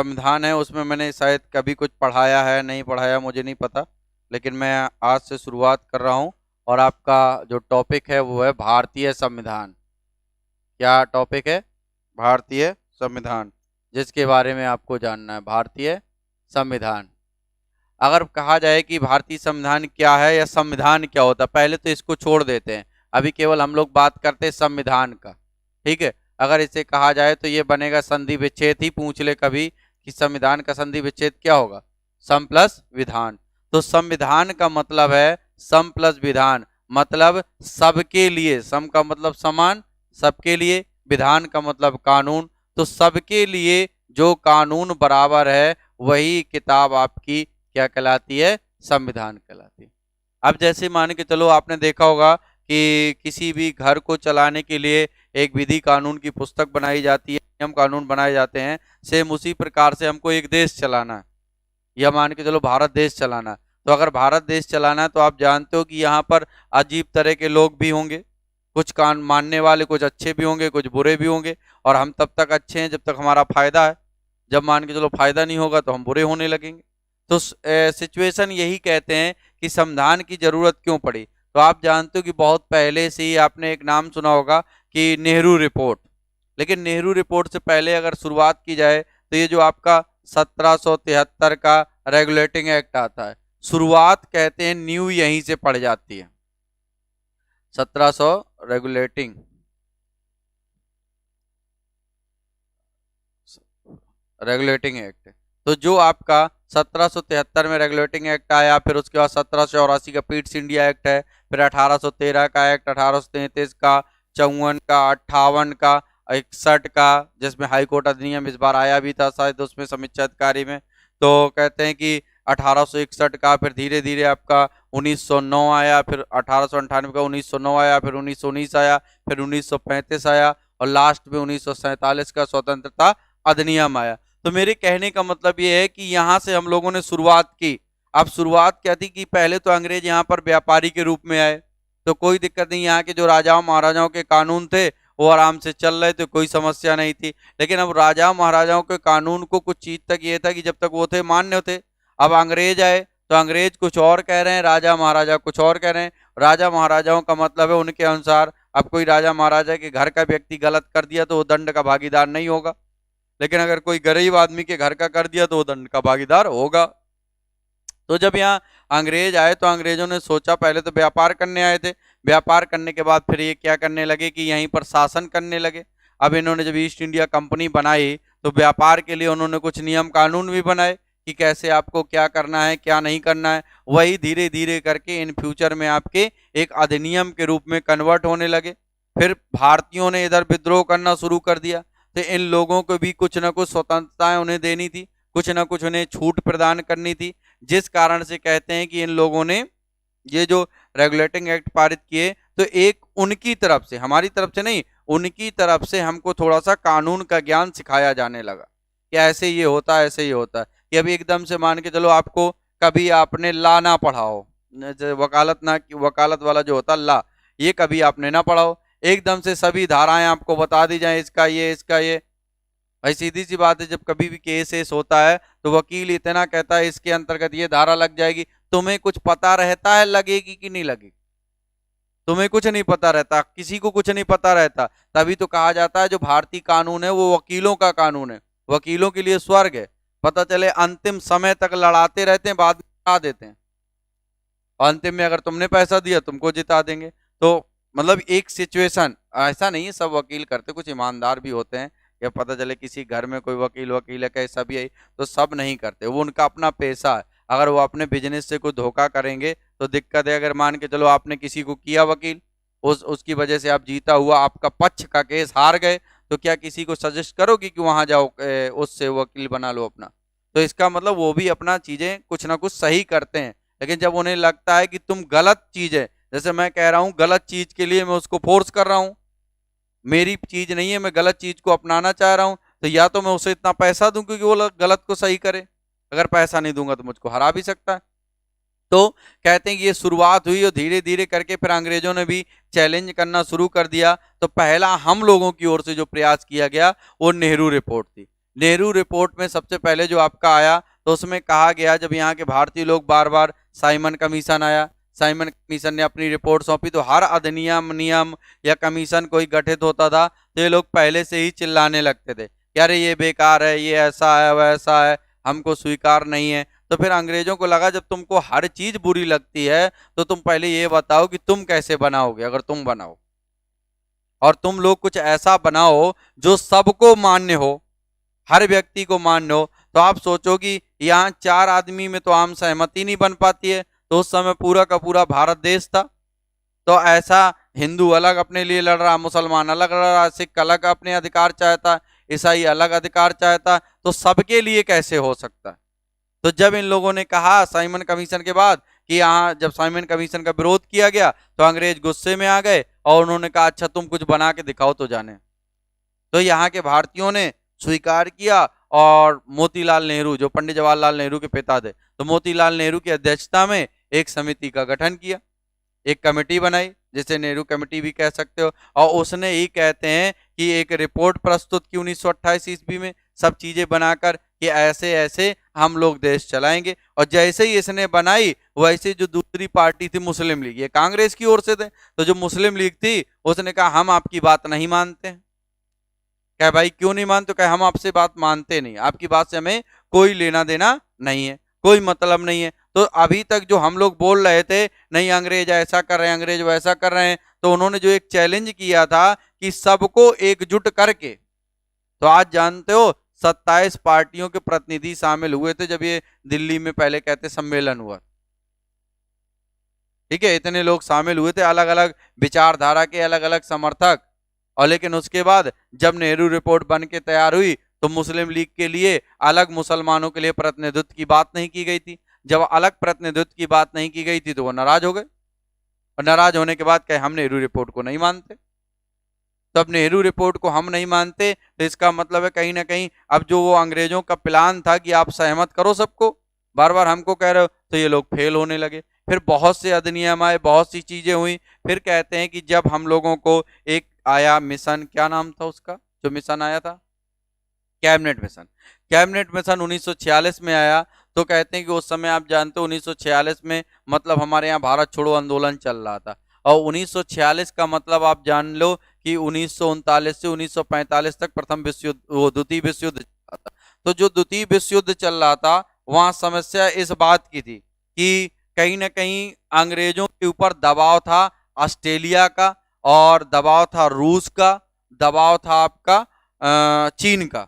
संविधान है उसमें मैंने शायद कभी कुछ पढ़ाया है, नहीं पढ़ाया मुझे नहीं पता, लेकिन मैं आज से शुरुआत कर रहा हूँ। और आपका जो टॉपिक है वो है भारतीय संविधान। क्या टॉपिक है? भारतीय संविधान, जिसके बारे में आपको जानना है, भारतीय संविधान। अगर कहा जाए कि भारतीय संविधान क्या है या संविधान क्या होता है, पहले तो इसको छोड़ देते हैं, अभी केवल हम लोग बात करते हैं संविधान का। ठीक है, अगर इसे कहा जाए तो ये बनेगा संधि विच्छेद ही। पूछ ले कभी कि संविधान का संधि विच्छेद क्या होगा? सम प्लस विधान। तो संविधान का मतलब है सम प्लस विधान, मतलब सबके लिए। सम का मतलब समान, सबके लिए। विधान का मतलब कानून। तो सबके लिए जो कानून बराबर है वही किताब आपकी क्या कहलाती है? संविधान कहलाती है। अब जैसे मान के चलो, आपने देखा होगा कि किसी भी घर को चलाने के लिए एक विधि कानून की पुस्तक बनाई जाती है, नियम कानून बनाए जाते हैं। सेम उसी प्रकार से हमको एक देश चलाना है, या मान के चलो भारत देश चलाना है। तो अगर भारत देश चलाना है तो आप जानते हो कि यहाँ पर अजीब तरह के लोग भी होंगे, कुछ कान मानने वाले, कुछ अच्छे भी होंगे, कुछ बुरे भी होंगे। और हम तब तक अच्छे हैं जब तक हमारा फायदा है, जब मान के चलो फायदा नहीं होगा तो हम बुरे होने लगेंगे। तो सिचुएशन यही कहते हैं कि संविधान की जरूरत क्यों पड़ी। तो आप जानते हो कि बहुत पहले से ही आपने एक नाम सुना होगा कि नेहरू रिपोर्ट। लेकिन नेहरू रिपोर्ट से पहले अगर शुरुआत की जाए तो ये जो आपका 1773 का रेगुलेटिंग एक्ट आता है, शुरुआत कहते हैं न्यू यहीं से पड़ जाती है। 1700 रेगुलेटिंग एक्ट। तो जो आपका 1773 में रेगुलेटिंग एक्ट आया, फिर उसके बाद 1784 का पीट्स इंडिया एक्ट है, फिर 1813 का एक्ट, 1833 का, 54 का, 58 का, 61 का, जिसमें हाईकोर्ट अधिनियम इस बार आया भी था शायद उसमें समीक्षा अधिकारी में। तो कहते हैं कि 1861 का, फिर धीरे धीरे आपका 1909 आया, फिर 1898 का 1909 आया, फिर 1919 आया, फिर 1935 आया, और लास्ट में 1947 का स्वतंत्रता अधिनियम आया। तो मेरे कहने का मतलब ये है कि यहां से हम लोगों ने शुरुआत की। अब शुरुआत क्या थी कि पहले तो अंग्रेज यहाँ पर व्यापारी के रूप में आए, तो कोई दिक्कत नहीं, यहाँ के जो राजाओं महाराजाओं के कानून थे वो आराम से चल रहे थे, कोई समस्या नहीं थी। लेकिन अब राजा महाराजाओं के कानून को कुछ चीज तक ये था कि जब तक वो थे मान्य थे। अब अंग्रेज आए तो अंग्रेज कुछ और कह रहे हैं, राजा महाराजा कुछ और कह रहे हैं। राजा महाराजाओं का मतलब है उनके अनुसार, अब कोई राजा महाराजा के घर का व्यक्ति गलत कर दिया तो वो दंड का भागीदार नहीं होगा, लेकिन अगर कोई गरीब आदमी के घर का कर दिया तो वो दंड का भागीदार होगा। तो जब यहाँ अंग्रेज आए तो अंग्रेजों ने सोचा, पहले तो व्यापार करने आए थे, व्यापार करने के बाद फिर ये क्या करने लगे कि यहीं पर शासन करने लगे। अब इन्होंने जब ईस्ट इंडिया कंपनी बनाई तो व्यापार के लिए उन्होंने कुछ नियम कानून भी बनाए कि कैसे आपको क्या करना है क्या नहीं करना है। वही धीरे धीरे करके इन फ्यूचर में आपके एक अधिनियम के रूप में कन्वर्ट होने लगे। फिर भारतीयों ने इधर विद्रोह करना शुरू कर दिया, तो इन लोगों को भी कुछ ना कुछ स्वतंत्रताएं उन्हें देनी थी, कुछ ना कुछ उन्हें छूट प्रदान करनी थी। जिस कारण से कहते हैं कि इन लोगों ने ये जो रेगुलेटिंग एक्ट पारित किए तो एक उनकी तरफ से, हमारी तरफ से नहीं, उनकी तरफ से हमको थोड़ा सा कानून का ज्ञान सिखाया जाने लगा कि ऐसे ये होता है, ऐसे ये होता है। कि अभी एकदम से मान के चलो आपको कभी आपने ला ना पढ़ा हो, वकालत ना, वकालत वाला जो होता ला, ये कभी आपने ना पढ़ा हो, एकदम से सभी धाराएं आपको बता दी जाए, इसका ये इसका ये। भाई सीधी सी बात है, जब कभी भी केस होता है तो वकील इतना कहता है इसके अंतर्गत ये धारा लग जाएगी, तुम्हें कुछ पता रहता है लगेगी कि नहीं लगेगी? तुम्हें कुछ नहीं पता रहता, किसी को कुछ नहीं पता रहता। तभी तो कहा जाता है जो भारतीय कानून है वो वकीलों का कानून है, वकीलों के लिए स्वर्ग है। पता चले अंतिम समय तक लड़ाते रहते हैं, बाद में जिता देते हैं, अंतिम में अगर तुमने पैसा दिया तुमको जिता देंगे। तो मतलब एक सिचुएशन, ऐसा नहीं है सब वकील करते, कुछ ईमानदार भी होते हैं। या पता चले किसी घर में कोई वकील है कैसा भी है, तो सब नहीं करते, वो उनका अपना पेशा है। अगर वो अपने बिजनेस से कोई धोखा करेंगे तो दिक्कत है। अगर मान के चलो आपने किसी को किया वकील, उसकी वजह से आप जीता हुआ आपका पक्ष का केस हार गए, तो क्या किसी को सजेस्ट करोगे कि वहां जाओ उससे वकील बना लो अपना? तो इसका मतलब वो भी अपना चीजें कुछ ना कुछ सही करते हैं। लेकिन जब उन्हें लगता है कि तुम गलत चीज है, जैसे मैं कह रहा हूं गलत चीज के लिए मैं उसको फोर्स कर रहा हूं, मेरी चीज नहीं है, मैं गलत चीज को अपनाना चाह रहा हूं, तो या तो मैं उसे इतना पैसा दूं क्योंकि वो गलत को सही करे, अगर पैसा नहीं दूंगा तो मुझको हरा भी सकता है। तो कहते हैं कि ये शुरुआत हुई और धीरे धीरे करके फिर अंग्रेजों ने भी चैलेंज करना शुरू कर दिया। तो पहला हम लोगों की ओर से जो प्रयास किया गया वो नेहरू रिपोर्ट थी। नेहरू रिपोर्ट में सबसे पहले जो आपका आया, तो उसमें कहा गया, जब यहाँ के भारतीय लोग बार बार, साइमन कमीशन आया, साइमन कमीशन ने अपनी रिपोर्ट सौंपी, तो हर अधिनियम, नियम या कमीशन कोई गठित होता था तो ये लोग पहले से ही चिल्लाने लगते थे कि अरे ये बेकार है, ये ऐसा है, वैसा है, हमको स्वीकार नहीं है। तो फिर अंग्रेजों को लगा जब तुमको हर चीज बुरी लगती है तो तुम पहले ये बताओ कि तुम कैसे बनाओगे, अगर तुम बनाओ और तुम लोग कुछ ऐसा बनाओ जो सबको मान्य हो, हर व्यक्ति को मान्य हो। तो आप सोचो कि यहाँ 4 आदमी में तो आम सहमति नहीं बन पाती है, तो उस समय पूरा का पूरा भारत देश था। तो ऐसा हिंदू अलग अपने लिए लड़ रहा, मुसलमान अलग लड़ रहा, सिख अलग अपने अधिकार चाहता, ईसाई अलग अधिकार चाहता, तो सबके लिए कैसे हो सकता है। तो जब इन लोगों ने कहा साइमन कमीशन के बाद कि यहाँ, जब साइमन कमीशन का विरोध किया गया तो अंग्रेज गुस्से में आ गए और उन्होंने कहा अच्छा तुम कुछ बना के दिखाओ तो जाने। तो यहाँ के भारतीयों ने स्वीकार किया और मोतीलाल नेहरू, जो पंडित जवाहरलाल नेहरू के पिता थे, तो मोतीलाल नेहरू की अध्यक्षता में एक समिति का गठन किया, एक कमेटी बनाई, जिसे नेहरू कमेटी भी कह सकते हो, और उसने ही कहते हैं कि एक रिपोर्ट प्रस्तुत की 1928 ईस्वी में, सब चीजें बनाकर कि ऐसे ऐसे हम लोग देश चलाएंगे। और जैसे ही इसने बनाई वैसे जो दूसरी पार्टी थी मुस्लिम लीग, ये कांग्रेस की ओर से थे, तो जो मुस्लिम लीग थी उसने कहा हम आपकी बात नहीं मानते हैं। कह भाई क्यों नहीं मानते? कह हम आपसे बात मानते नहीं, आपकी बात से हमें कोई लेना देना नहीं है, कोई मतलब नहीं है। तो अभी तक जो हम लोग बोल रहे थे नहीं अंग्रेज ऐसा कर रहे हैं, अंग्रेज वैसा कर रहे हैं, तो उन्होंने जो एक चैलेंज किया था कि सबको एकजुट करके, तो आज जानते हो 27 पार्टियों के प्रतिनिधि शामिल हुए थे जब ये दिल्ली में पहले कहते सम्मेलन हुआ। ठीक है, इतने लोग शामिल हुए थे, अलग अलग विचारधारा के, अलग अलग समर्थक। और लेकिन उसके बाद जब नेहरू रिपोर्ट बन के तैयार हुई तो मुस्लिम लीग के लिए अलग, मुसलमानों के लिए प्रतिनिधित्व की बात नहीं की गई थी। जब अलग प्रतिनिधित्व की बात नहीं की गई थी तो वो नाराज हो गए, और नाराज होने के बाद कहे हम नेहरू रिपोर्ट को नहीं मानते। तो अब नेहरू रिपोर्ट को हम नहीं मानते तो इसका मतलब है कहीं ना कहीं अब जो वो अंग्रेजों का प्लान था कि आप सहमत करो सबको, बार बार हमको कह रहे हो, तो ये लोग फेल होने लगे। फिर बहुत से अधिनियम आए, बहुत सी चीजें हुई। फिर कहते हैं कि जब हम लोगों को एक आया मिशन, क्या नाम था उसका जो मिशन आया था? Cabinet mission. कैबिनेट मिशन 1946 में आया। तो कहते हैं कि उस समय आप जानते हो 1946 में मतलब हमारे यहाँ भारत छोड़ो आंदोलन चल रहा था, और 1946 का मतलब आप जान लो कि 1939 से 1945 तक प्रथम विश्व युद्ध, वो द्वितीय विश्व युद्ध चल रहा था। तो जो द्वितीय विश्व युद्ध चल रहा था वहां समस्या इस बात की थी कि कहीं ना कहीं अंग्रेजों के ऊपर दबाव था ऑस्ट्रेलिया का, और दबाव था रूस का, दबाव था आपका चीन का,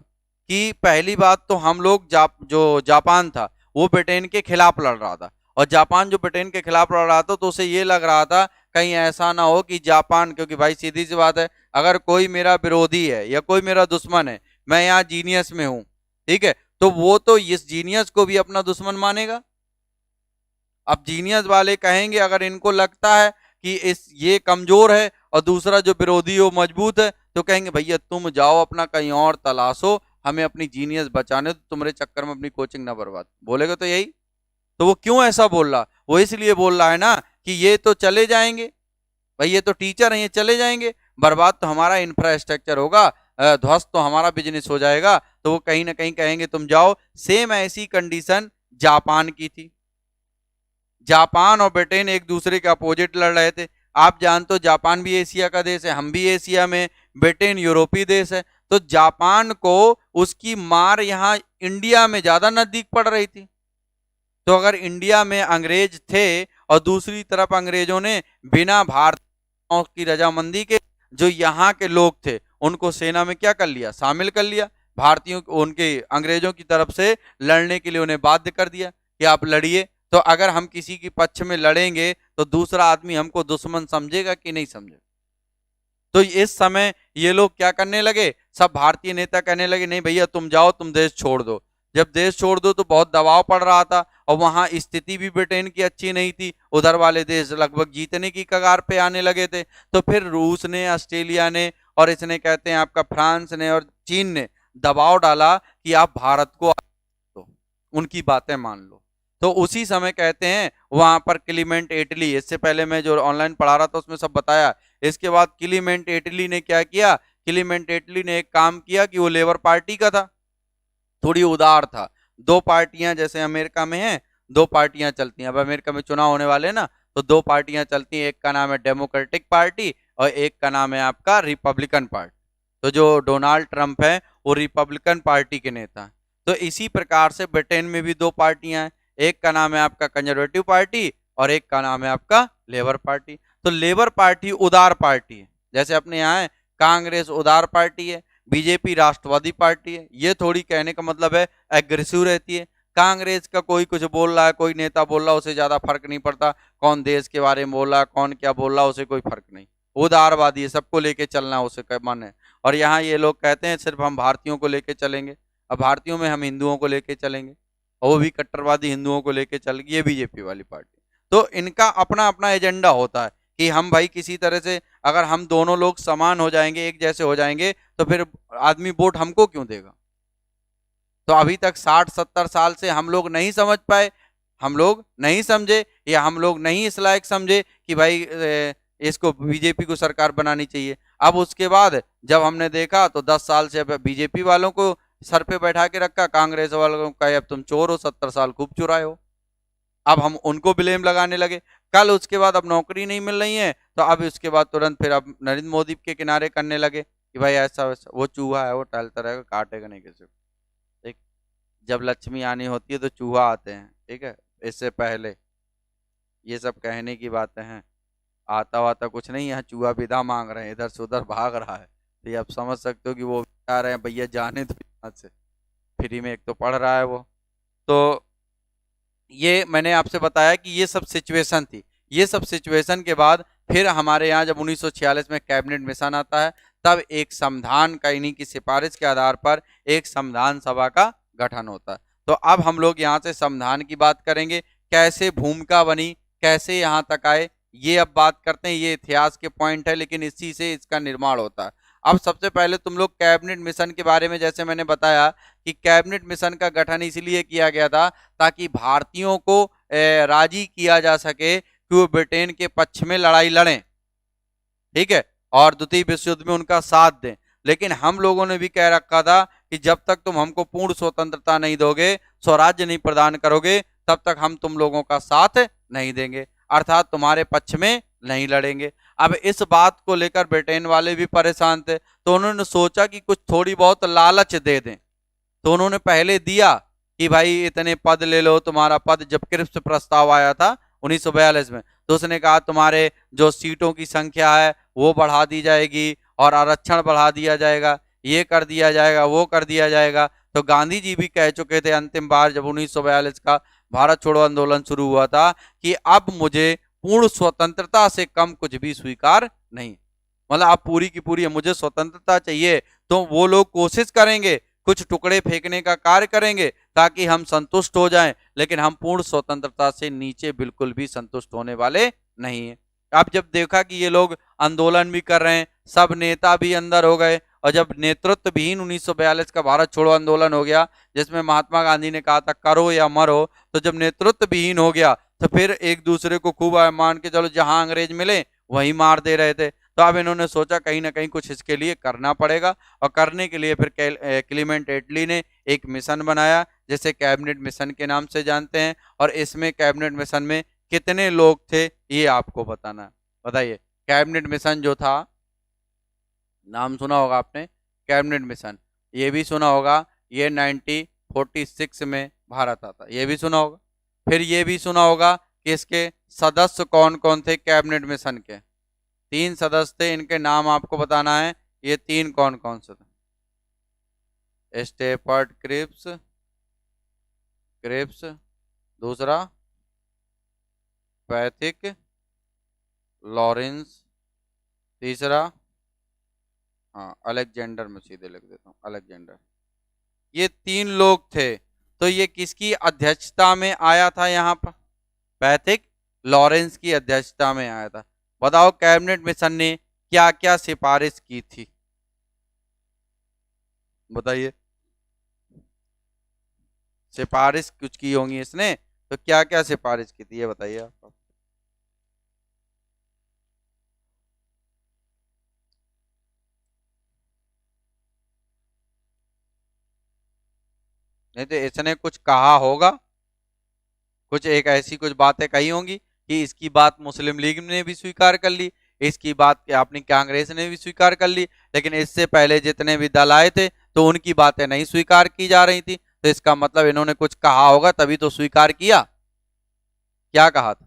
कि पहली बात तो हम लोग जो जापान था वो ब्रिटेन के खिलाफ लड़ रहा था, और जापान जो ब्रिटेन के खिलाफ लड़ रहा था तो उसे ये लग रहा था कहीं ऐसा ना हो कि जापान, क्योंकि भाई सीधी सी बात है, अगर कोई मेरा विरोधी है या कोई मेरा दुश्मन है, मैं यहाँ जीनियस में हूं, ठीक है, तो वो तो इस जीनियस को भी अपना दुश्मन मानेगा। अब जीनियस वाले कहेंगे अगर इनको लगता है कि ये कमजोर है और दूसरा जो विरोधी हो मजबूत है, तो कहेंगे भैया तुम जाओ अपना कहीं और तलाशो, हमें अपनी जीनियस बचाने, तो तुम्हारे चक्कर में अपनी कोचिंग ना बर्बाद। बोलेगा तो यही। तो वो क्यों ऐसा बोल रहा? वो इसलिए बोल रहा है ना कि ये तो चले जाएंगे भाई, ये तो टीचर हैं, ये चले जाएंगे, बर्बाद तो हमारा इंफ्रास्ट्रक्चर होगा, ध्वस्त तो हमारा बिजनेस हो जाएगा। तो वो कहीं ना कहीं कहेंगे तुम जाओ। सेम ऐसी कंडीशन जापान की थी। जापान और ब्रिटेन एक दूसरे के अपोजिट लड़ रहे थे। आप जानते हो जापान भी एशिया का देश है, हम भी एशिया में, ब्रिटेन यूरोपीय देश है। तो जापान को उसकी मार यहाँ इंडिया में ज्यादा नजदीक पड़ रही थी। तो अगर इंडिया में अंग्रेज थे और दूसरी तरफ अंग्रेजों ने बिना भारतीयों की रजामंदी के जो यहाँ के लोग थे उनको सेना में क्या कर लिया, शामिल कर लिया। भारतीयों उनके अंग्रेजों की तरफ से लड़ने के लिए उन्हें बाध्य कर दिया कि आप लड़िए। तो अगर हम किसी के पक्ष में लड़ेंगे तो दूसरा आदमी हमको दुश्मन समझेगा कि नहीं समझेगा। तो इस समय ये लोग क्या करने लगे, सब भारतीय नेता कहने लगे नहीं भैया तुम जाओ, तुम देश छोड़ दो। जब देश छोड़ दो तो बहुत दबाव पड़ रहा था, और वहां स्थिति भी ब्रिटेन की अच्छी नहीं थी, उधर वाले देश लगभग जीतने की कगार पे आने लगे थे। तो फिर रूस ने, ऑस्ट्रेलिया ने, और इसने कहते हैं आपका फ्रांस ने और चीन ने दबाव डाला कि आप भारत को तो उनकी बातें मान लो। तो उसी समय कहते हैं वहां पर क्लीमेंट एटली, इससे पहले मैं जो ऑनलाइन पढ़ा रहा था उसमें सब बताया। इसके बाद क्लीमेंट एटली ने क्या किया, क्लीमेंट एटली ने एक काम किया कि वो लेबर पार्टी का था, थोड़ी उदार था। दो पार्टियां जैसे अमेरिका में हैं, दो पार्टियां चलती हैं। अब अमेरिका में चुनाव होने वाले हैं ना, तो दो पार्टियां चलती हैं, एक का नाम है डेमोक्रेटिक पार्टी और एक का नाम है आपका रिपब्लिकन पार्टी। तो जो डोनाल्ड ट्रंप है वो रिपब्लिकन पार्टी के नेता हैं। तो इसी प्रकार से ब्रिटेन में भी दो पार्टियां हैं, एक का नाम है आपका कंजर्वेटिव पार्टी और एक का नाम है आपका लेबर पार्टी। तो लेबर पार्टी उदार पार्टी है, जैसे अपने यहाँ है कांग्रेस उदार पार्टी है, बीजेपी राष्ट्रवादी पार्टी है। ये थोड़ी कहने का मतलब है एग्रेसिव रहती है। कांग्रेस का कोई कुछ बोल रहा है, कोई नेता बोल रहा है, उसे ज्यादा फर्क नहीं पड़ता कौन देश के बारे में बोल रहा है, कौन क्या बोल रहा है, उसे कोई फर्क नहीं। उदारवादी है, सबको लेके चलना है उसे मन है। और यहाँ ये लोग कहते हैं सिर्फ हम भारतीयों को लेके चलेंगे। अब भारतीयों में हम हिंदुओं को लेके चलेंगे, और वो भी कट्टरवादी हिंदुओं को लेके चलेगी, ये बीजेपी वाली पार्टी। तो इनका अपना अपना एजेंडा होता है कि हम भाई किसी तरह से, अगर हम दोनों लोग समान हो जाएंगे, एक जैसे हो जाएंगे, तो फिर आदमी वोट हमको क्यों देगा। तो अभी तक 60-70 साल से हम लोग नहीं समझ पाए, हम लोग नहीं समझे, या हम लोग नहीं इस लायक समझे कि भाई इसको बीजेपी को सरकार बनानी चाहिए। अब उसके बाद जब हमने देखा तो 10 साल से अब बीजेपी वालों को सर पे बैठा के रखा, कांग्रेस वालों को कहे अब तुम चोर हो, 70 साल खूब चुराए हो। अब हम उनको ब्लेम लगाने लगे। कल उसके बाद अब नौकरी नहीं मिल रही है, तो अब उसके बाद तुरंत फिर अब नरेंद्र मोदी के किनारे करने लगे कि भाई ऐसा वैसा, वो चूहा है, वो टहलता रहेगा, काटेगा नहीं किसी को। ठीक, जब लक्ष्मी आनी होती है तो चूहा आते हैं, ठीक है, इससे पहले ये सब कहने की बातें हैं। आता वाता कुछ नहीं, यहाँ चूहा विदा मांग रहे हैं, इधर से उधर भाग रहा है। तो ये आप समझ सकते हो कि वो आ रहे हैं, भैया जाने दो यहाँ से, फ्री में एक तो पढ़ रहा है वो। तो ये मैंने आपसे बताया कि ये सब सिचुएशन थी। ये सब सिचुएशन के बाद फिर हमारे यहाँ जब 1946 में कैबिनेट मिशन आता है, तब एक संविधान का, इन्हीं की सिफारिश के आधार पर एक संविधान सभा का गठन होता है। तो अब हम लोग यहाँ से संविधान की बात करेंगे, कैसे भूमिका बनी, कैसे यहाँ तक आए, ये अब बात करते हैं। ये इतिहास के पॉइंट है, लेकिन इसी से इसका निर्माण होता है। अब सबसे पहले तुम लोग कैबिनेट मिशन के बारे में, जैसे मैंने बताया कि कैबिनेट मिशन का गठन इसलिए किया गया था ताकि भारतीयों को राजी किया जा सके कि वो ब्रिटेन के पक्ष में लड़ाई लड़ें, ठीक है, और द्वितीय विश्व युद्ध में उनका साथ दें। लेकिन हम लोगों ने भी कह रखा था कि जब तक तुम हमको पूर्ण स्वतंत्रता नहीं दोगे, स्वराज्य नहीं प्रदान करोगे, तब तक हम तुम लोगों का साथ नहीं देंगे, अर्थात तुम्हारे पक्ष में नहीं लड़ेंगे। अब इस बात को लेकर ब्रिटेन वाले भी परेशान थे, तो उन्होंने सोचा कि कुछ थोड़ी बहुत लालच दे दें। तो उन्होंने पहले दिया कि भाई इतने पद ले लो, तुम्हारा पद, जब क्रिप्स प्रस्ताव आया था 1942 में, तो उसने कहा तुम्हारे जो सीटों की संख्या है वो बढ़ा दी जाएगी और आरक्षण बढ़ा दिया जाएगा, ये कर दिया जाएगा, वो कर दिया जाएगा। तो गांधी जी भी कह चुके थे अंतिम बार जब 1942 का भारत छोड़ो आंदोलन शुरू हुआ था कि अब मुझे पूर्ण स्वतंत्रता से कम कुछ भी स्वीकार नहीं, मतलब अब पूरी की पूरी मुझे स्वतंत्रता चाहिए। तो वो लोग कोशिश करेंगे, कुछ टुकड़े फेंकने का कार्य करेंगे ताकि हम संतुष्ट हो जाएं, लेकिन हम पूर्ण स्वतंत्रता से नीचे बिल्कुल भी संतुष्ट होने वाले नहीं है। अब जब देखा कि ये लोग आंदोलन भी कर रहे हैं, सब नेता भी अंदर हो गए, और जब नेतृत्व विहीन 1942 का भारत छोड़ो आंदोलन हो गया, जिसमें महात्मा गांधी ने कहा था करो या मरो, तो जब नेतृत्व विहीन हो गया तो फिर एक दूसरे को खूब मान के चलो जहां अंग्रेज मिले वहीं मार दे रहे थे। तो अब इन्होंने सोचा कहीं ना कहीं कुछ इसके लिए करना पड़ेगा, और करने के लिए फिर क्लीमेंट एटली ने एक मिशन बनाया, जिसे कैबिनेट मिशन के नाम से जानते हैं। और इसमें कैबिनेट मिशन में कितने लोग थे ये आपको बताना है। बताइए, कैबिनेट मिशन जो था, नाम सुना होगा आपने कैबिनेट मिशन, ये भी सुना होगा ये 1946 में भारत आता, ये भी सुना होगा। फिर ये भी सुना होगा कि इसके सदस्य कौन कौन थे कैबिनेट मिशन के। 3 सदस्य थे, इनके नाम आपको बताना है। ये 3 कौन कौन से थे? स्टेफर्ड क्रिप्स, क्रिप्स, दूसरा पैथिक लॉरेंस, तीसरा, हाँ अलेक्जेंडर, मैं सीधे लिख देता हूँ अलेक्जेंडर। ये 3 लोग थे। तो ये किसकी अध्यक्षता में आया था यहाँ पर? पैथिक लॉरेंस की अध्यक्षता में आया था। बताओ कैबिनेट मिशन ने क्या क्या सिफारिश की थी, बताइए। सिफारिश कुछ की होंगी इसने, तो क्या क्या सिफारिश की थी ये बताइए आप। नहीं तो इसने कुछ कहा होगा, कुछ एक ऐसी कुछ बातें कही होंगी कि इसकी बात मुस्लिम लीग ने भी स्वीकार कर ली, इसकी बात अपनी कांग्रेस ने भी स्वीकार कर ली, लेकिन इससे पहले जितने भी दल आए थे तो उनकी बातें नहीं स्वीकार की जा रही थी। तो इसका मतलब इन्होंने कुछ कहा होगा तभी तो स्वीकार किया। क्या कहा था?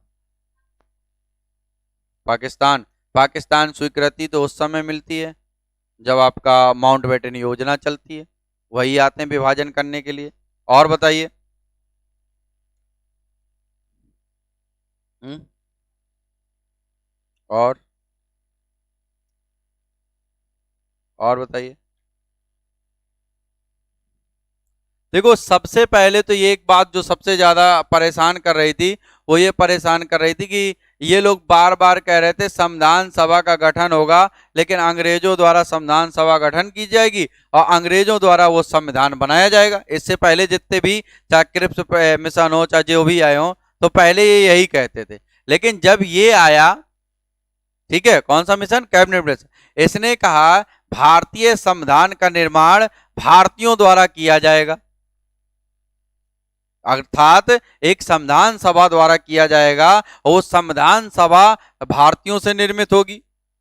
पाकिस्तान। पाकिस्तान स्वीकृति तो उस समय मिलती है जब आपका माउंटबेटन योजना चलती है, वही आते हैं विभाजन करने के लिए। और बताइए। हम्म। और और बताइए। देखो सबसे पहले तो ये एक बात जो सबसे ज्यादा परेशान कर रही थी, वो ये परेशान कर रही थी कि ये लोग बार बार कह रहे थे संविधान सभा का गठन होगा, लेकिन अंग्रेजों द्वारा संविधान सभा गठन की जाएगी और अंग्रेजों द्वारा वो संविधान बनाया जाएगा। इससे पहले जितने भी चाहे क्रिप्स मिशन हो चाहे जो भी आए हो, तो पहले ये यही कहते थे। लेकिन जब ये आया, ठीक है, कौन सा मिशन? Cabinet mission. इसने कहा भारतीय संविधान का निर्माण भारतीयों द्वारा किया जाएगा, अर्थात एक संविधान सभा द्वारा किया जाएगा। और वो संविधान सभा भारतीयों से निर्मित होगी।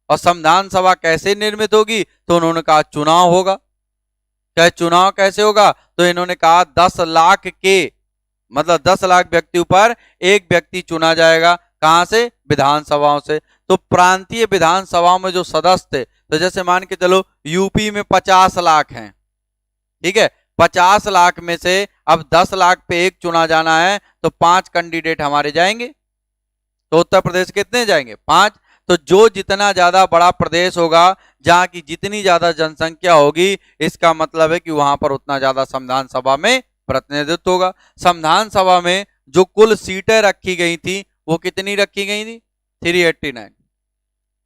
और संविधान सभा कैसे निर्मित होगी? तो उन्होंने कहा चुनाव होगा। क्या चुनाव कैसे होगा? तो इन्होंने कहा 10 लाख के, मतलब 10 लाख व्यक्तियों पर एक व्यक्ति चुना जाएगा। कहां से? विधानसभाओं से। तो प्रांतीय विधानसभाओं में जो सदस्य थे, तो जैसे मान के चलो यूपी में 50 लाख हैं, ठीक है, 50 लाख में से अब 10 लाख पे एक चुना जाना है, तो 5 कैंडिडेट हमारे जाएंगे। तो उत्तर प्रदेश कितने जाएंगे? 5। तो जो जितना ज्यादा बड़ा प्रदेश होगा, जहां की जितनी ज्यादा जनसंख्या होगी, इसका मतलब है कि वहां पर उतना ज्यादा संविधान सभा में प्रतिनिधित्व होगा। संविधान सभा में जो कुल सीटें रखी गई थी, वो कितनी रखी गई थी? 389।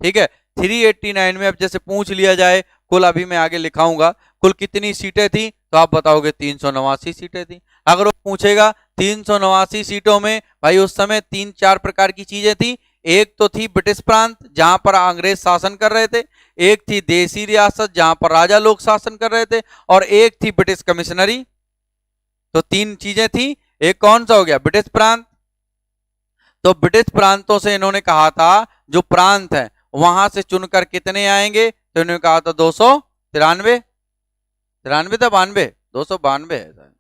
ठीक है, 389 में अब जैसे पूछ लिया जाए कुल, अभी मैं आगे लिखाऊंगा, कुल कितनी सीटें थी, तो आप बताओगे 389 सीटें थी। अगर वो पूछेगा 389 सीटों में, भाई उस समय 3-4 प्रकार की चीजें थी। एक तो थी ब्रिटिश प्रांत जहां पर अंग्रेज शासन कर रहे थे, एक थी देसी रियासत जहां पर राजा लोग शासन कर रहे थे, और एक थी ब्रिटिश कमिश्नरी। तो 3 चीजें थी। एक कौन सा हो गया? ब्रिटिश प्रांत। तो ब्रिटिश प्रांतों से इन्होंने कहा था जो प्रांत है वहां से चुनकर कितने आएंगे, तो इन्होंने कहा था 293। 93 था 92? 292 है शायद,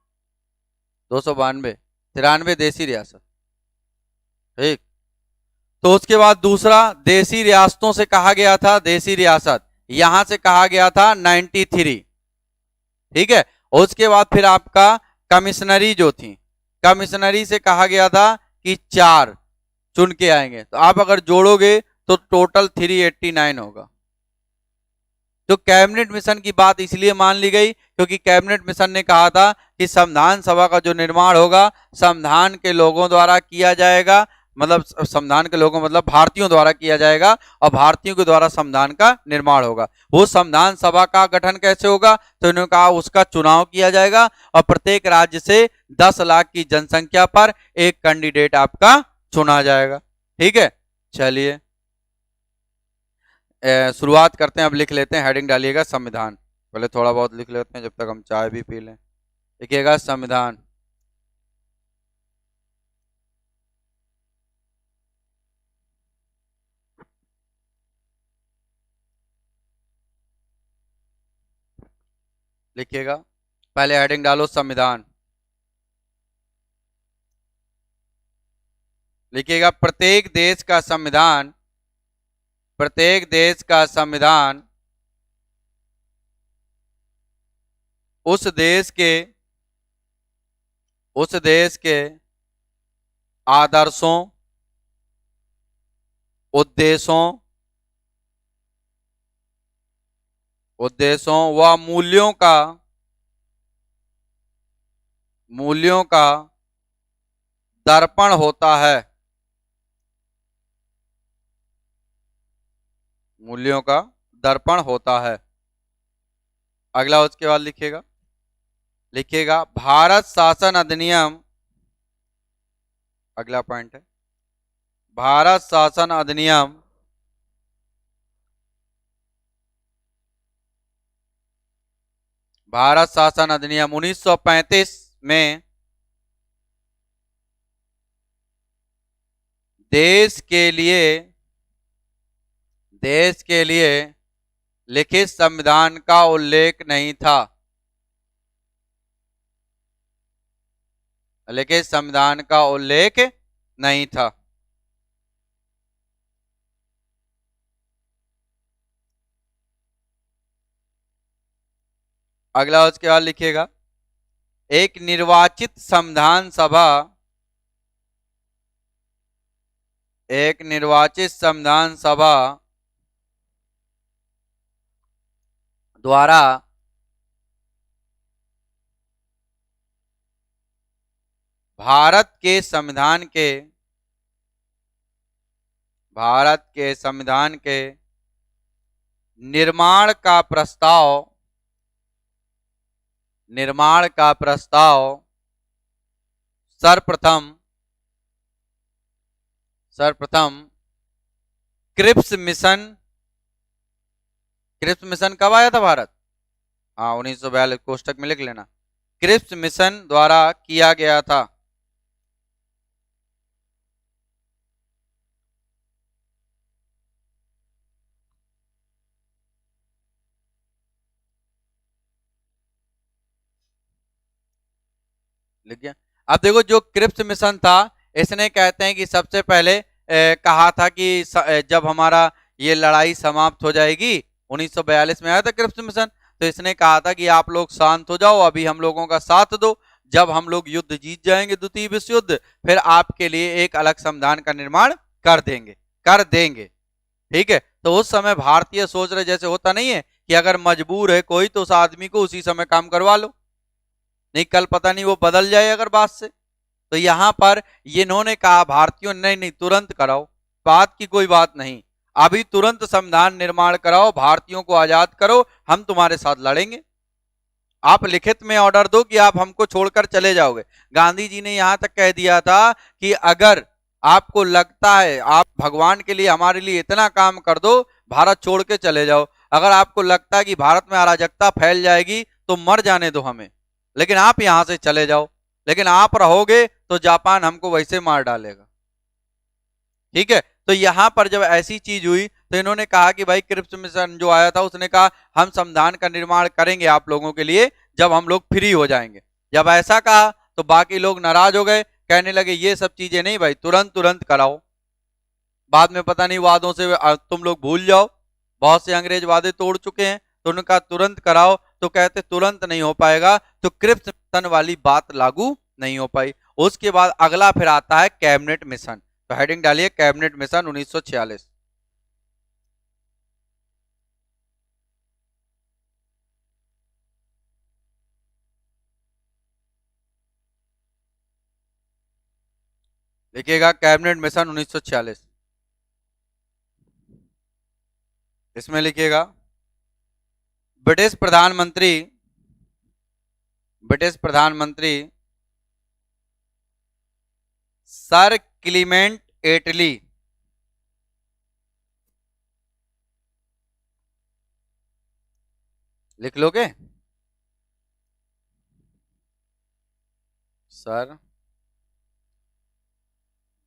292। 93 देसी रियासत। ठीक। तो उसके बाद दूसरा, देसी रियासतों से कहा गया था, देसी रियासत यहां से कहा गया था 93। ठीक है। और उसके बाद फिर आपका कमिश्नरी जो थी, कमिश्नरी से कहा गया था कि 4 चुन के आएंगे। तो आप अगर जोड़ोगे तो टोटल 389 होगा। तो कैबिनेट मिशन की बात इसलिए मान ली गई क्योंकि कैबिनेट मिशन ने कहा था कि संविधान सभा का जो निर्माण होगा संविधान के लोगों द्वारा किया जाएगा, मतलब संविधान के लोगों मतलब भारतीयों द्वारा किया जाएगा, और भारतीयों के द्वारा संविधान का निर्माण होगा। वो संविधान सभा का गठन कैसे होगा? तो इन्होंने कहा उसका चुनाव किया जाएगा और प्रत्येक राज्य से 10 लाख की जनसंख्या पर एक कैंडिडेट आपका चुना जाएगा। ठीक है, चलिए शुरुआत करते हैं। अब लिख लेते हैं, हेडिंग डालिएगा संविधान। पहले थोड़ा बहुत लिख लेते हैं जब तक हम चाय भी पी लें। लिखिएगा संविधान। लिखिएगा, पहले हेडिंग डालो संविधान। लिखिएगा प्रत्येक देश का संविधान, प्रत्येक देश का संविधान उस देश के, उस देश के आदर्शों, उद्देश्यों, उद्देश्यों व मूल्यों का, मूल्यों का दर्पण होता है। मूल्यों का दर्पण होता है। अगला उसके बाद लिखिएगा, लिखिएगा भारत शासन अधिनियम। अगला पॉइंट है भारत शासन अधिनियम भारत शासन अधिनियम 1935 में देश के लिए लिखित संविधान का उल्लेख नहीं था। लिखित संविधान का उल्लेख नहीं था। अगला उसके बाद लिखिएगा, एक निर्वाचित संविधान सभा द्वारा भारत के संविधान के निर्माण का प्रस्ताव सर्वप्रथम क्रिप्स मिशन कब आया था भारत? हाँ, 1942, कोष्टक में लिख लेना। क्रिप्स मिशन द्वारा किया गया था। लिख गया। अब देखो, जो क्रिप्स मिशन था, इसने कहते हैं कि सबसे पहले कहा था कि जब हमारा ये लड़ाई समाप्त हो जाएगी, 1942 में आया था क्रिप्स मिशन, तो इसने कहा था कि आप लोग शांत हो जाओ, अभी हम लोगों का साथ दो, जब हम लोग युद्ध जीत जाएंगे, द्वितीय विश्व युद्ध, फिर आपके लिए एक अलग संविधान का निर्माण कर देंगे। ठीक है, तो उस समय भारतीय सोच रहे, जैसे होता नहीं है कि अगर मजबूर है कोई तो उस आदमी को उसी समय काम करवा लो, नहीं कल पता नहीं वो बदल जाए अगर बात से। तो यहां पर ये इन्होंने कहा भारतीयों, नहीं तुरंत कराओ, बात की कोई बात नहीं, अभी तुरंत संविधान निर्माण कराओ, भारतीयों को आजाद करो, हम तुम्हारे साथ लड़ेंगे। आप लिखित में ऑर्डर दो कि आप हमको छोड़कर चले जाओगे। गांधी जी ने यहां तक कह दिया था कि अगर आपको लगता है आप भगवान के लिए हमारे लिए इतना काम कर दो, भारत छोड़ के चले जाओ, अगर आपको लगता है कि भारत में अराजकता फैल जाएगी तो मर जाने दो हमें, लेकिन आप यहां से चले जाओ, लेकिन आप रहोगे तो जापान हमको वैसे मार डालेगा। ठीक है, तो यहां पर जब ऐसी चीज हुई तो इन्होंने कहा कि भाई क्रिप्स मिशन जो आया था उसने कहा हम संविधान का निर्माण करेंगे आप लोगों के लिए जब हम लोग फ्री हो जाएंगे। जब ऐसा कहा तो बाकी लोग नाराज हो गए, कहने लगे ये सब चीजें नहीं भाई, तुरंत कराओ, बाद में पता नहीं वादों से तुम लोग भूल जाओ, बहुत से अंग्रेज वादे तोड़ चुके हैं, तो उनका तुरंत कराओ, तो कहते तुरंत नहीं हो पाएगा, तो क्रिप्स मिशन वाली बात लागू नहीं हो पाई। उसके बाद अगला फिर आता है कैबिनेट मिशन, तो हेडिंग डालिए कैबिनेट मिशन 1946। लिखिएगा कैबिनेट मिशन 1946। इसमें लिखिएगा ब्रिटिश प्रधानमंत्री सर क्लीमेंट एटली लिख लोगे, सर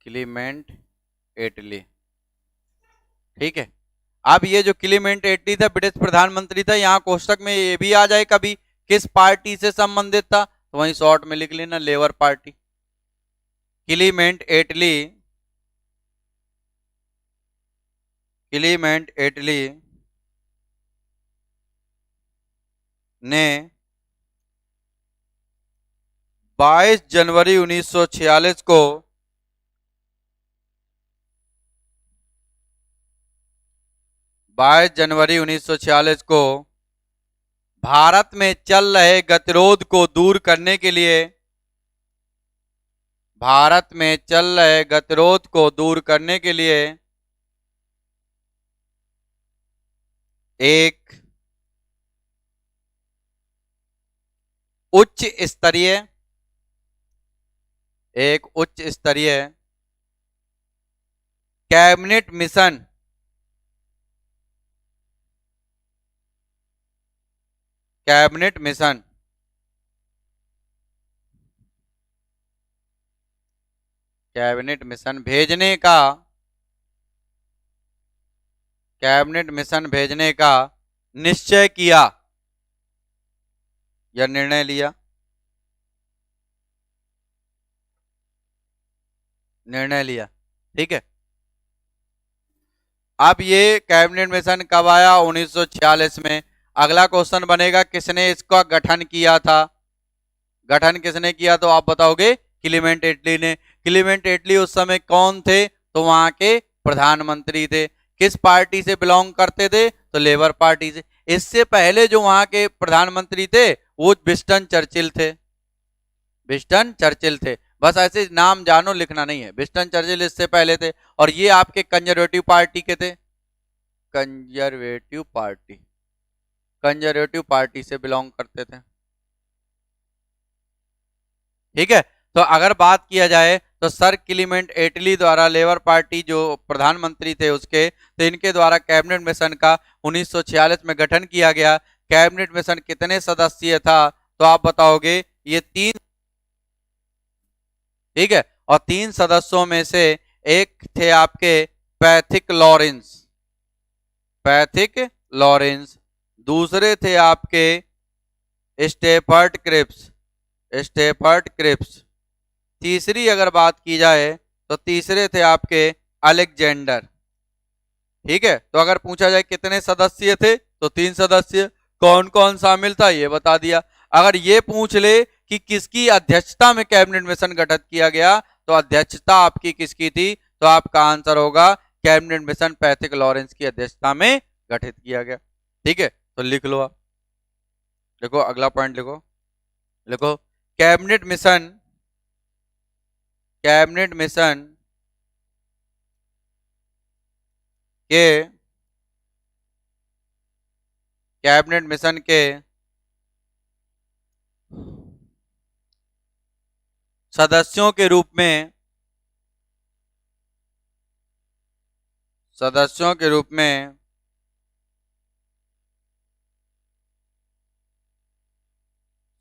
क्लीमेंट एटली। ठीक है, अब ये जो क्लीमेंट एटली था ब्रिटिश प्रधानमंत्री था, यहां कोष्टक में ये भी आ जाए कभी किस पार्टी से संबंधित था, तो वहीं शॉर्ट में लिख लेना लेबर पार्टी। क्लीमेंट एटली ने 22 जनवरी 1946 को 22 जनवरी 1946 को भारत में चल रहे गतिरोध को दूर करने के लिए एक उच्च स्तरीय कैबिनेट मिशन कैबिनेट मिशन भेजने का, कैबिनेट मिशन भेजने का निश्चय किया या निर्णय लिया, निर्णय लिया। ठीक है। अब ये कैबिनेट मिशन कब आया? 1946 में। अगला क्वेश्चन बनेगा किसने इसका गठन किया था? गठन किसने किया तो आप बताओगे क्लीमेंट एटली ने। क्लीमेंट एटली उस समय कौन थे? तो वहां के प्रधानमंत्री थे। किस पार्टी से बिलोंग करते थे? तो लेबर पार्टी से। इससे पहले जो वहां के प्रधानमंत्री थे वो विंस्टन चर्चिल थे, विंस्टन चर्चिल थे। बस ऐसे नाम जानो, लिखना नहीं है। विंस्टन चर्चिल इससे पहले थे और ये आपके कंजर्वेटिव पार्टी के थे, कंजर्वेटिव पार्टी, कंजर्वेटिव पार्टी से बिलोंग करते थे। ठीक है। तो अगर बात किया जाए तो सर क्लीमेंट एटली द्वारा लेबर पार्टी जो प्रधानमंत्री थे उसके, तो इनके द्वारा कैबिनेट मिशन का 1946 में गठन किया गया। कैबिनेट मिशन कितने सदस्यीय था? तो आप बताओगे ये 3। ठीक है। और 3 सदस्यों में से एक थे आपके पैथिक लॉरेंस, पैथिक लॉरेंस। दूसरे थे आपके स्टेफर्ड क्रिप्स, स्टेफर्ड क्रिप्स। तीसरी अगर बात की जाए तो तीसरे थे आपके अलेक्जेंडर। ठीक है। तो अगर पूछा जाए कितने सदस्य थे तो 3 सदस्य। कौन कौन शामिल था ये बता दिया। अगर ये पूछ ले कि किसकी अध्यक्षता में कैबिनेट मिशन गठित किया गया तो अध्यक्षता आपकी किसकी थी? तो आपका आंसर होगा कैबिनेट मिशन पैथिक लॉरेंस की अध्यक्षता में गठित किया गया। ठीक है। तो लिख लो आप, देखो अगला पॉइंट लिखो, लिखो कैबिनेट मिशन, कैबिनेट मिशन के, कैबिनेट मिशन के सदस्यों के रूप में, सदस्यों के रूप में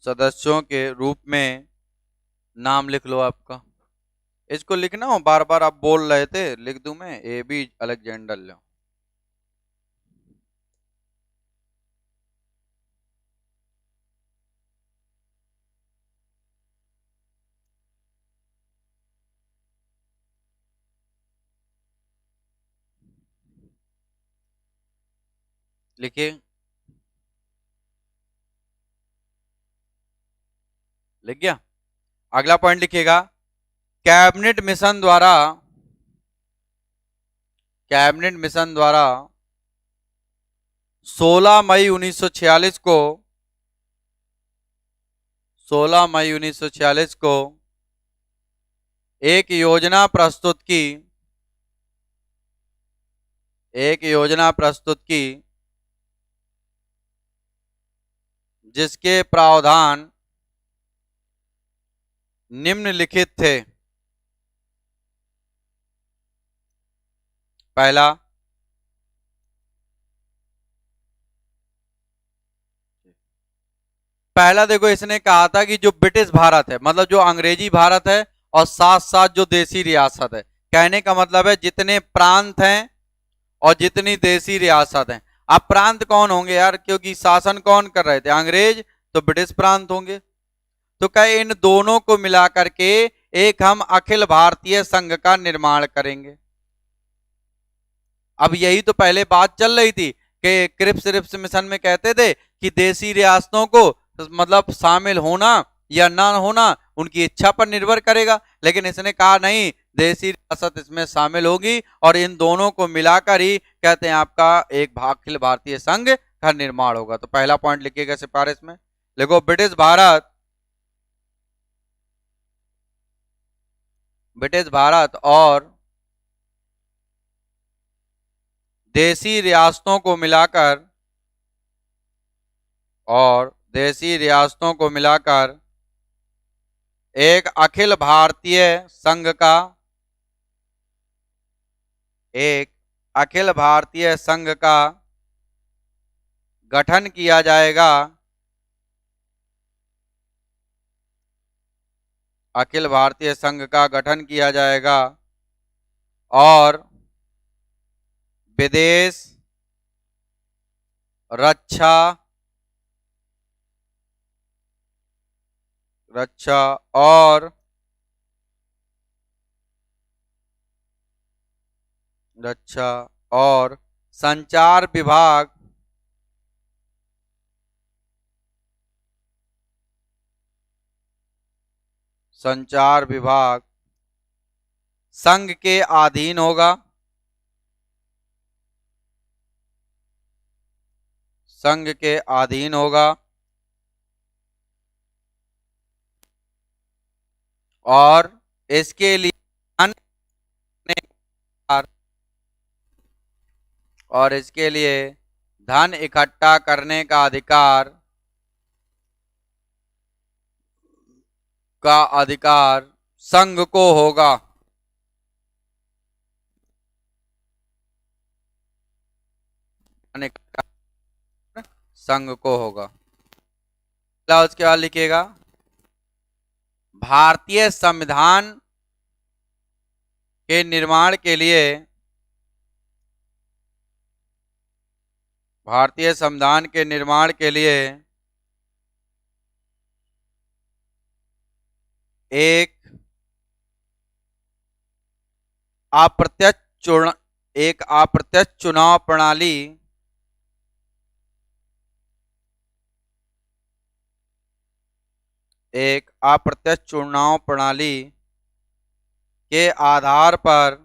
सदस्यों के रूप में नाम लिख लो आपका। इसको लिखना हो, बार बार आप बोल रहे थे, लिख दूं मैं ए बी अलेक्जेंडर लो। लिखिए, लिख गया। अगला पॉइंट लिखिएगा कैबिनेट मिशन द्वारा, कैबिनेट मिशन द्वारा 16 मई 1946 को, 16 मई 1946 को एक योजना प्रस्तुत की, एक योजना प्रस्तुत की जिसके प्रावधान निम्नलिखित थे। पहला, पहला देखो इसने कहा था कि जो ब्रिटिश भारत है, मतलब जो अंग्रेजी भारत है और साथ साथ जो देसी रियासत है, कहने का मतलब है जितने प्रांत हैं और जितनी देसी रियासत हैं। अब प्रांत कौन होंगे यार, क्योंकि शासन कौन कर रहे थे? अंग्रेज, तो ब्रिटिश प्रांत होंगे। तो कहे इन दोनों को मिलाकर के एक हम अखिल भारतीय संघ का निर्माण करेंगे। अब यही तो पहले बात चल रही थी कि क्रिप्स रिप्स मिशन में कहते थे कि देसी रियासतों को मतलब शामिल होना या ना होना उनकी इच्छा पर निर्भर करेगा, लेकिन इसने कहा नहीं, देसी रियासत इसमें शामिल होगी और इन दोनों को मिलाकर ही कहते हैं आपका एक अखिल भारतीय संघ का निर्माण होगा। तो पहला पॉइंट लिखिएगा सिफारिश में, देखो ब्रिटिश भारत, ब्रिटिश भारत और देसी रियासतों को मिलाकर, और देसी रियासतों को मिलाकर एक अखिल भारतीय संघ का, एक अखिल भारतीय संघ का गठन किया जाएगा, अखिल भारतीय संघ का गठन किया जाएगा और विदेश, रक्षा और संचार विभाग संघ के अधीन होगा। संघ के अधीन होगा और इसके लिए धन इकट्ठा करने का अधिकार संघ को होगा। संघ को होगा। उसके बाद लिखिएगा भारतीय संविधान के निर्माण के लिए एक अप्रत्यक्ष चुनाव प्रणाली के आधार पर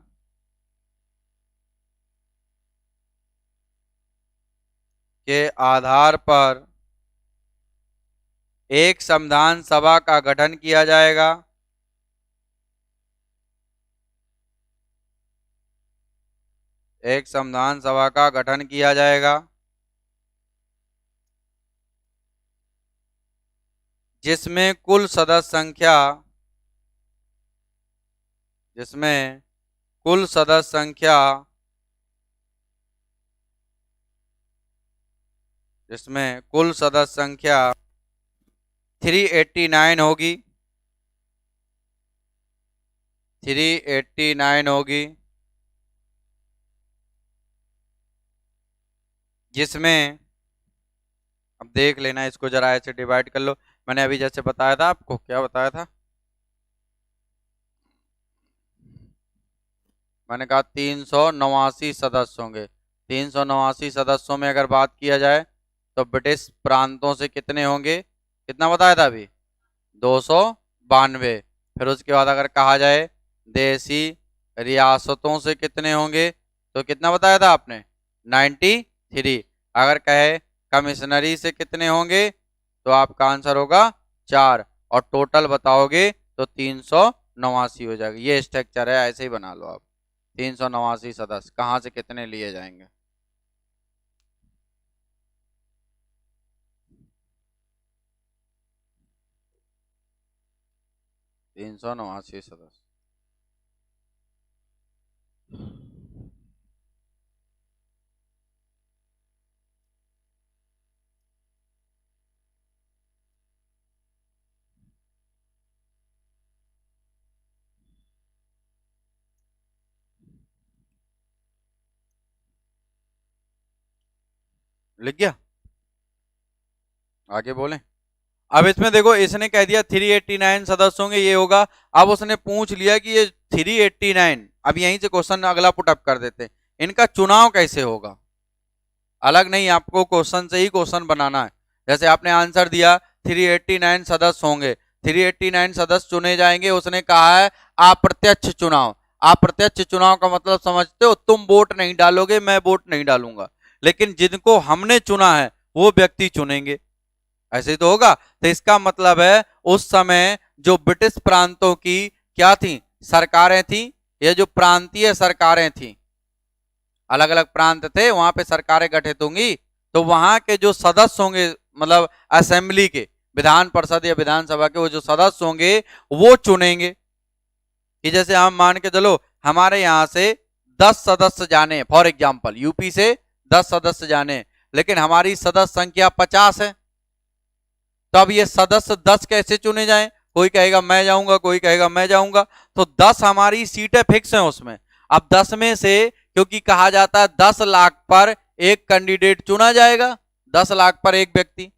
एक संविधान सभा का गठन किया जाएगा। जिसमें कुल सदस्य संख्या 389 होगी। 389 होगी, जिसमें अब देख लेना, इसको जरा ऐसे डिवाइड कर लो। मैंने अभी जैसे बताया था आपको, क्या बताया था, मैंने कहा 389 सदस्य होंगे। 389 सदस्यों में अगर बात किया जाए तो ब्रिटिश प्रांतों से कितने होंगे, कितना बताया था अभी, 292। फिर उसके बाद अगर कहा जाए देसी रियासतों से कितने होंगे तो कितना बताया था आपने, 93। अगर कहे कमिश्नरी से कितने होंगे तो आपका आंसर होगा 4, और टोटल बताओगे तो 389 हो जाएगा। ये स्ट्रक्चर है, ऐसे ही बना लो आप। 389 सदस्य कहाँ से कितने लिए जाएंगे। तीन सौ नवासी सदस्य। लिख गया, आगे बोलें। अब इसमें देखो, इसने कह दिया 389 सदस्य होंगे, ये होगा। अब उसने पूछ लिया कि ये 389, अब यहीं से क्वेश्चन अगला पुटअप कर देते, इनका चुनाव कैसे होगा। अलग नहीं, आपको क्वेश्चन से ही क्वेश्चन बनाना है। जैसे आपने आंसर दिया 389 सदस्य होंगे, 389 सदस्य चुने जाएंगे। उसने कहा है अप्रत्यक्ष चुनाव। अप्रत्यक्ष चुनाव का मतलब समझते हो, तुम वोट नहीं डालोगे, मैं वोट नहीं डालूंगा, लेकिन जिनको हमने चुना है वो व्यक्ति चुनेंगे, ऐसे ही तो होगा। तो इसका मतलब है उस समय जो ब्रिटिश प्रांतों की क्या थी, सरकारें थी, ये जो प्रांतीय सरकारें थी, अलग अलग प्रांत थे, वहां पे सरकारें गठित होंगी, तो वहां के जो सदस्य होंगे, मतलब असेंबली के, विधान परिषद या विधानसभा के वो जो सदस्य होंगे वो चुनेंगे। कि जैसे हम मान के चलो हमारे यहाँ से 10 सदस्य जाने, फॉर एग्जाम्पल यूपी से 10 सदस्य जाने, लेकिन हमारी सदस्य संख्या 50 है, तो अब ये सदस्य 10 कैसे चुने जाएं, कोई कहेगा मैं जाऊंगा, कोई कहेगा मैं जाऊंगा। तो 10 हमारी सीटें फिक्स हैं उसमें। अब 10 में से, क्योंकि कहा जाता है 10 लाख पर एक कैंडिडेट चुना जाएगा, 10 लाख पर एक व्यक्ति,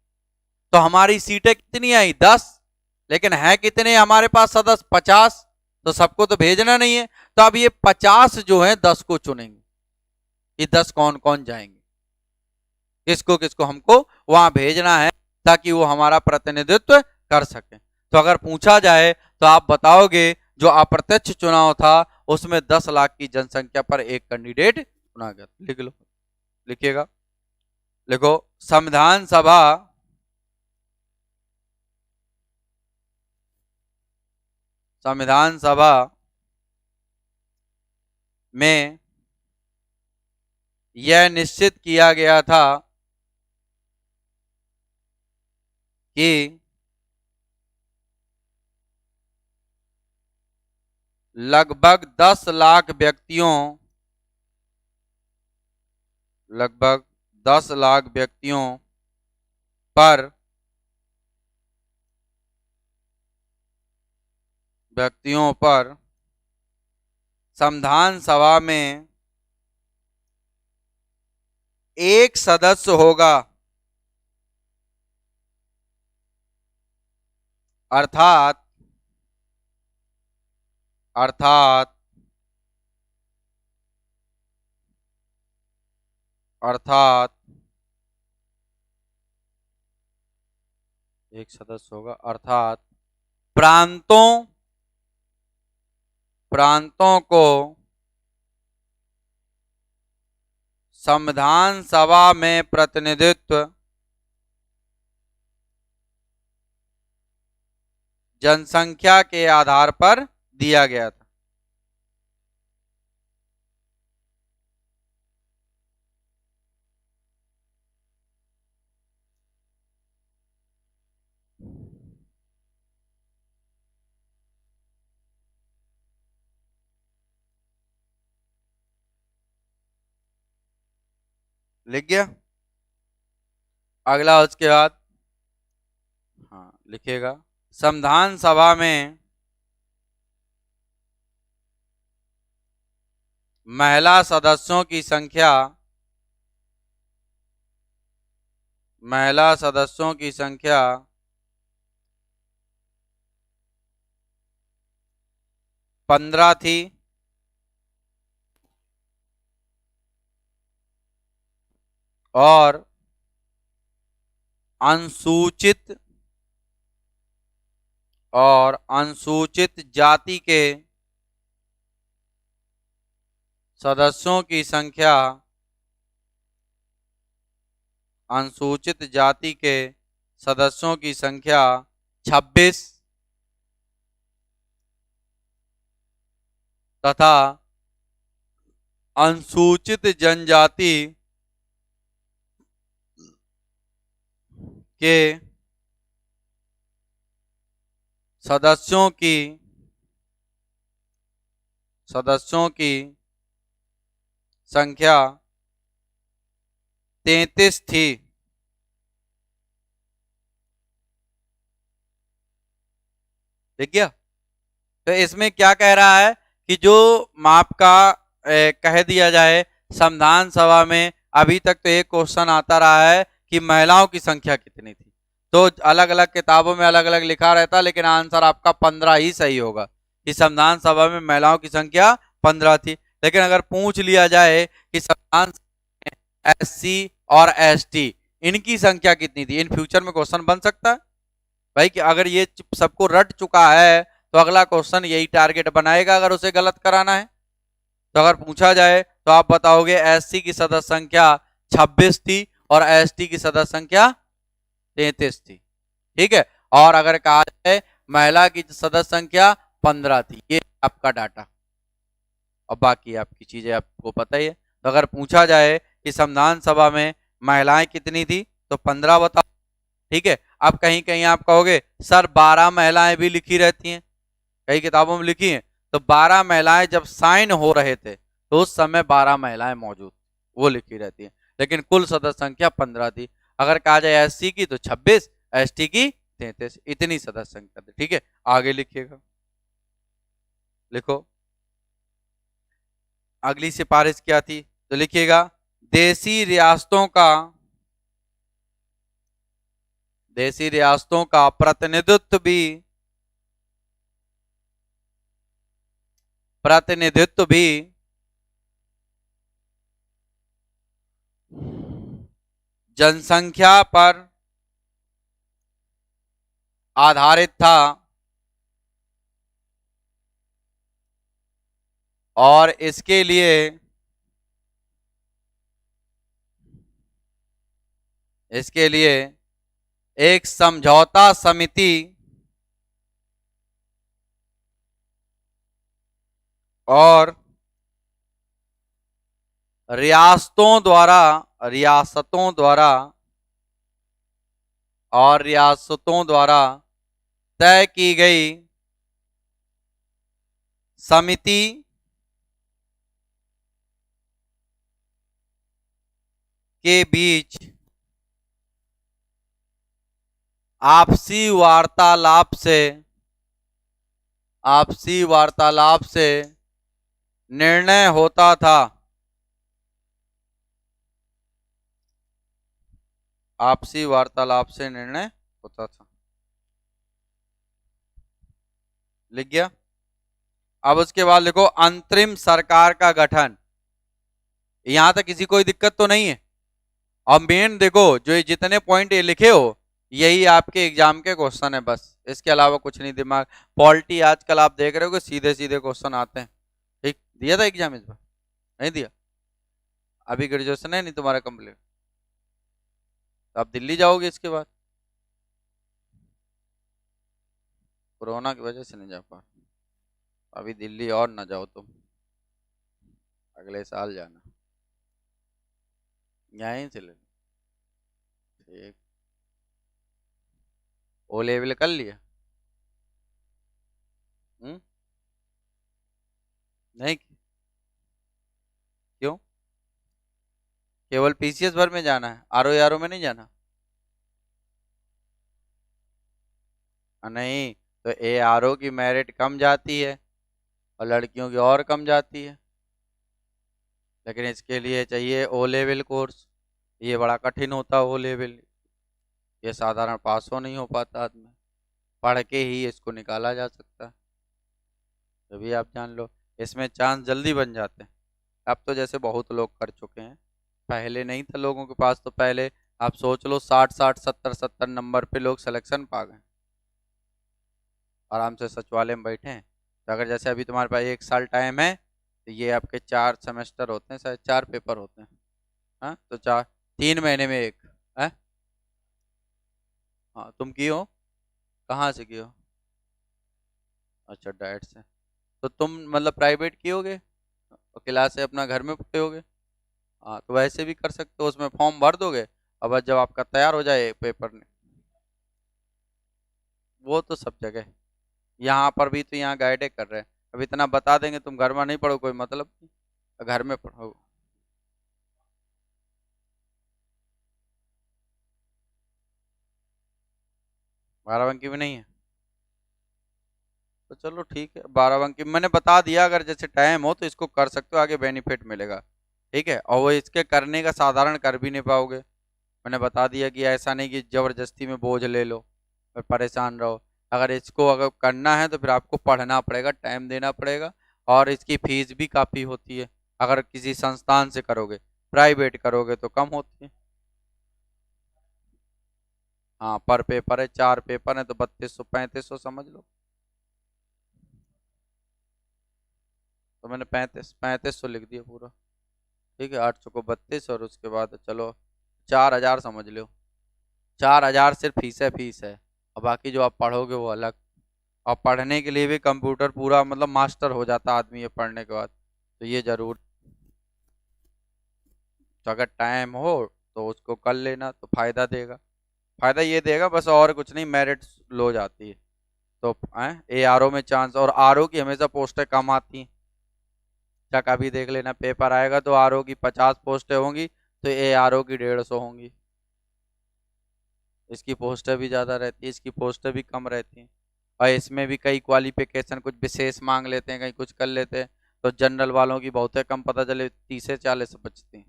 तो हमारी सीटें कितनी आई? 10। लेकिन है कितने हमारे पास सदस्य? 50। तो सबको तो भेजना नहीं है, तो अब ये 50 जो है 10 को चुनेंगे। ये 10 कौन कौन जाएंगे, किसको किसको हमको वहां भेजना है, ताकि वो हमारा प्रतिनिधित्व कर सके। तो अगर पूछा जाए तो आप बताओगे जो अप्रत्यक्ष चुनाव था उसमें 10 लाख की जनसंख्या पर एक कैंडिडेट चुना गया। लिख लो, लिखिएगा, लिखो। संविधान सभा में यह निश्चित किया गया था कि लगभग 10 लाख व्यक्तियों पर संविधान सभा में एक सदस्य होगा, अर्थात एक सदस्य होगा, अर्थात प्रांतों को संविधान सभा में प्रतिनिधित्व जनसंख्या के आधार पर दिया गया था। लिख गया? अगला उसके बाद, हाँ लिखेगा, संविधान सभा में महिला सदस्यों की संख्या 15 थी, और अनुसूचित जाति के सदस्यों की संख्या 26 तथा अनुसूचित जनजाति के सदस्यों की संख्या 33 थी। ठीक है? तो इसमें क्या कह रहा है कि जो माप का कह दिया जाए, संविधान सभा में अभी तक तो एक क्वेश्चन आता रहा है कि महिलाओं की संख्या कितनी थी, तो अलग अलग किताबों में अलग अलग लिखा रहता, लेकिन आंसर आपका 15 ही सही होगा कि संविधान सभा में महिलाओं की संख्या 15 थी। लेकिन अगर पूछ लिया जाए कि संविधान SC और ST इनकी संख्या कितनी थी, इन फ्यूचर में क्वेश्चन बन सकता है भाई, कि अगर ये सबको रट चुका है तो अगला क्वेश्चन यही टारगेट बनाएगा अगर उसे गलत कराना है। तो अगर पूछा जाए तो आप बताओगे SC की सदस्य संख्या 26 थी और ST की सदस्य संख्या 33 थी। ठीक है? और अगर कहा जाए महिला की सदस्य संख्या 15 थी। ये आपका डाटा, और बाकी आपकी चीजें आपको पता ही है। तो अगर पूछा जाए कि संविधान सभा में महिलाएं कितनी थी तो 15 बताओ। ठीक है? अब कहीं कहीं आप कहोगे सर 12 महिलाएं भी लिखी रहती हैं, कई किताबों में लिखी हैं, तो 12 महिलाएं जब साइन हो रहे थे तो उस समय 12 महिलाएं मौजूद, वो लिखी रहती हैं, लेकिन कुल सदस्य संख्या 15 थी। अगर कहा जाए SC की तो 26, ST की 33 इतनी सदस्य संख्या थी। ठीक है, आगे लिखिएगा, लिखो अगली सिफारिश क्या थी, तो लिखिएगा देशी रियासतों का प्रतिनिधित्व भी जनसंख्या पर आधारित था और इसके लिए एक समझौता समिति और रियासतों द्वारा तय की गई समिति के बीच आपसी वार्तालाप से निर्णय होता था। आपसी वार्तालाप से निर्णय होता था। लिख गया। अब उसके बाद लिखो अंतरिम सरकार का गठन। यहां तक किसी कोई दिक्कत तो नहीं है। अब मेन देखो जो ये जितने पॉइंट ये लिखे हो यही आपके एग्जाम के क्वेश्चन है, बस इसके अलावा कुछ नहीं। दिमाग पॉलिटी आजकल आप देख रहे हो कि सीधे सीधे क्वेश्चन आते हैं। ठीक, दिया था एग्जाम इस बार? नहीं दिया? अभी ग्रेजुएशन है नहीं तुम्हारा कंप्लीट, तो आप दिल्ली जाओगे इसके बाद। कोरोना की वजह से नहीं जा पा, अभी दिल्ली और ना जाओ तुम, अगले साल जाना, यहीं से ले लो। ठीक, ओ लेवल कर लिया? नहीं, क्यों? केवल पीसीएस भर में जाना है, आरओ में नहीं जाना? नहीं, तो एआरओ की मेरिट कम जाती है और लड़कियों की और कम जाती है, लेकिन इसके लिए चाहिए ओ लेवल कोर्स। ये बड़ा कठिन होता है ओ लेवल, ये साधारण पास हो नहीं हो पाता आदमी, पढ़ के ही इसको निकाला जा सकता है। तो भी आप जान लो इसमें चांस जल्दी बन जाते हैं। अब तो जैसे बहुत लोग कर चुके हैं, पहले नहीं था लोगों के पास, तो पहले आप सोच लो 60-60 70-70 नंबर पे लोग सिलेक्शन पा गए, आराम से सचिवालय में बैठे हैं। तो अगर जैसे अभी तुम्हारे पास 1 साल टाइम है, तो ये आपके 4 सेमेस्टर होते हैं, शायद 4 पेपर होते हैं। हाँ, तो 3 महीने में एक है। हाँ, तुम की हो? कहाँ से की हो? अच्छा, डाइट से। तो तुम मतलब प्राइवेट की होगे और क्लास से अपना घर में पढ़े होगे। हाँ, तो वैसे भी कर सकते हो, उसमें फॉर्म भर दोगे। अब जब आपका तैयार हो जाए पेपर ने, वो तो सब जगह है। यहाँ पर भी तो यहाँ गाइड कर रहे हैं। अब इतना बता देंगे, तुम घर में नहीं पढ़ो कोई मतलब नहीं, घर में पढ़ो। 12 अंक भी नहीं है? तो चलो ठीक है, 12 अंक मैंने बता दिया। अगर जैसे टाइम हो तो इसको कर सकते हो, आगे बेनिफिट मिलेगा। ठीक है, और वो इसके करने का साधारण कर भी नहीं पाओगे। मैंने बता दिया कि ऐसा नहीं कि जबरदस्ती में बोझ ले लो और परेशान रहो। अगर करना है तो फिर आपको पढ़ना पड़ेगा, टाइम देना पड़ेगा, और इसकी फीस भी काफ़ी होती है। अगर किसी संस्थान से करोगे, प्राइवेट करोगे तो कम होती है। हाँ, पर पेपर है, 4 पेपर है तो 3200 3500 समझ लो। तो मैंने 3500 लिख दिया पूरा। ठीक है, 800 को 32 और उसके बाद चलो 4000 समझ लो। 4000 सिर्फ फीस है, और बाकी जो आप पढ़ोगे वो अलग। और पढ़ने के लिए भी कंप्यूटर पूरा मतलब मास्टर हो जाता आदमी ये पढ़ने के बाद, तो ये जरूर। तो अगर टाइम हो तो उसको कर लेना, तो फायदा देगा। फायदा ये देगा बस, और कुछ नहीं, मेरिट लो जाती है। तो ए आर ओ में चांस, और आर ओ की हमेशा पोस्टें कम आती हैं। चक अभी देख लेना, पेपर आएगा तो आर ओ की 50 पोस्टें होंगी, तो ए आर ओ की 150 होंगी। इसकी पोस्टें भी ज़्यादा रहती है, इसकी पोस्टें भी कम रहती हैं, और इसमें भी कई क्वालिफिकेशन कुछ विशेष मांग लेते हैं, कहीं कुछ कर लेते हैं, तो जनरल वालों की बहुत है कम, पता चले 30 से 40 बचती हैं।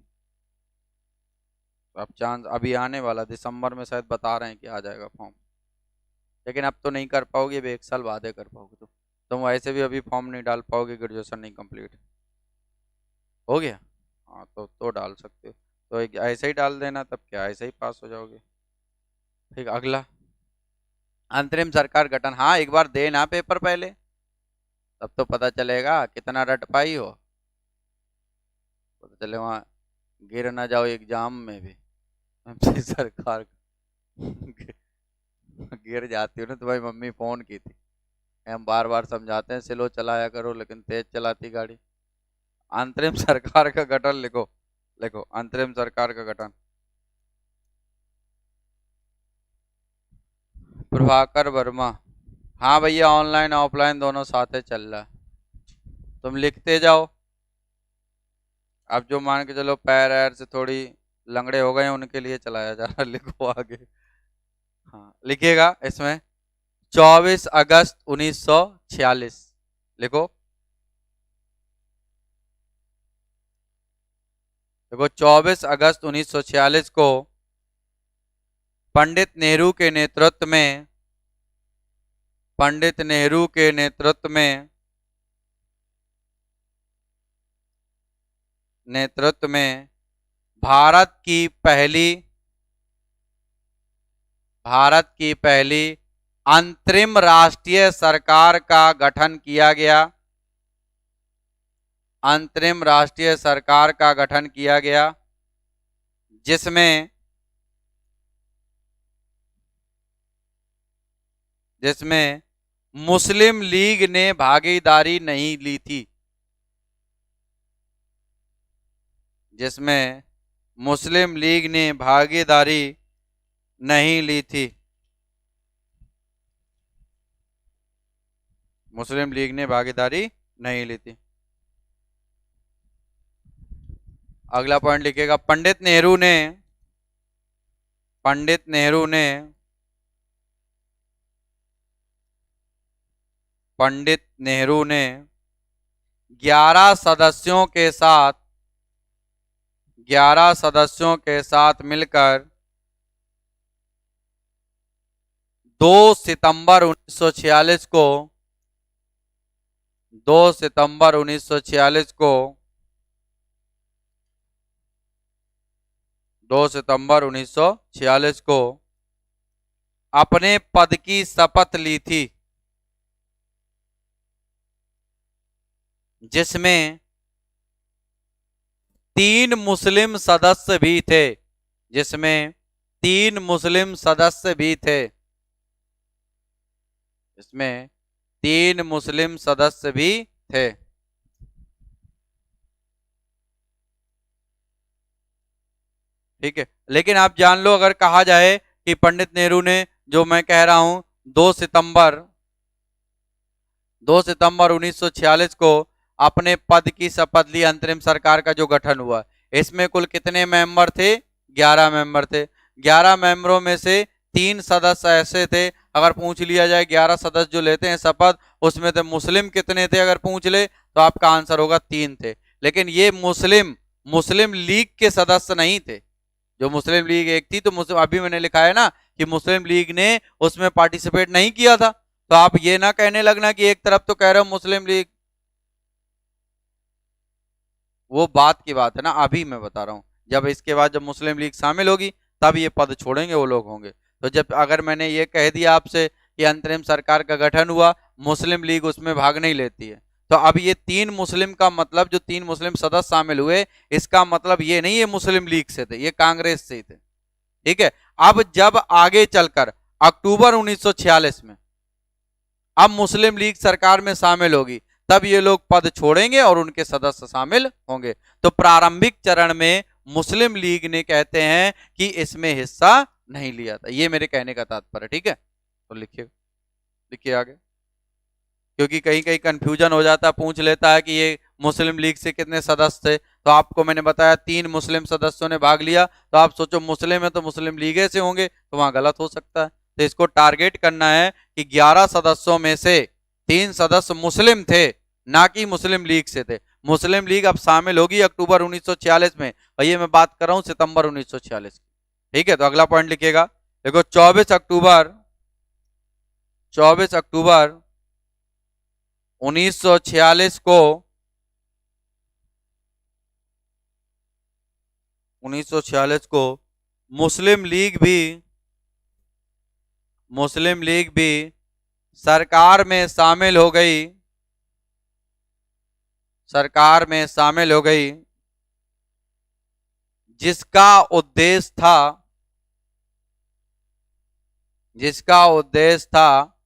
तो अब चांस अभी आने वाला, दिसंबर में शायद बता रहे हैं कि आ जाएगा फॉर्म, लेकिन अब तो नहीं कर पाओगे, अब 1 साल बाद ही कर पाओगे। तो तुम वैसे भी अभी फॉर्म नहीं डाल पाओगे, ग्रेजुएशन नहीं कंप्लीट हो गया। हाँ तो डाल सकते हो, तो ऐसे ही डाल देना, तब क्या ऐसे ही पास हो जाओगे। ठीक, अगला, अंतरिम सरकार गठन। हाँ, एक बार देना पेपर पहले, तब तो पता चलेगा कितना रट पाई हो, पता चले वहाँ गिर ना जाओ एग्जाम में भी। एमपी सरकार गिर जाती हो ना, तुम्हारी मम्मी फोन की थी, हम बार बार समझाते हैं स्लो चलाया करो, लेकिन तेज चलाती गाड़ी। अंतरिम सरकार का गठन लिखो, लिखो अंतरिम सरकार का गठन। प्रभाकर वर्मा। हाँ भैया, ऑनलाइन ऑफलाइन दोनों साथ चल रहा है, तुम लिखते जाओ। अब जो मान के चलो पैर ऐर से थोड़ी लंगड़े हो गए हैं, उनके लिए चलाया जा रहा है, लिखो आगे। हाँ लिखिएगा इसमें, 24 अगस्त 1946 लिखो। देखो, 24 अगस्त 1946 को पंडित नेहरू के नेतृत्व में, पंडित नेहरू के नेतृत्व में, नेतृत्व में भारत की पहली, भारत की पहली अंतरिम राष्ट्रीय सरकार का गठन किया गया, अंतरिम राष्ट्रीय सरकार का गठन किया गया, जिसमें जिसमें मुस्लिम लीग ने भागीदारी नहीं ली थी, जिसमें मुस्लिम लीग ने भागीदारी नहीं ली थी, मुस्लिम लीग ने भागीदारी नहीं ली थी। अगला पॉइंट लिखिएगा, पंडित नेहरू ने, पंडित नेहरू ने, पंडित नेहरू ने 11 सदस्यों के साथ, 11 सदस्यों के साथ मिलकर 2 सितंबर 1946 को, 2 सितंबर 1946 को, 2 सितंबर 1946 को अपने पद की शपथ ली थी, जिसमें 3 मुस्लिम सदस्य भी थे, जिसमें 3 मुस्लिम सदस्य भी थे, इसमें 3 मुस्लिम सदस्य भी थे। ठीक है, लेकिन आप जान लो, अगर कहा जाए कि पंडित नेहरू ने, जो मैं कह रहा हूं, 2 सितंबर 2 सितंबर 1946 को अपने पद की शपथ ली, अंतरिम सरकार का जो गठन हुआ, इसमें कुल कितने मेंबर थे? 11 मेंबर थे। 11 मेंबरों में से 3 सदस्य ऐसे थे, अगर पूछ लिया जाए 11 सदस्य जो लेते हैं शपथ, उसमें से मुस्लिम कितने थे अगर पूछ ले, तो आपका आंसर होगा 3 थे। लेकिन ये मुस्लिम, मुस्लिम लीग के सदस्य नहीं थे। जो मुस्लिम लीग एक थी, तो मुस्लिम, अभी मैंने लिखा है ना कि मुस्लिम लीग ने उसमें पार्टिसिपेट नहीं किया था, तो आप ये ना कहने लगना कि एक तरफ तो कह रहे हो मुस्लिम लीग, वो बात की बात है ना, अभी मैं बता रहा हूं, जब इसके बाद जब मुस्लिम लीग शामिल होगी तब ये पद छोड़ेंगे वो लोग होंगे। तो जब अगर मैंने ये कह दिया आपसे कि अंतरिम सरकार का गठन हुआ, मुस्लिम लीग उसमें भाग नहीं लेती है, तो अब ये 3 मुस्लिम का मतलब, जो 3 मुस्लिम सदस्य शामिल हुए, इसका मतलब ये नहीं ये मुस्लिम लीग से थे, ये कांग्रेस से ही थे। ठीक है, अब जब आगे चलकर अक्टूबर 1946 में अब मुस्लिम लीग सरकार में शामिल होगी, तब ये लोग पद छोड़ेंगे और उनके सदस्य शामिल होंगे। तो प्रारंभिक चरण में मुस्लिम लीग ने, कहते हैं कि इसमें हिस्सा नहीं लिया था, ये मेरे कहने का तात्पर्य। ठीक है, तो लिखिए, लिखिए आगे, क्योंकि कहीं कहीं कंफ्यूजन हो जाता है, पूछ लेता है कि ये मुस्लिम लीग से कितने सदस्य थे, तो आपको मैंने बताया 3 मुस्लिम सदस्यों ने भाग लिया, तो आप सोचो मुस्लिम है तो मुस्लिम लीग से होंगे, तो वहां गलत हो सकता है। तो इसको टारगेट करना है कि 11 सदस्यों में से 3 सदस्य मुस्लिम थे, ना कि मुस्लिम लीग से थे। मुस्लिम लीग अब शामिल होगी अक्टूबर 1946 में, और ये मैं बात कर रहा हूं सितंबर 1946 की। ठीक है, तो अगला पॉइंट लिखिएगा। देखो 24 अक्टूबर 1946 को 1946 को मुस्लिम लीग भी सरकार में शामिल हो गई, सरकार में शामिल हो गई, जिसका उद्देश्य था, जिसका उद्देश्य था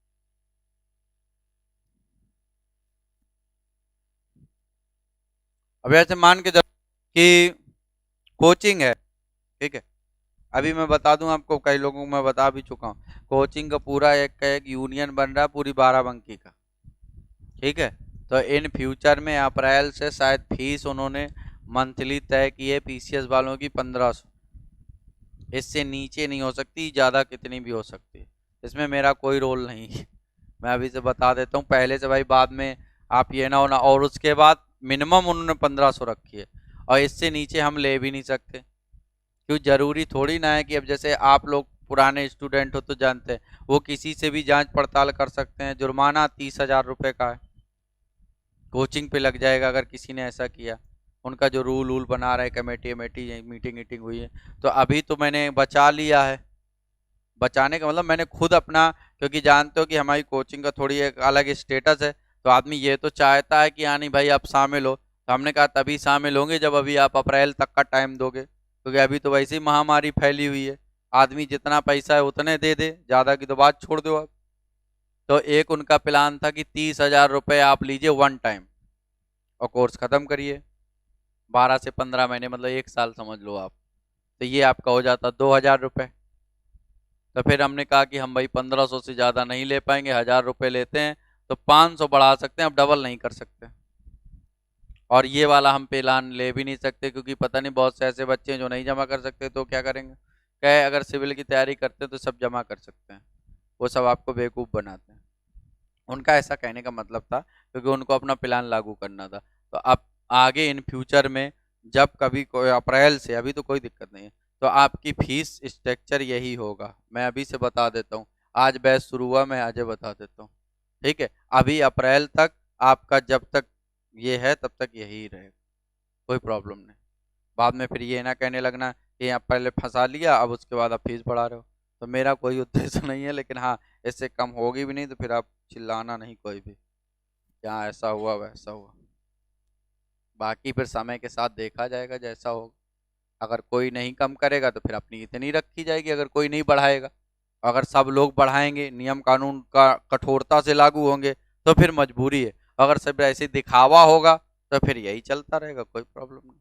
अब ऐसे मान के चलो कि कोचिंग है, ठीक है। अभी मैं बता दूं आपको, कई लोगों को मैं बता भी चुका हूं, कोचिंग का पूरा एक का एक यूनियन बन रहा है पूरी बाराबंकी का, ठीक है। तो इन फ्यूचर में अप्रैल से शायद फीस उन्होंने मंथली तय की है पीसीएस वालों की 1500, इससे नीचे नहीं हो सकती, ज़्यादा कितनी भी हो सकती है, इसमें मेरा कोई रोल नहीं है। मैं अभी से बता देता हूँ पहले से भाई, बाद में आप ये ना होना। और उसके बाद मिनिमम उन्होंने 1500 रखी है, और इससे नीचे हम ले भी नहीं सकते, क्यों, जरूरी थोड़ी ना है कि अब जैसे आप लोग पुराने स्टूडेंट हो तो जानते हैं, वो किसी से भी जांच पड़ताल कर सकते हैं। जुर्माना 30,000 रुपये का है, कोचिंग पे लग जाएगा अगर किसी ने ऐसा किया। उनका जो रूल बना रहा है कमेटी मीटिंग मीटिंग हुई है, तो अभी तो मैंने बचा लिया है। बचाने का मतलब मैंने खुद अपना, क्योंकि जानते हो कि हमारी कोचिंग का थोड़ी एक अलग स्टेटस है, तो आदमी ये तो चाहता है कि हाँ नहीं भाई आप शामिल हो, तो हमने कहा तभी शामिल होंगे जब अभी आप अप्रैल तक का टाइम दोगे, क्योंकि अभी तो वैसे ही महामारी फैली हुई है, आदमी जितना पैसा है उतने दे दे, ज़्यादा की तो बात छोड़ दो आप। तो एक उनका प्लान था कि 30,000 रुपये आप लीजिए वन टाइम और कोर्स ख़त्म करिए, 12 से 15 महीने मतलब 1 साल समझ लो आप, तो ये आपका हो जाता 2,000 रुपये। तो फिर हमने कहा कि हम भाई 1500 से ज़्यादा नहीं ले पाएंगे, 1,000 रुपये लेते हैं, तो 500 बढ़ा सकते हैं, अब डबल नहीं कर सकते। और ये वाला हम प्लान ले भी नहीं सकते, क्योंकि पता नहीं बहुत से ऐसे बच्चे हैं जो नहीं जमा कर सकते, तो क्या करेंगे। कहे अगर सिविल की तैयारी करते हैं तो सब जमा कर सकते हैं, वो सब आपको बेवकूफ़ बनाते हैं। उनका ऐसा कहने का मतलब था, क्योंकि उनको अपना प्लान लागू करना था। तो अब आगे इन फ्यूचर में जब कभी कोई अप्रैल से, अभी तो कोई दिक्कत नहीं है, तो आपकी फीस स्ट्रक्चर यही होगा। मैं अभी से बता देता हूँ, आज बैच शुरू हुआ, मैं आज बता देता हूँ, ठीक है। अभी अप्रैल तक आपका जब तक ये है तब तक यही रहेगा, कोई प्रॉब्लम नहीं। बाद में फिर ये ना कहने लगना कि आप पहले फंसा लिया, अब उसके बाद आप फीस बढ़ा रहे हो, तो मेरा कोई उद्देश्य नहीं है। लेकिन हाँ, इससे कम होगी भी नहीं, तो फिर आप चिल्लाना नहीं कोई भी, यहाँ ऐसा हुआ वैसा हुआ। बाकी फिर समय के साथ देखा जाएगा जैसा होगा। अगर कोई नहीं कम करेगा तो फिर अपनी इतनी रखी जाएगी, अगर कोई नहीं बढ़ाएगा। अगर सब लोग बढ़ाएंगे, नियम कानून का कठोरता से लागू होंगे, तो फिर मजबूरी है। अगर सब ऐसे दिखावा होगा तो फिर यही चलता रहेगा, कोई प्रॉब्लम नहीं।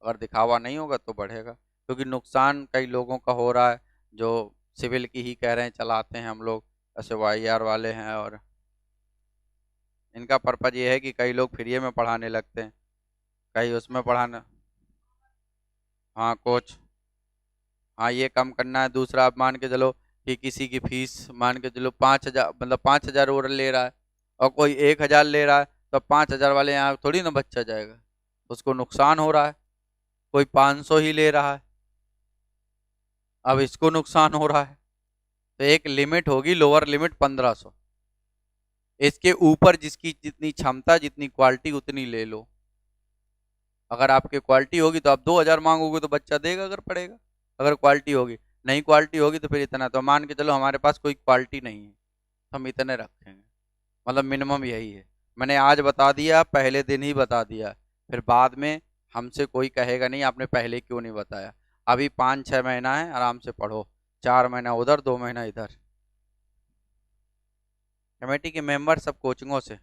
अगर दिखावा नहीं होगा तो बढ़ेगा, क्योंकि नुकसान कई लोगों का हो रहा है, जो सिविल की ही कह रहे हैं चलाते हैं हम लोग, ऐसे वाईआर वाले हैं, और इनका पर्पज ये है कि कई लोग फ्री में पढ़ाने लगते हैं, कई उसमें पढ़ाना। हाँ कोच, हाँ ये कम करना है। दूसरा आप मान के चलो कि किसी की फीस मान के चलो 5,000, मतलब 5,000 वो ले रहा है, और कोई 1,000 ले रहा है, तो 5,000 वाले यहाँ थोड़ी ना बच्चा जाएगा, उसको नुकसान हो रहा है। कोई 500 ही ले रहा है, अब इसको नुकसान हो रहा है। तो एक लिमिट होगी, लोअर लिमिट 1,500, इसके ऊपर जिसकी जितनी क्षमता जितनी क्वालिटी उतनी ले लो। अगर आपकी क्वालिटी होगी तो आप 2,000 मांगोगे तो बच्चा देगा अगर पढ़ेगा, अगर क्वालिटी होगी। नहीं क्वालिटी होगी तो फिर इतना, तो मान के चलो हमारे पास कोई क्वालिटी नहीं है तो हम इतने रखेंगे, मतलब मिनिमम यही है। मैंने आज बता दिया, पहले दिन ही बता दिया, फिर बाद में हमसे कोई कहेगा नहीं आपने पहले क्यों नहीं बताया। अभी 5-6 महीना है, आराम से पढ़ो, 4 महीना उधर 2 महीना इधर। कमेटी के मेंबर सब कोचिंगों से,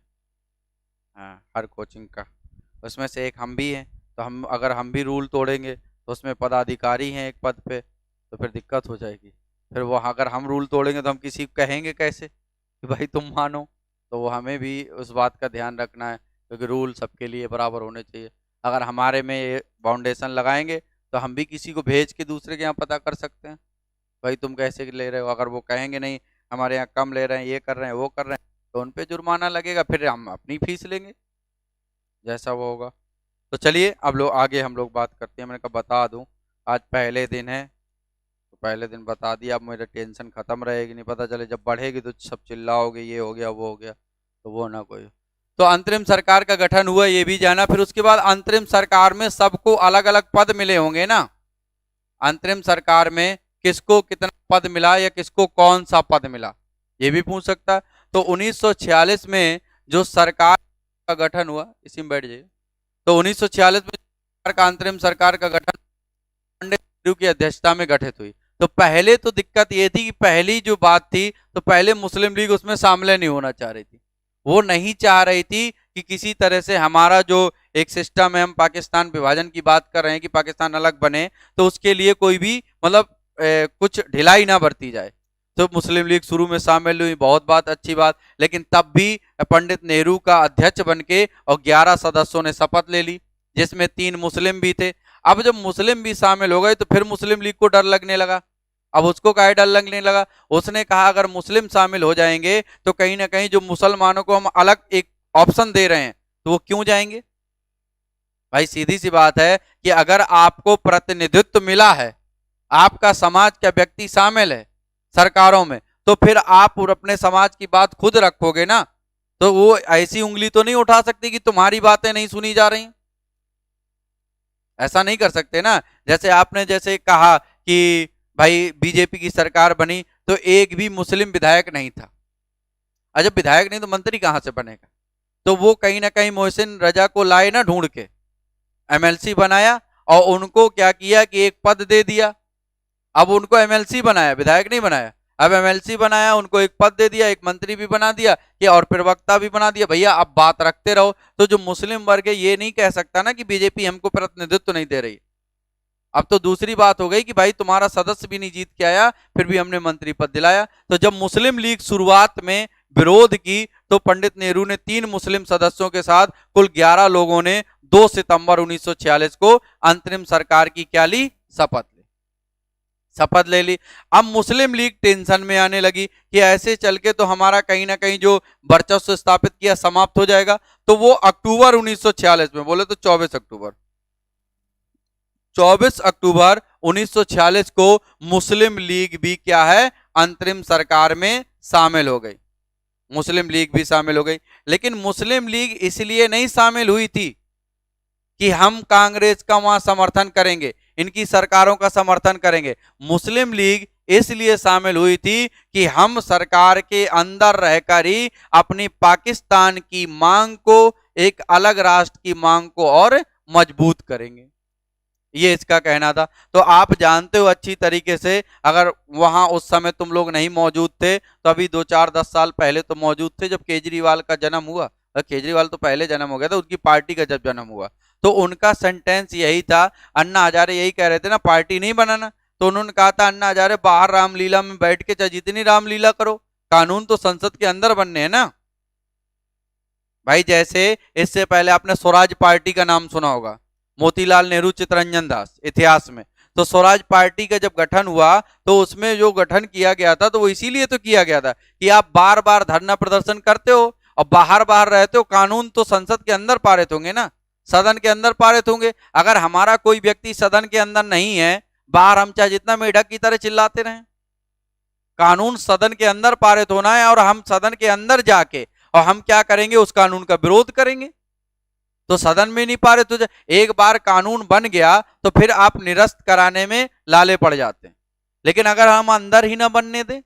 हाँ हर कोचिंग का, उसमें से एक हम भी हैं। तो हम अगर हम भी रूल तोड़ेंगे तो उसमें पदाधिकारी हैं एक पद पे, तो फिर दिक्कत हो जाएगी। फिर वो अगर हम रूल तोड़ेंगे तो हम किसी को कहेंगे कैसे कि भाई तुम मानो, तो वो हमें भी उस बात का ध्यान रखना है, क्योंकि रूल सबके लिए बराबर होने चाहिए। अगर हमारे में ये फाउंडेशन लगाएंगे तो हम भी किसी को भेज के दूसरे के यहाँ पता कर सकते हैं, भाई तुम कैसे ले रहे हो। अगर वो कहेंगे नहीं हमारे यहाँ कम ले रहे हैं, ये कर रहे हैं, वो कर रहे हैं, तो उन पे जुर्माना लगेगा, फिर हम अपनी फीस लेंगे जैसा वो होगा। तो चलिए अब लोग आगे हम लोग बात करते हैं। मैंने कहा बता दूं, आज पहले दिन है तो पहले दिन बता दिया, अब मेरा टेंशन खत्म रहेगी, नहीं पता चले जब बढ़ेगी तो सब चिल्लाओगे ये हो गया वो हो गया, तो वो ना कोई। तो अंतरिम सरकार का गठन हुआ ये भी जाना। फिर उसके बाद अंतरिम सरकार में सबको अलग अलग पद मिले होंगे ना। अंतरिम सरकार में किसको कितना पद मिला या किसको कौन सा पद मिला, ये भी पूछ सकता है। तो 1946 में जो सरकार का गठन हुआ, इसी में बैठ जाइए, तो 1946 में का अंतरिम सरकार का गठन पंडित नेहरू की अध्यक्षता में गठित हुई। तो पहले तो दिक्कत ये थी कि पहली जो बात थी, तो पहले मुस्लिम लीग उसमें शामिल नहीं होना चाह रही थी। वो नहीं चाह रही थी कि किसी तरह से हमारा जो एक सिस्टम है, हम पाकिस्तान विभाजन की बात कर रहे हैं कि पाकिस्तान अलग बने, तो उसके लिए कोई भी मतलब कुछ ढिलाई ना बरती जाए। तो मुस्लिम लीग शुरू में शामिल हुई, बहुत बात अच्छी बात, लेकिन तब भी पंडित नेहरू का अध्यक्ष बनके और 11 सदस्यों ने शपथ ले ली, जिसमें 3 मुस्लिम भी थे। अब जब मुस्लिम भी शामिल हो गए तो फिर मुस्लिम लीग को डर लगने लगा। अब उसको काहे डर लगने लगा, उसने कहा अगर मुस्लिम शामिल हो जाएंगे तो कहीं ना कहीं जो मुसलमानों को हम अलग एक ऑप्शन दे रहे हैं तो वो क्यों जाएंगे। भाई सीधी सी बात है कि अगर आपको प्रतिनिधित्व मिला है, आपका समाज का व्यक्ति शामिल है सरकारों में, तो फिर आप अपने समाज की बात खुद रखोगे ना। तो वो ऐसी उंगली तो नहीं उठा सकती कि तुम्हारी बातें नहीं सुनी जा रही, ऐसा नहीं कर सकते ना। जैसे आपने जैसे कहा कि भाई बीजेपी की सरकार बनी तो एक भी मुस्लिम विधायक नहीं था। जब विधायक नहीं तो मंत्री कहां से बनेगा। तो वो कहीं ना कहीं मोहसिन रजा को लाए ना ढूंढ के, एमएलसी बनाया और उनको क्या किया कि एक पद दे दिया। अब उनको एमएलसी बनाया, विधायक नहीं बनाया। अब एमएलसी बनाया, उनको एक पद दे दिया, एक मंत्री भी बना दिया कि और प्रवक्ता भी बना दिया। भैया अब बात रखते रहो। तो जो मुस्लिम वर्ग है ये नहीं कह सकता ना कि बीजेपी हमको प्रतिनिधित्व नहीं दे रही। अब तो दूसरी बात हो गई कि भाई तुम्हारा सदस्य भी नहीं जीत के आया, फिर भी हमने मंत्री पद दिलाया। तो जब मुस्लिम लीग शुरुआत में विरोध की तो पंडित नेहरू ने 3 मुस्लिम सदस्यों के साथ कुल 11 लोगों ने 2 सितंबर 1946 को अंतरिम सरकार की क्या ली, शपथ ले ली। अब मुस्लिम लीग टेंशन में आने लगी कि ऐसे चल के तो हमारा कहीं ना कहीं जो वर्चस्व स्थापित किया समाप्त हो जाएगा। तो वो अक्टूबर 1946 में, बोले तो 24 अक्टूबर 1946 को मुस्लिम लीग भी क्या है, अंतरिम सरकार में शामिल हो गई। मुस्लिम लीग भी शामिल हो गई। लेकिन मुस्लिम लीग इसलिए नहीं शामिल हुई थी कि हम कांग्रेस का वहां समर्थन करेंगे, इनकी सरकारों का समर्थन करेंगे। मुस्लिम लीग इसलिए शामिल हुई थी कि हम सरकार के अंदर रहकर ही अपनी पाकिस्तान की मांग को, एक अलग राष्ट्र की मांग को और मजबूत करेंगे, ये इसका कहना था। तो आप जानते हो अच्छी तरीके से, अगर वहां उस समय तुम लोग नहीं मौजूद थे तो अभी 2-4-10 साल पहले तो मौजूद थे जब केजरीवाल का जन्म हुआ। केजरीवाल तो पहले जन्म हो गया था, उनकी पार्टी का जब जन्म हुआ तो उनका सेंटेंस यही था, अन्ना हजारे यही कह रहे थे ना पार्टी नहीं बनाना। तो उन्होंने कहा था अन्ना हजारे बाहर रामलीला में बैठ के चाहे जितनी रामलीला करो, कानून तो संसद के अंदर बनने हैं ना। भाई जैसे इससे पहले आपने स्वराज पार्टी का नाम सुना होगा, मोतीलाल नेहरू चितरंजन दास, इतिहास में। तो स्वराज पार्टी का जब गठन हुआ तो उसमें जो गठन किया गया था तो वो इसीलिए तो किया गया था कि आप बार बार धरना प्रदर्शन करते हो और बाहर बाहर रहते हो, कानून तो संसद के अंदर पारित होंगे ना, सदन के अंदर पारित होंगे। अगर हमारा कोई व्यक्ति सदन के अंदर नहीं है, बाहर हम चाहे जितना मेढक की तरह चिल्लाते रहें, कानून सदन के अंदर पारित होना है और हम सदन के अंदर जाके और हम क्या करेंगे, उस कानून का विरोध करेंगे। तो सदन में नहीं पारित हो जाए, एक बार कानून बन गया तो फिर आप निरस्त कराने में लाले पड़ जाते हैं। लेकिन अगर हम अंदर ही ना बनने दें,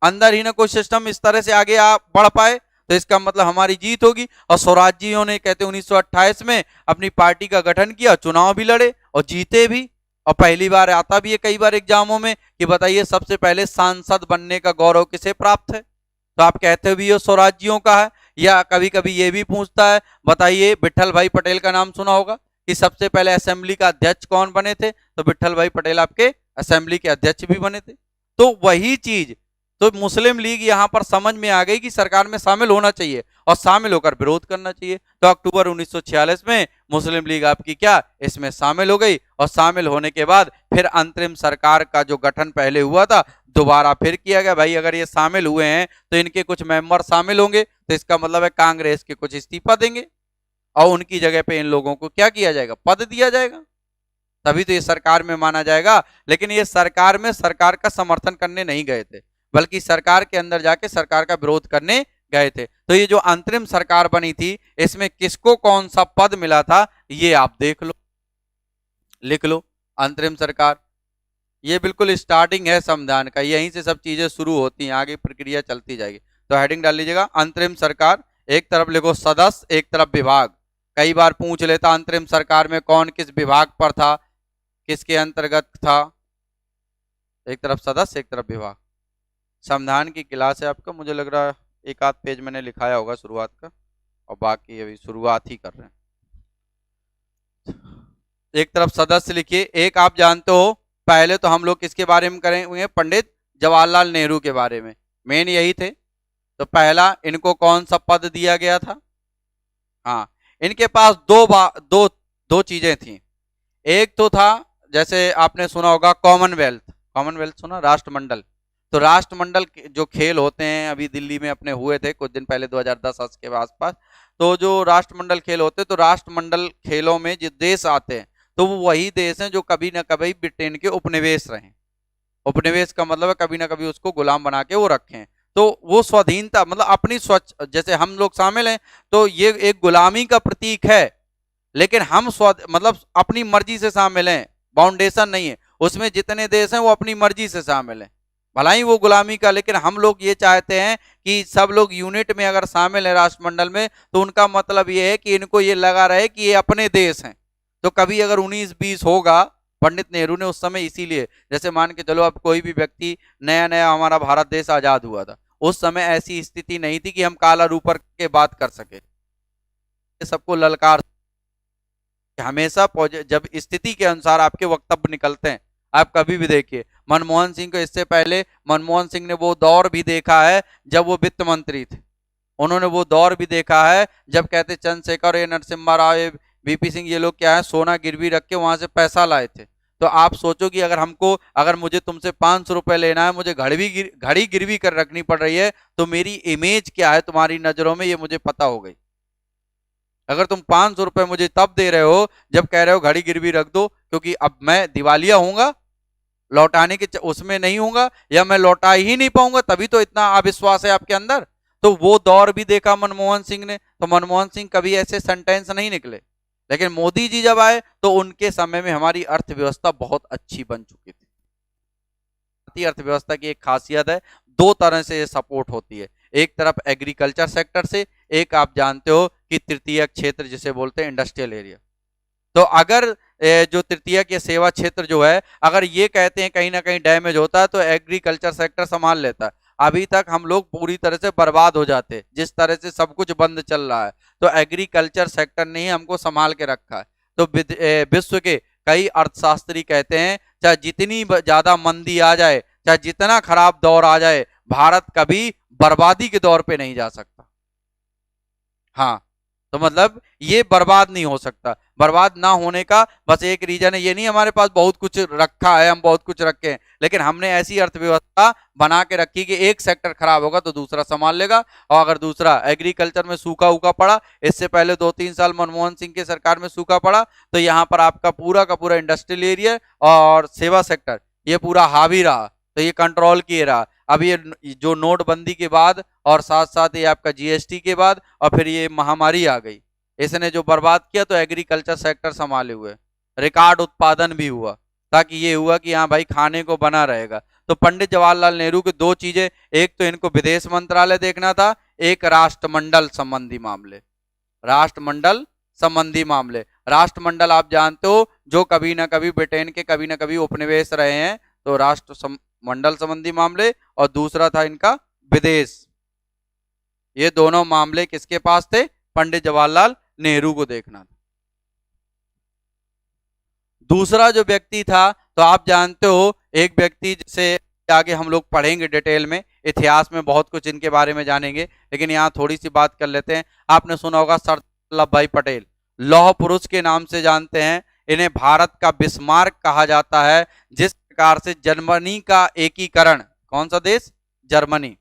अंदर ही ना कोई सिस्टम इस तरह से आगे आप बढ़ पाए, तो इसका मतलब हमारी जीत होगी। और स्वराज्यियों ने कहते 1928 में अपनी पार्टी का गठन किया, चुनाव भी लड़े और जीते भी। और पहली बार आता भी है कई बार एग्जामों में कि बताइए सबसे पहले सांसद बनने का गौरव किसे प्राप्त है, तो आप कहते भी हो स्वराज्यियों का है। या कभी कभी ये भी पूछता है, बताइए विट्ठल भाई पटेल का नाम सुना होगा कि सबसे पहले असेंबली का अध्यक्ष कौन बने थे, तो विट्ठल भाई पटेल आपके असेंबली के अध्यक्ष भी बने थे। तो वही चीज तो मुस्लिम लीग यहां पर समझ में आ गई कि सरकार में शामिल होना चाहिए और शामिल होकर विरोध करना चाहिए। तो अक्टूबर 1946 में मुस्लिम लीग आपकी क्या इसमें शामिल हो गई और शामिल होने के बाद फिर अंतरिम सरकार का जो गठन पहले हुआ था दोबारा फिर किया गया। भाई अगर ये शामिल हुए हैं तो इनके कुछ मेंबर शामिल होंगे, तो इसका मतलब है कांग्रेस के कुछ इस्तीफा देंगे और उनकी जगह पे इन लोगों को क्या किया जाएगा, पद दिया जाएगा, तभी तो ये सरकार में माना जाएगा। लेकिन ये सरकार में सरकार का समर्थन करने नहीं गए थे, बल्कि सरकार के अंदर जाके सरकार का विरोध करने गए थे। तो ये जो अंतरिम सरकार बनी थी इसमें किसको कौन सा पद मिला था ये आप देख लो, लिख लो। अंतरिम सरकार ये बिल्कुल स्टार्टिंग है संविधान का, यहीं से सब चीजें शुरू होती हैं, आगे प्रक्रिया चलती जाएगी। तो हेडिंग डाल लीजिएगा अंतरिम सरकार, एक तरफ लिखो सदस्य एक तरफ विभाग। कई बार पूछ लेता अंतरिम सरकार में कौन किस विभाग पर था, किसके अंतर्गत था, एक तरफ सदस्य एक तरफ विभाग। संविधान की क्लास है आपका, मुझे लग रहा है एक आध पेज मैंने लिखाया होगा शुरुआत का और बाकी अभी शुरुआत ही कर रहे हैं। एक तरफ सदस्य लिखिए। एक आप जानते हो पहले तो हम लोग किसके बारे में करेंगे, पंडित जवाहरलाल नेहरू के बारे में, मेन यही थे। तो पहला इनको कौन सा पद दिया गया था, हाँ इनके पास दो दो चीजें थी। एक तो था जैसे आपने सुना होगा कॉमनवेल्थ, कॉमनवेल्थ सुना, राष्ट्रमंडल। तो राष्ट्रमंडल जो खेल होते हैं अभी दिल्ली में अपने हुए थे कुछ दिन पहले 2010 के आसपास, तो जो राष्ट्रमंडल खेल होते तो राष्ट्रमंडल खेलों में जो देश आते हैं तो वो वही देश हैं जो कभी ना कभी ब्रिटेन के उपनिवेश रहे। उपनिवेश का मतलब है कभी ना कभी उसको गुलाम बना के वो रखें। तो वो स्वाधीनता मतलब अपनी स्वच्छ, जैसे हम लोग शामिल हैं तो ये एक गुलामी का प्रतीक है, लेकिन हम मतलब अपनी मर्जी से शामिल हैं, बाउंडेशन नहीं है उसमें। जितने देश हैं वो अपनी मर्जी से शामिल हैं, भला ही वो गुलामी का, लेकिन हम लोग ये चाहते हैं कि सब लोग यूनिट में अगर शामिल है राष्ट्रमंडल में तो उनका मतलब ये है कि इनको ये लगा रहे कि ये अपने देश हैं। तो कभी अगर 19-20 होगा, पंडित नेहरू ने उस समय इसीलिए, जैसे मान के चलो अब कोई भी व्यक्ति, नया नया हमारा भारत देश आजाद हुआ था, उस समय ऐसी स्थिति नहीं थी कि हम काला रूपर के बात कर सके, सबको ललकार, हमेशा जब स्थिति के अनुसार आपके वक्तव्य निकलते हैं। आप कभी भी देखिए मनमोहन सिंह को, इससे पहले मनमोहन सिंह ने वो दौर भी देखा है जब वो वित्त मंत्री थे, उन्होंने वो दौर भी देखा है जब कहते चंद्रशेखर ये नरसिम्हा राव वीपी सिंह ये लोग क्या है सोना गिरवी रख के वहां से पैसा लाए थे। तो आप सोचो कि अगर मुझे तुमसे 500 रुपए लेना है, मुझे घड़ी गिरवी कर रखनी पड़ रही है, तो मेरी इमेज क्या है तुम्हारी नजरों में ये मुझे पता हो गई। अगर तुम 500 रुपए मुझे तब दे रहे हो जब कह रहे हो घड़ी गिरवी रख दो, क्योंकि अब मैं दिवालिया होऊंगा, लौटाने के उसमें नहीं होऊंगा या मैं लौटा ही नहीं पाऊंगा, तभी तो इतना अविश्वास है आपके अंदर। तो वो दौर भी देखा मनमोहन सिंह ने, तो मनमोहन सिंह कभी ऐसे सेंटेंस नहीं निकले। लेकिन मोदी जी जब आए तो उनके समय में हमारी अर्थव्यवस्था बहुत अच्छी बन चुकी थी। भारतीय अर्थव्यवस्था की एक खासियत है, दो तरह से सपोर्ट होती है, एक तरफ एग्रीकल्चर सेक्टर से, एक आप जानते हो कि तृतीय क्षेत्र जिसे बोलते हैं इंडस्ट्रियल एरिया। तो अगर जो तृतीय के सेवा क्षेत्र जो है, अगर ये कहते हैं कहीं ना कहीं डैमेज होता है तो एग्रीकल्चर सेक्टर संभाल लेता है। अभी तक हम लोग पूरी तरह से बर्बाद हो जाते, जिस तरह से सब कुछ बंद चल रहा है, तो एग्रीकल्चर सेक्टर ने ही हमको संभाल के रखा है। तो विश्व के कई अर्थशास्त्री कहते हैं चाहे जितनी ज्यादा मंदी आ जाए, चाहे जितना खराब दौर आ जाए, भारत कभी बर्बादी के दौर पे नहीं जा सकता। हाँ, तो मतलब ये बर्बाद नहीं हो सकता। बर्बाद ना होने का बस एक रीजन है, ये नहीं हमारे पास बहुत कुछ रखा है, हम बहुत कुछ रखे हैं, लेकिन हमने ऐसी अर्थव्यवस्था बना के रखी कि एक सेक्टर खराब होगा तो दूसरा संभाल लेगा। और अगर दूसरा एग्रीकल्चर में सूखा उखा पड़ा, इससे पहले 2-3 साल मनमोहन सिंह की सरकार में सूखा पड़ा, तो यहाँ पर आपका पूरा का पूरा इंडस्ट्रियल एरिया और सेवा सेक्टर ये पूरा हावी रहा, तो ये कंट्रोल किए रहा। अब ये जो नोटबंदी के बाद और साथ साथ ये आपका जीएसटी के बाद और फिर ये महामारी आ गई, इसने जो बर्बाद किया, तो एग्रीकल्चर सेक्टर संभाले हुए, रिकॉर्ड उत्पादन भी हुआ, ताकि ये हुआ कि हाँ भाई खाने को बना रहेगा। तो पंडित जवाहरलाल नेहरू की दो चीजें, एक तो इनको विदेश मंत्रालय देखना था, एक राष्ट्रमंडल संबंधी मामले। राष्ट्रमंडल संबंधी मामले, राष्ट्रमंडल आप जानते हो जो कभी ना कभी ब्रिटेन के कभी ना कभी उपनिवेश रहे हैं, तो राष्ट्रमंडल संबंधी मामले, और दूसरा था इनका विदेश। ये दोनों मामले किसके पास थे, पंडित जवाहरलाल नेहरू को देखना था। दूसरा जो व्यक्ति था, तो आप जानते हो एक व्यक्ति जिसे आगे हम लोग पढ़ेंगे डिटेल में, इतिहास में बहुत कुछ इनके बारे में जानेंगे, लेकिन यहाँ थोड़ी सी बात कर लेते हैं। आपने सुना होगा सरदार वल्लभ भाई पटेल, लौह पुरुष के नाम से जानते हैं। इन्हें भारत का बिस्मार्क कहा जाता है। जिस प्रकार से जर्मनी का एकीकरण, कौन सा देश? जर्मनी।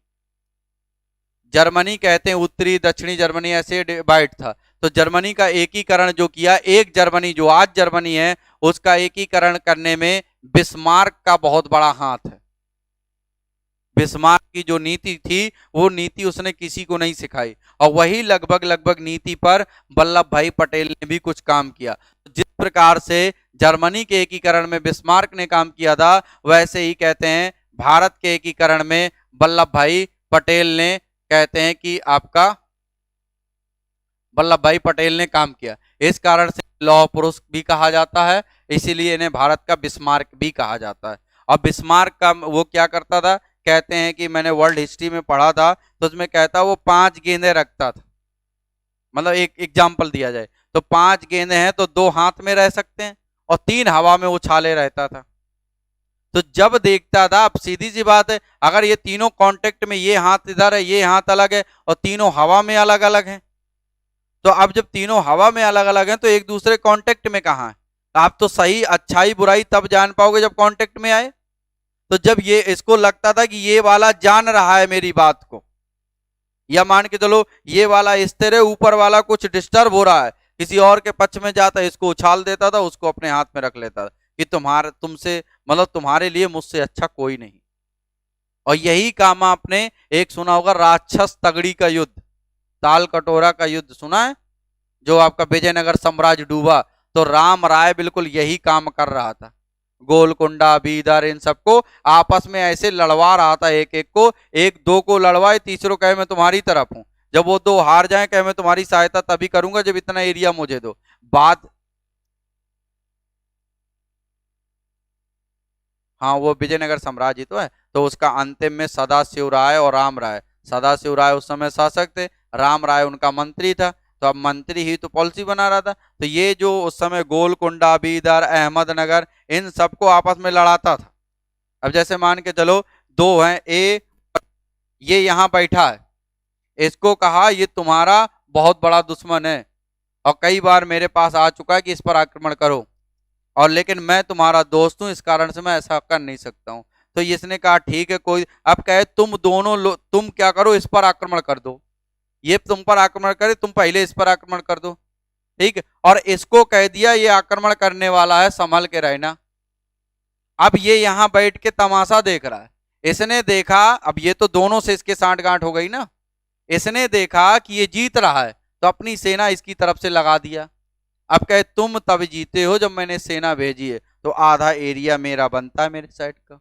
जर्मनी कहते हैं उत्तरी दक्षिणी जर्मनी ऐसे डिवाइड था, तो जर्मनी का एकीकरण जो किया, एक जर्मनी जो आज जर्मनी है उसका एकीकरण करने में बिस्मार्क का बहुत बड़ा हाथ है। बिस्मार्क की जो नीति थी वो नीति उसने किसी को नहीं सिखाई, और वही लगभग नीति पर वल्लभ भाई पटेल ने भी कुछ काम किया। जिस प्रकार से जर्मनी के एकीकरण में बिस्मार्क ने काम किया था, वैसे ही कहते हैं भारत के एकीकरण में वल्लभ भाई पटेल ने, कहते हैं कि आपका वल्लभ भाई पटेल ने काम किया। इस कारण से लौह पुरुष भी कहा जाता है, इसीलिए इन्हें भारत का बिस्मार्क भी कहा जाता है। अब बिस्मार्क का वो क्या करता था, कहते हैं कि मैंने वर्ल्ड हिस्ट्री में पढ़ा था, तो उसमें कहता वो 5 गेंदें रखता था। मतलब एक एग्जाम्पल दिया जाए तो 5 गेंदें हैं तो 2 हाथ में रह सकते हैं और 3 हवा में उछाले रहता था। तो जब देखता था, अब सीधी सी बात है, अगर ये तीनों कांटेक्ट में, ये हाथ इधर है, ये हाथ अलग है और तीनों हवा में अलग अलग हैं, तो अब जब तीनों हवा में अलग अलग हैं तो एक दूसरे कांटेक्ट में कहाँ है? तो आप तो सही अच्छाई बुराई तब जान पाओगे जब कांटेक्ट में आए। तो जब ये इसको लगता था कि ये वाला जान रहा है मेरी बात को, या मान के चलो ये वाला स्थिर है, ऊपर वाला कुछ डिस्टर्ब हो रहा है, किसी और के पक्ष में जाता है, इसको उछाल देता था, उसको अपने हाथ में रख लेता था कि तुमसे मतलब तुम्हारे लिए मुझसे अच्छा कोई नहीं। और यही काम आपने एक सुना होगा, राक्षस तगड़ी का युद्ध, ताल कटोरा का युद्ध सुना है, जो आपका विजयनगर साम्राज्य डूबा, तो राम राय बिल्कुल यही काम कर रहा था। गोलकुंडा बीदर इन सबको आपस में ऐसे लड़वा रहा था, एक एक को, एक दो को लड़वाए, तीसरो कहे मैं तुम्हारी तरफ हूं, जब वो 2 हार जाए कहे मैं तुम्हारी सहायता तभी करूंगा जब इतना एरिया मुझे दो। बात, हाँ वो विजयनगर साम्राज्य तो है, तो उसका अंतिम में सदाशिव राय और राम राय, सदाशिव राय उस समय शासक थे, राम राय उनका मंत्री था, तो अब मंत्री ही तो पॉलिसी बना रहा था। तो ये जो उस समय गोलकुंडा बीदर अहमदनगर इन सबको आपस में लड़ाता था। अब जैसे मान के चलो 2 हैं, ये यहाँ बैठा है, इसको कहा ये तुम्हारा बहुत बड़ा दुश्मन है और कई बार मेरे पास आ चुका है कि इस पर आक्रमण करो, और लेकिन मैं तुम्हारा दोस्त हूं, इस कारण से मैं ऐसा कर नहीं सकता हूं। तो इसने कहा ठीक है कोई, अब कहे तुम दोनों तुम क्या करो, इस पर आक्रमण कर दो, ये तुम पर आक्रमण करे, तुम पहले इस पर आक्रमण कर दो, ठीक है। और इसको कह दिया ये आक्रमण करने वाला है, संभल के रहना। अब ये यहां बैठ के तमाशा देख रहा है, इसने देखा, अब ये तो दोनों से इसके सांठगांठ हो गई ना, इसने देखा कि ये जीत रहा है तो अपनी सेना इसकी तरफ से लगा दिया। अब कहे तुम तब जीते हो जब मैंने सेना भेजी है, तो आधा एरिया मेरा बनता है मेरे साइड का।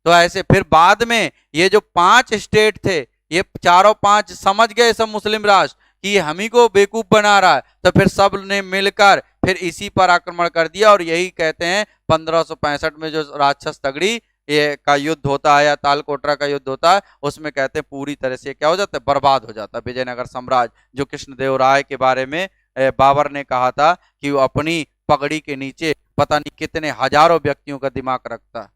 तो ऐसे फिर बाद में ये जो 5 स्टेट थे, ये चारों 5 समझ गए सब मुस्लिम राष्ट्र कि ये हम ही को बेवकूफ बना रहा है, तो फिर सब ने मिलकर फिर इसी पर आक्रमण कर दिया। और यही कहते हैं 1565 में जो राक्षस तगड़ी ये का युद्ध होता है या तालकोटरा का युद्ध होता है, उसमें कहते हैं पूरी तरह से क्या हो जाता है, बर्बाद हो जाता है विजयनगर साम्राज्य। जो कृष्णदेव राय के बारे में बाबर ने कहा था कि वो अपनी पगड़ी के नीचे पता नहीं कितने हजारों व्यक्तियों का दिमाग रखता है,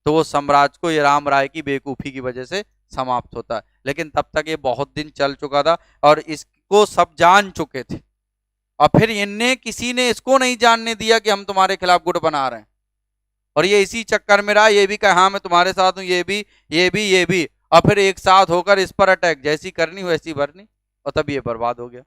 तो वो साम्राज्य को ये राम राय की बेवकूफी की वजह से समाप्त होता है। लेकिन तब तक ये बहुत दिन चल चुका था और इसको सब जान चुके थे, और फिर इनने किसी ने इसको नहीं जानने दिया कि हम तुम्हारे खिलाफ गुट बना रहे हैं, और ये इसी चक्कर में रहा, ये भी कहा हाँ मैं तुम्हारे साथ हूं, ये भी, और फिर एक साथ होकर इस पर अटैक जैसी करनी वैसी भरनी, और तब ये बर्बाद हो गया।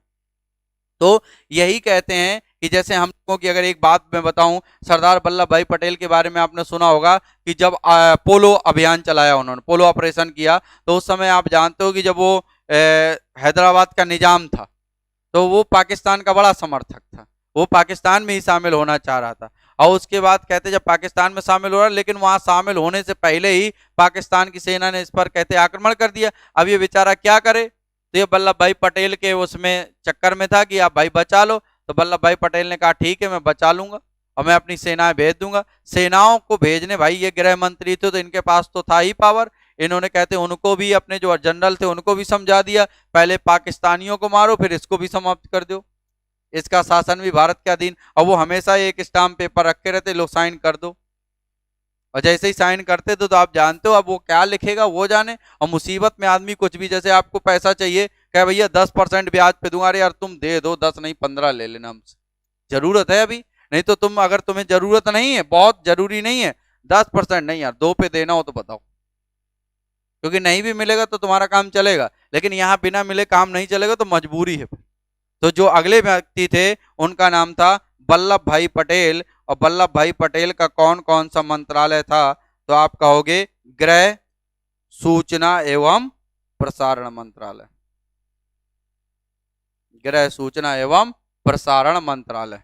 तो यही कहते हैं कि जैसे हम लोगों की, अगर एक बात मैं बताऊं, सरदार वल्लभ भाई पटेल के बारे में आपने सुना होगा कि जब पोलो अभियान चलाया उन्होंने, पोलो ऑपरेशन किया, तो उस समय आप जानते हो कि जब वो हैदराबाद का निजाम था तो वो पाकिस्तान का बड़ा समर्थक था, वो पाकिस्तान में ही शामिल होना चाह रहा था। और उसके बाद कहते जब पाकिस्तान में शामिल हो रहा, लेकिन वहां शामिल होने से पहले ही पाकिस्तान की सेना ने इस पर कहते आक्रमण कर दिया। अब ये बेचारा क्या करे, तो ये वल्लभ भाई पटेल के उसमें चक्कर में था कि आप भाई बचा लो, तो वल्लभ भाई पटेल ने कहा ठीक है मैं बचा लूंगा और मैं अपनी सेनाएं भेज दूंगा। सेनाओं को भेजने, भाई ये गृह मंत्री थे तो इनके पास तो था ही पावर, इन्होंने कहते उनको भी, अपने जो जनरल थे उनको भी समझा दिया, पहले पाकिस्तानियों को मारो फिर इसको भी समाप्त कर दो, इसका शासन भी भारत के अधीन। और वो हमेशा एक स्टाम्प पेपर रखे रहते, लोग साइन कर दो। और जैसे ही साइन करते तो आप जानते हो अब वो क्या लिखेगा वो जाने। और मुसीबत में आदमी कुछ भी, जैसे आपको पैसा चाहिए, क्या भैया 10% ब्याज पे दूंगा, अरे यार तुम दे दो 10 नहीं 15 ले लेना हमसे, जरूरत है अभी, नहीं तो तुम, अगर तुम्हें जरूरत नहीं है, बहुत जरूरी नहीं है, 10% नहीं यार 2 पे देना हो तो बताओ, क्योंकि नहीं भी मिलेगा तो तुम्हारा काम चलेगा, लेकिन यहाँ बिना मिले काम नहीं चलेगा तो मजबूरी है। तो जो अगले व्यक्ति थे उनका नाम था वल्लभ भाई पटेल, और वल्लभ भाई पटेल का कौन कौन सा मंत्रालय था, तो आप कहोगे गृह, सूचना एवं प्रसारण मंत्रालय, गृह सूचना एवं प्रसारण मंत्रालय।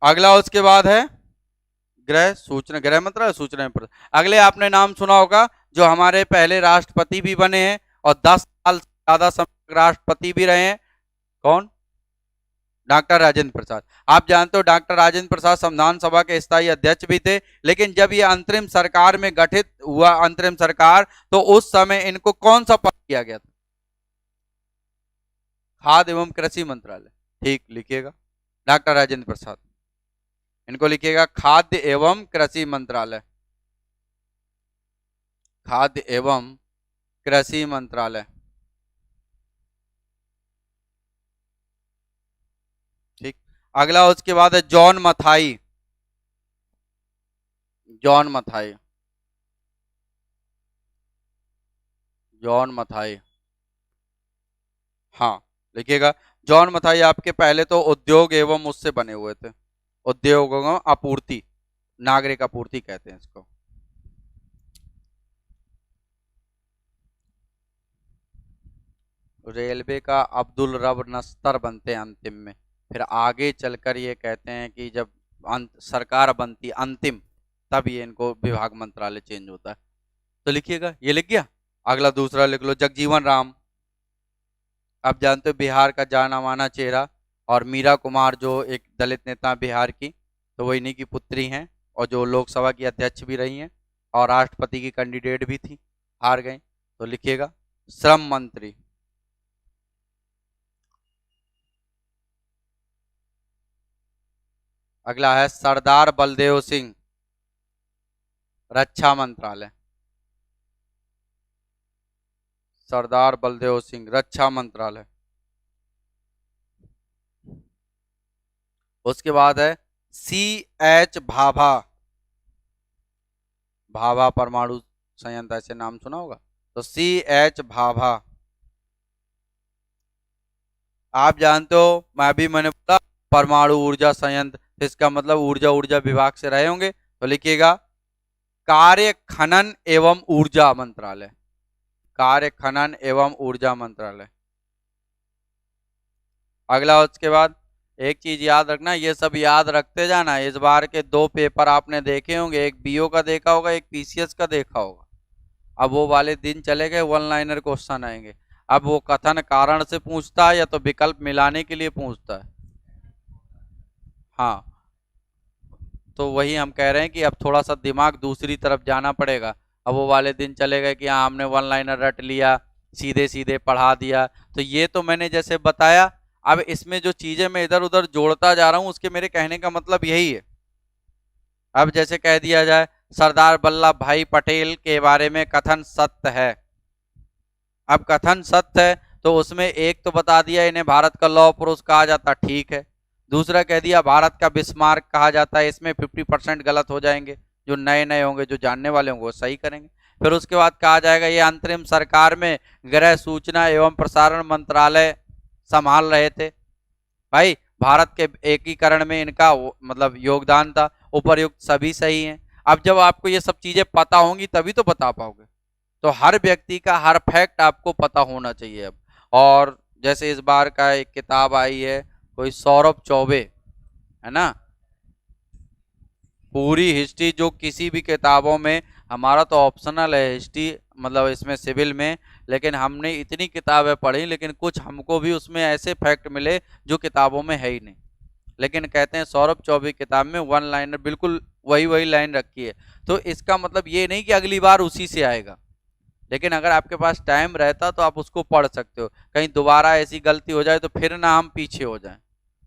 अगला उसके बाद है गृह सूचना, गृह मंत्रालय, सूचना एवं अगले आपने नाम सुना होगा जो हमारे पहले राष्ट्रपति भी बने हैं और 10 साल से ज्यादा समय राष्ट्रपति भी रहे हैं, कौन? डॉक्टर राजेंद्र प्रसाद। आप जानते हो डॉक्टर राजेंद्र प्रसाद संविधान सभा के स्थायी अध्यक्ष भी थे, लेकिन जब ये अंतरिम सरकार में गठित हुआ अंतरिम सरकार, तो उस समय इनको कौन सा पद दिया गया था? खाद्य एवं कृषि मंत्रालय, ठीक लिखिएगा, डॉक्टर राजेंद्र प्रसाद, इनको लिखिएगा खाद्य एवं कृषि मंत्रालय, खाद्य एवं कृषि मंत्रालय, ठीक। अगला उसके बाद है John Mathai, John Mathai, John Mathai, हाँ लिखिएगा। जॉन मथाई आपके पहले तो उद्योग एवं उससे बने हुए थे, उद्योग एवं आपूर्ति, नागरिक आपूर्ति कहते हैं इसको। रेलवे का अब्दुल रब नस्तर बनते हैं अंतिम में, फिर आगे चलकर ये कहते हैं कि जब सरकार बनती अंतिम, तब ये इनको विभाग मंत्रालय चेंज होता है। तो लिखिएगा, ये लिख गया। अगला दूसरा लिख लो, जगजीवन राम, आप जानते हो बिहार का जाना माना चेहरा, और मीरा कुमार जो एक दलित नेता बिहार की, तो वो इन्हीं की पुत्री हैं, और जो लोकसभा की अध्यक्ष भी रही हैं और राष्ट्रपति की कैंडिडेट भी थी, हार गई। तो लिखिएगा श्रम मंत्री। अगला है सरदार बलदेव सिंह, रक्षा मंत्रालय, सरदार बलदेव सिंह रक्षा मंत्रालय। उसके बाद है सी एच भाभा, भाभा परमाणु संयंत्र, ऐसे नाम सुना होगा, तो सी एच भाभा। आप जानते हो, मैंने बोला परमाणु ऊर्जा संयंत्र, तो इसका मतलब ऊर्जा ऊर्जा विभाग से रहे होंगे, तो लिखिएगा कार्य खनन एवं ऊर्जा मंत्रालय, कार्य खनन एवं ऊर्जा मंत्रालय। अगला उसके बाद एक चीज याद रखना, ये सब याद रखते जाना, इस बार के 2 पेपर आपने देखे होंगे, एक बीओ का देखा होगा, एक पीसीएस का देखा होगा। अब वो वाले दिन चले गए, वन लाइनर क्वेश्चन आएंगे। अब वो कथन कारण से पूछता है या तो विकल्प मिलाने के लिए पूछता है, हाँ। तो वही हम कह रहे हैं कि अब थोड़ा सा दिमाग दूसरी तरफ जाना पड़ेगा। अब वो वाले दिन चले गए कि हाँ हमने वन लाइनर रट लिया, सीधे सीधे पढ़ा दिया, तो ये तो मैंने जैसे बताया, अब इसमें जो चीजें मैं इधर उधर जोड़ता जा रहा हूं, उसके मेरे कहने का मतलब यही है। अब जैसे कह दिया जाए सरदार वल्लभ भाई पटेल के बारे में कथन सत्य है, अब कथन सत्य है तो उसमें एक तो बता दिया इन्हें भारत का लौह पुरुष कहा जाता, ठीक है। दूसरा कह दिया भारत का बिस्मार्क कहा जाता है, इसमें 50% गलत हो जाएंगे, जो नए नए होंगे, जो जानने वाले होंगे वो सही करेंगे। फिर उसके बाद कहा जाएगा ये अंतरिम सरकार में गृह सूचना एवं प्रसारण मंत्रालय संभाल रहे थे, भाई भारत के एकीकरण में इनका मतलब योगदान था, उपर्युक्त सभी सही हैं। अब जब आपको ये सब चीजें पता होंगी तभी तो बता पाओगे, तो हर व्यक्ति का हर फैक्ट आपको पता होना चाहिए अब। और जैसे इस बार का एक किताब आई है, कोई सौरभ चौबे, है ना, पूरी हिस्ट्री, जो किसी भी किताबों में, हमारा तो ऑप्शनल है हिस्ट्री, मतलब इसमें सिविल में, लेकिन हमने इतनी किताबें पढ़ी, लेकिन कुछ हमको भी उसमें ऐसे फैक्ट मिले जो किताबों में है ही नहीं। लेकिन कहते हैं सौरभ चौबे किताब में वन लाइनर बिल्कुल वही वही लाइन रखी है, तो इसका मतलब ये नहीं कि अगली बार उसी से आएगा, लेकिन अगर आपके पास टाइम रहता तो आप उसको पढ़ सकते हो, कहीं दोबारा ऐसी गलती हो जाए तो फिर ना हम पीछे हो जाएं।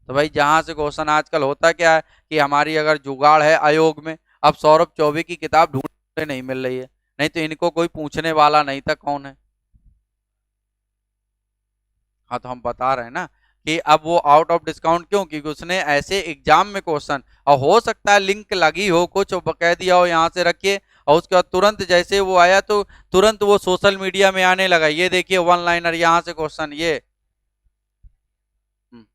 तो भाई जहां से क्वेश्चन आजकल होता क्या है कि हमारी अगर जुगाड़ है आयोग में, अब सौरभ चौबे की किताब ढूंढने नहीं मिल रही है, नहीं तो इनको कोई पूछने वाला नहीं था कौन है। हाँ तो हम बता रहे हैं ना कि अब वो आउट ऑफ डिस्काउंट क्यों, क्योंकि उसने ऐसे एग्जाम में क्वेश्चन, और हो सकता है लिंक लगी हो कुछ और कह दिया हो यहाँ से रखिए, और उसके बाद तुरंत जैसे वो आया तो तुरंत वो सोशल मीडिया में आने लगा, ये देखिए वन लाइनर यहाँ से क्वेश्चन ये। हम्म,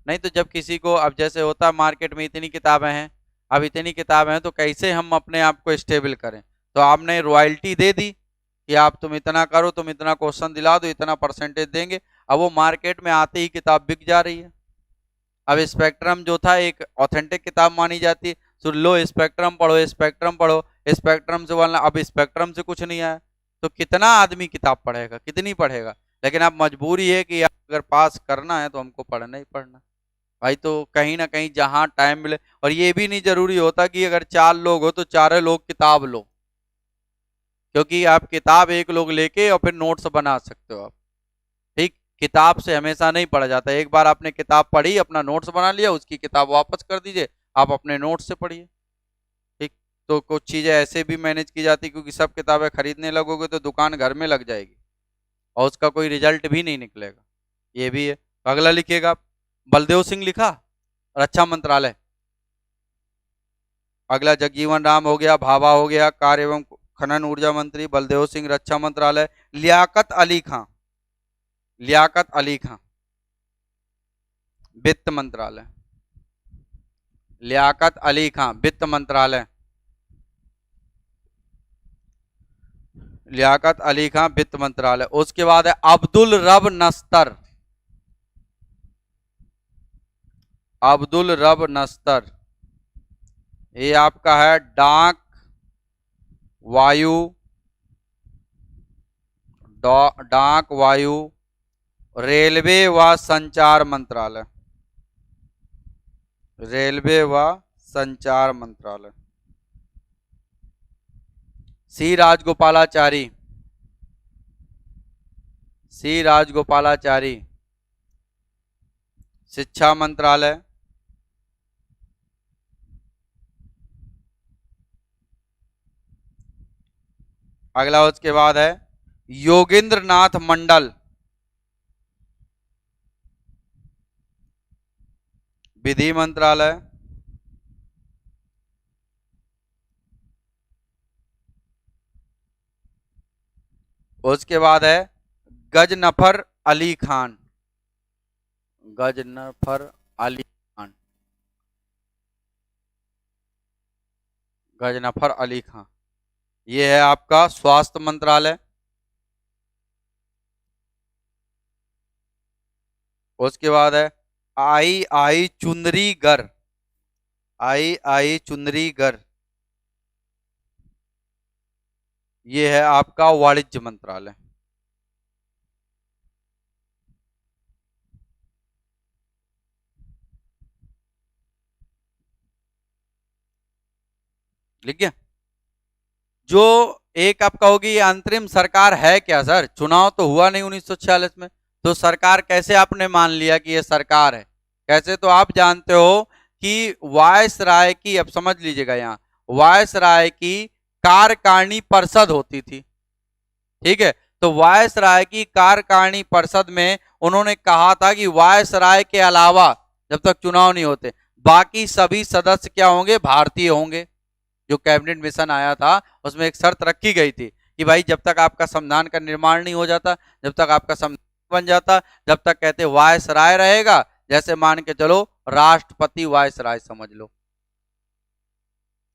नहीं तो जब किसी को, अब जैसे होता है मार्केट में इतनी किताबें हैं, अब इतनी किताबें हैं तो कैसे हम अपने आप को स्टेबल करें, तो आपने रॉयल्टी दे दी कि आप तुम इतना करो, तुम इतना क्वेश्चन दिला दो, इतना परसेंटेज देंगे। अब वो मार्केट में आते ही किताब बिक जा रही है। अब स्पेक्ट्रम जो था एक ऑथेंटिक किताब मानी जाती है, तो लो स्पेक्ट्रम पढ़ो, स्पेक्ट्रम पढ़ो, स्पेक्ट्रम से वाला, अब स्पेक्ट्रम से कुछ नहीं आया, तो कितना आदमी किताब पढ़ेगा, कितनी पढ़ेगा। लेकिन अब मजबूरी है कि अगर पास करना है तो हमको पढ़ना ही पढ़ना भाई। तो कहीं ना कहीं जहां टाइम मिले, और ये भी नहीं जरूरी होता कि अगर 4 लोग हो तो चारों लोग किताब लो, क्योंकि आप किताब एक लोग लेके और फिर नोट्स बना सकते हो आप। ठीक, किताब से हमेशा नहीं पढ़ा जाता, एक बार आपने किताब पढ़ी, अपना नोट्स बना लिया, उसकी किताब वापस कर दीजिए, आप अपने नोट्स से पढ़िए। ठीक, तो कुछ चीजें ऐसे भी मैनेज की जाती, क्योंकि सब किताबें खरीदने लगोगे तो दुकान घर में लग जाएगी और उसका कोई रिजल्ट भी नहीं निकलेगा, ये भी है। तो अगला लिखिएगा आप, बलदेव सिंह लिखा, रक्षा मंत्रालय। अगला जगजीवन राम हो गया, भाभा हो गया, कार्य एवं खनन ऊर्जा मंत्री, बलदेव सिंह रक्षा मंत्रालय। लियाकत अली खां, लियाकत अली खां वित्त मंत्रालय, लियाकत अली खां वित्त मंत्रालय, लियाकत अली खां वित्त मंत्रालय। उसके बाद है अब्दुल रब नस्तर, अब्दुल रब नस्तर, ये आपका है डाक, वायु, डाक, वायु, रेलवे व संचार मंत्रालय, रेलवे व संचार मंत्रालय। सी राजगोपालाचारी, सी राजगोपालाचारी शिक्षा मंत्रालय। अगला उसके बाद है योगेंद्र नाथ मंडल, विधि मंत्रालय। उसके बाद है गजनफर अली खान, गजनफर अली खान, गजनफर अली खान, ये है आपका स्वास्थ्य मंत्रालय। उसके बाद है आई आई चुंदरीगर, आई आई चुंदरीगर, ये है आपका वाणिज्य मंत्रालय। लिख गया। जो एक आप कहोगे ये अंतरिम सरकार है क्या सर, चुनाव तो हुआ नहीं 1946 में, तो सरकार कैसे आपने मान लिया कि ये सरकार है, कैसे, तो आप जानते हो कि वायस राय की, अब समझ लीजिएगा यहाँ, वायस राय की कार्यकारिणी परिषद होती थी। ठीक है, तो वायस राय की कार्यकारिणी परिषद में उन्होंने कहा था कि वायस राय के अलावा जब तक चुनाव नहीं होते बाकी सभी सदस्य क्या होंगे, भारतीय होंगे। जो कैबिनेट मिशन आया था उसमें एक शर्त रखी गई थी कि भाई जब तक आपका संविधान का निर्माण नहीं हो जाता, जब तक आपका संविधान बन जाता, जब तक कहते वायस राय रहेगा, जैसे मान के चलो राष्ट्रपति वायस राय समझ लो।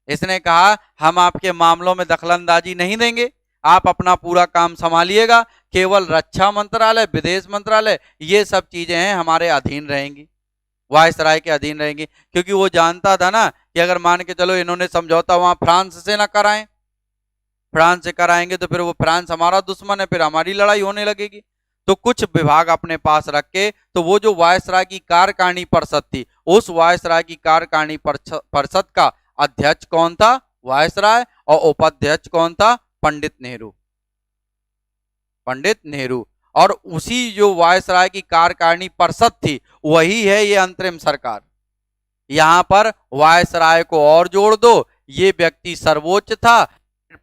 इसने कहा हम आपके मामलों में दखलंदाजी नहीं देंगे, आप अपना पूरा काम संभालिएगा, केवल रक्षा मंत्रालय, विदेश मंत्रालय, ये सब चीजें हैं हमारे अधीन रहेंगी, वायसराय के अधीन रहेंगी। क्योंकि वो जानता था ना कि अगर मान के चलो इन्होंने समझौता वहां फ्रांस से ना कराएं, फ्रांस से कराएंगे तो फिर वो फ्रांस हमारा दुश्मन है, फिर हमारी लड़ाई होने लगेगी। तो कुछ विभाग अपने पास रख के, तो वो जो वायसराय की कार्यकारिणी परिषद थी, उस वायसराय की कार्यकारिणी परिषद का अध्यक्ष कौन था, वायसराय, और उपाध्यक्ष कौन था, पंडित नेहरू, पंडित नेहरू। और उसी जो वायसराय की कार्यकारिणी परिषद थी वही है ये अंतरिम सरकार। यहां पर वायसराय को और जोड़ दो, ये व्यक्ति सर्वोच्च था,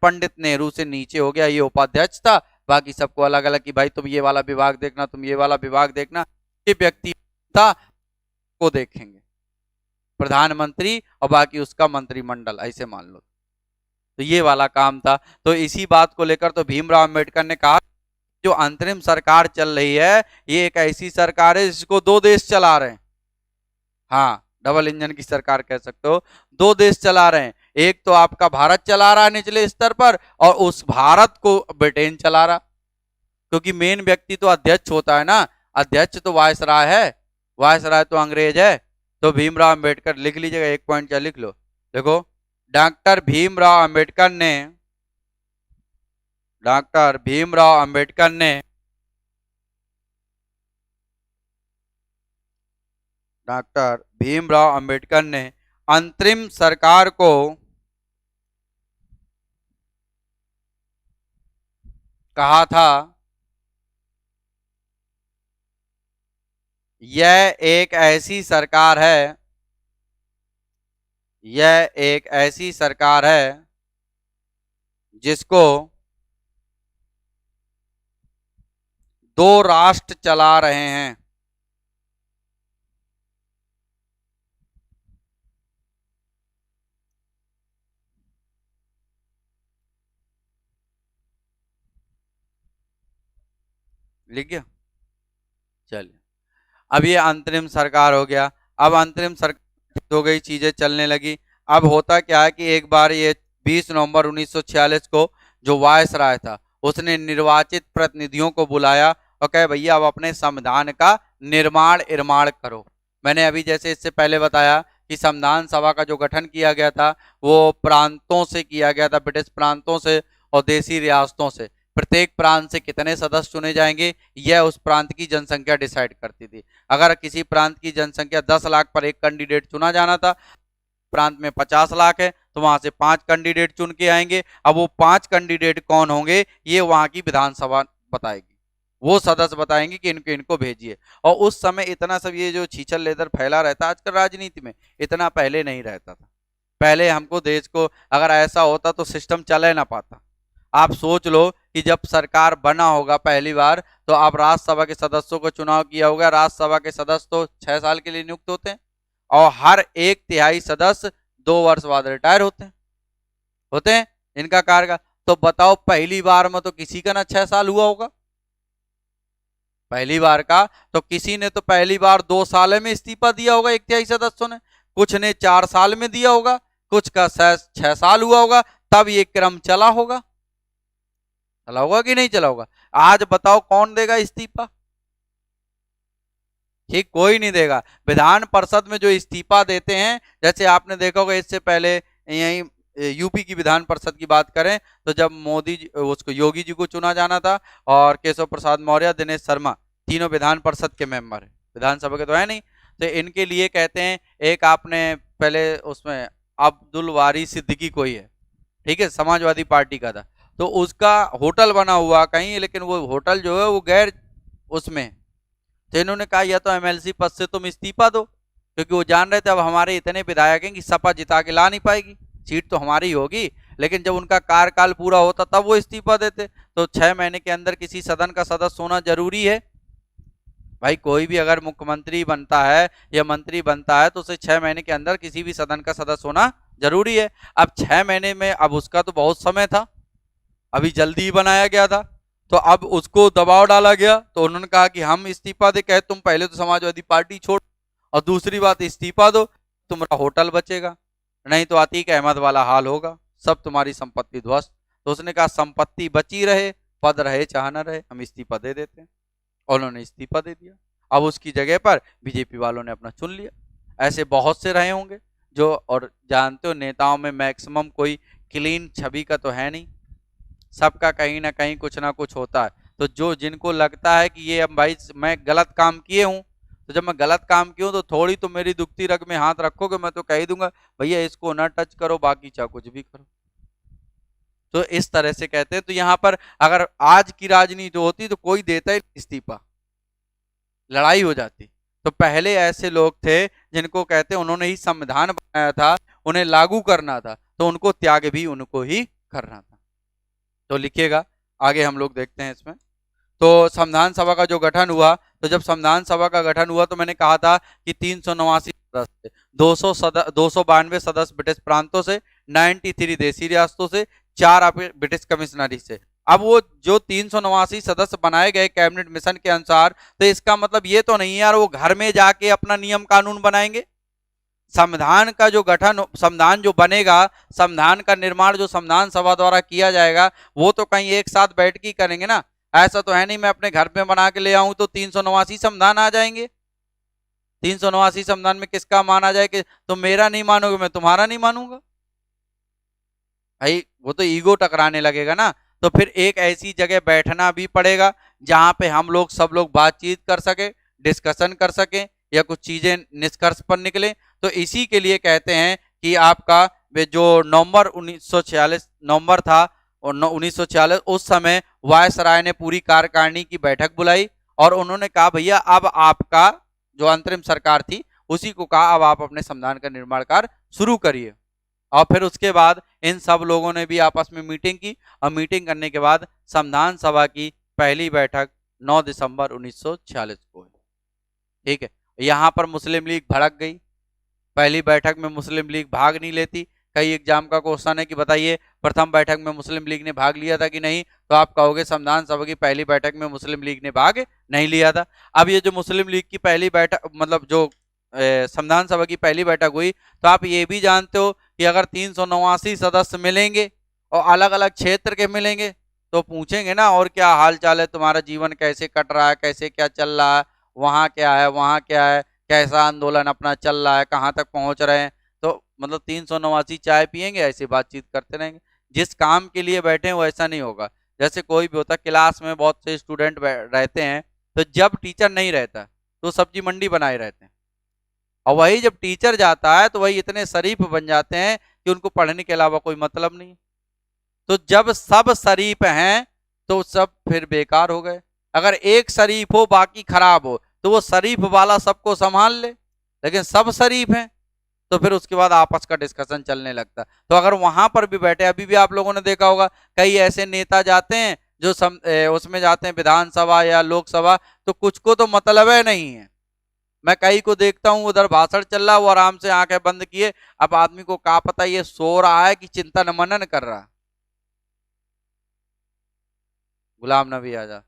पंडित नेहरू से नीचे हो गया, ये उपाध्यक्ष था, बाकी सबको अलग अलग कि भाई तुम ये वाला विभाग देखना, तुम ये वाला विभाग देखना। ये व्यक्ति था को देखेंगे प्रधानमंत्री और बाकी उसका मंत्रिमंडल, ऐसे मान लो। तो ये वाला काम था। तो इसी बात को लेकर तो भीमराव अंबेडकर ने कहा जो अंतरिम सरकार चल रही है ये एक ऐसी सरकार है जिसको दो देश चला रहे हैं। हाँ, डबल इंजन की सरकार कह सकते हो। दो देश चला रहे हैं, एक तो आपका भारत चला रहा है निचले स्तर पर, और उस भारत को ब्रिटेन चला रहा, क्योंकि मेन व्यक्ति तो अध्यक्ष होता है ना, अध्यक्ष तो वायसराय है, वायसराय तो अंग्रेज है। तो भीमराव अंबेडकर लिख लीजिएगा, एक पॉइंट क्या लिख लो, देखो डॉक्टर भीमराव अंबेडकर ने, डॉक्टर भीमराव अंबेडकर ने, डॉक्टर भीमराव अंबेडकर ने अंतरिम सरकार को कहा था यह एक ऐसी सरकार है, यह एक ऐसी सरकार है जिसको दो राष्ट्र चला रहे हैं। लिख गया, चलिए। अब ये अंतरिम सरकार हो गया। अब अंतरिम सरकार हो गई, चीजें चलने लगी। अब होता क्या है कि एक बार ये 20 नवंबर 1946 को जो वायसराय था उसने निर्वाचित प्रतिनिधियों को बुलाया और कहे भैया अब अपने संविधान का निर्माण करो। मैंने अभी जैसे इससे पहले बताया कि संविधान सभा का जो गठन किया गया था वो प्रांतों से किया गया था, ब्रिटिश प्रांतों से और देसी रियासतों से। प्रत्येक प्रांत से कितने सदस्य चुने जाएंगे यह उस प्रांत की जनसंख्या डिसाइड करती थी। अगर किसी प्रांत की जनसंख्या 10 लाख पर एक कैंडिडेट चुना जाना था, प्रांत में 50 लाख है तो वहां से 5 कैंडिडेट चुन के आएंगे। अब वो 5 कैंडिडेट कौन होंगे ये वहां की विधानसभा बताएगी, वो सदस्य बताएंगे कि इनको इनको भेजिए। और उस समय इतना सब ये जो छीछल लेदर फैला रहता आजकल राजनीति में, इतना पहले नहीं रहता था। पहले हमको देश को अगर ऐसा होता तो सिस्टम चले ना पाता। आप सोच लो कि जब सरकार बना होगा पहली बार तो आप राज्यसभा के सदस्यों को चुनाव किया होगा। राज्यसभा के सदस्य तो 6 साल के लिए नियुक्त होते हैं और हर 1/3 सदस्य 2 वर्ष बाद रिटायर होते हैं इनका कार्यकाल। तो बताओ पहली बार में तो किसी का ना 6 साल हुआ होगा पहली बार का, तो किसी ने तो पहली बार 2 साल में इस्तीफा दिया होगा 1/3 सदस्यों ने, कुछ ने 4 साल में दिया होगा, कुछ का 6 साल हुआ होगा, तब ये क्रम चला होगा कि नहीं चला होगा। आज बताओ कौन देगा इस्तीफा? ठीक, कोई नहीं देगा। विधान परिषद में जो इस्तीफा देते हैं, जैसे आपने देखा होगा इससे पहले यही यूपी की विधान परिषद की बात करें तो जब मोदी जी उसको योगी जी को चुना जाना था और केशव प्रसाद मौर्य, दिनेश शर्मा, तीनों विधान परिषद के मेंबर है, विधानसभा के तो है नहीं। तो इनके लिए कहते हैं, एक आपने पहले उसमें अब्दुल वारी सिद्दीकी कोई है, ठीक है, समाजवादी पार्टी का था, तो उसका होटल बना हुआ कहीं, लेकिन वो होटल जो है वो गैर उसमें। तो इन्होंने कहा या तो एमएलसी पद से तुम इस्तीफा दो, क्योंकि वो जान रहे थे अब हमारे इतने विधायक हैं कि सपा जिता के ला नहीं पाएगी, सीट तो हमारी होगी। लेकिन जब उनका कार्यकाल पूरा होता तब वो इस्तीफा देते। तो 6 महीने के अंदर किसी सदन का सदस्य होना जरूरी है भाई। कोई भी अगर मुख्यमंत्री बनता है या मंत्री बनता है तो उसे 6 महीने के अंदर किसी भी सदन का सदस्य होना जरूरी है। अब 6 महीने में, अब उसका तो बहुत समय था, अभी जल्दी ही बनाया गया था, तो अब उसको दबाव डाला गया। तो उन्होंने कहा कि हम इस्तीफा दे, कहे तुम पहले तो समाजवादी पार्टी छोड़ और दूसरी बात इस्तीफा दो, तुम्हारा होटल बचेगा, नहीं तो अतीक अहमद वाला हाल होगा, सब तुम्हारी संपत्ति ध्वस्त। तो उसने कहा संपत्ति बची रहे, पद रहे चाहे न रहे, हम इस्तीफा दे देते हैं। और उन्होंने इस्तीफा दे दिया। अब उसकी जगह पर बीजेपी वालों ने अपना चुन लिया। ऐसे बहुत से रहे होंगे जो, और जानते हो नेताओं में मैक्सिमम कोई क्लीन छवि का तो है नहीं, सबका कहीं ना कहीं कुछ ना कुछ होता है। तो जो जिनको लगता है कि ये अब भाई मैं गलत काम किए हूँ, तो जब मैं गलत काम किया हूँ तो थोड़ी तो मेरी दुखती रग में हाथ रखोगे, मैं तो कह ही दूंगा भैया इसको ना टच करो, बाकी चाहे कुछ भी करो। तो इस तरह से कहते हैं। तो यहाँ पर अगर आज की राजनीति होती तो कोई देता ही इस्तीफा, लड़ाई हो जाती। तो पहले ऐसे लोग थे जिनको कहते उन्होंने ही संविधान बनाया था, उन्हें लागू करना था, तो उनको त्याग भी उनको ही करना था। तो लिखिएगा, आगे हम लोग देखते हैं इसमें। तो संविधान सभा का जो गठन हुआ, तो जब संविधान सभा का गठन हुआ तो मैंने कहा था कि 389 सदस्य, 292 सदस्य ब्रिटिश प्रांतों से, 93 देशी रियासतों से, 4 ब्रिटिश कमिश्नरी से। अब वो जो 389 सदस्य बनाए गए कैबिनेट मिशन के अनुसार, तो इसका मतलब ये तो नहीं यार वो घर में जाके अपना नियम कानून बनाएंगे। संविधान का जो गठन, संविधान जो बनेगा, संविधान का निर्माण जो संविधान सभा द्वारा किया जाएगा, वो तो कहीं एक साथ बैठ के करेंगे ना। ऐसा तो है नहीं मैं अपने घर में बना के ले आऊं तो 389 संविधान आ जाएंगे। 389 संविधान में किसका माना जाए कि तुम मेरा नहीं मानोगे मैं तुम्हारा नहीं मानूंगा, भाई वो तो ईगो टकराने लगेगा ना। तो फिर एक ऐसी जगह बैठना भी पड़ेगा जहां पे हम लोग सब लोग बातचीत कर सके, डिस्कशन कर सके, या कुछ चीजें निष्कर्ष पर निकले। तो इसी के लिए कहते हैं कि आपका जो नवंबर 1946 नवंबर था और 1946, उस समय वायसराय ने पूरी कार्यकारिणी की बैठक बुलाई और उन्होंने कहा भैया अब आपका जो अंतरिम सरकार थी उसी को कहा अब आप अपने संविधान का निर्माण कार्य शुरू करिए। और फिर उसके बाद इन सब लोगों ने भी आपस में मीटिंग की और मीटिंग करने के बाद संविधान सभा की पहली बैठक 9 दिसंबर 1946 को है। ठीक है, यहाँ पर मुस्लिम लीग भड़क गई। पहली बैठक में मुस्लिम लीग भाग नहीं लेती। कई एग्जाम का क्वेश्चन है कि बताइए प्रथम बैठक में मुस्लिम लीग ने भाग लिया था कि नहीं, तो आप कहोगे संविधान सभा की पहली बैठक में मुस्लिम लीग ने भाग नहीं लिया था। अब ये जो मुस्लिम लीग की पहली बैठक मतलब जो संविधान सभा की पहली बैठक हुई, तो आप ये भी जानते हो कि अगर 389 सदस्य मिलेंगे और अलग अलग क्षेत्र के मिलेंगे तो पूछेंगे ना और क्या हाल चाल है, तुम्हारा जीवन कैसे कट रहा है, कैसे क्या चल रहा है, वहाँ क्या है, वहाँ क्या है, कैसा आंदोलन अपना चल रहा है, कहाँ तक पहुँच रहे हैं। तो मतलब 389 चाय पियेंगे, ऐसी बातचीत करते रहेंगे। जिस काम के लिए बैठे हैं वो ऐसा नहीं होगा। जैसे कोई भी होता, क्लास में बहुत से स्टूडेंट रहते हैं, तो जब टीचर नहीं रहता तो सब्जी मंडी बनाए रहते हैं, और वही जब टीचर जाता है तो वही इतने शरीफ बन जाते हैं कि उनको पढ़ने के अलावा कोई मतलब नहीं। तो जब सब शरीफ हैं तो सब फिर बेकार हो गए। अगर एक शरीफ हो बाकी खराब हो तो वो शरीफ वाला सबको संभाल ले, लेकिन सब शरीफ हैं तो फिर उसके बाद आपस का डिस्कशन चलने लगता। तो अगर वहां पर भी बैठे, अभी भी आप लोगों ने देखा होगा कई ऐसे नेता जाते हैं जो उसमें जाते हैं विधानसभा या लोकसभा, तो कुछ को तो मतलब है नहीं है। मैं कई को देखता हूं उधर भाषण चल रहा है वो आराम से आंखें बंद किए, अब आदमी को क्या पता ये सो रहा है कि चिंतन मनन कर रहा। गुलाम नबी आजाद,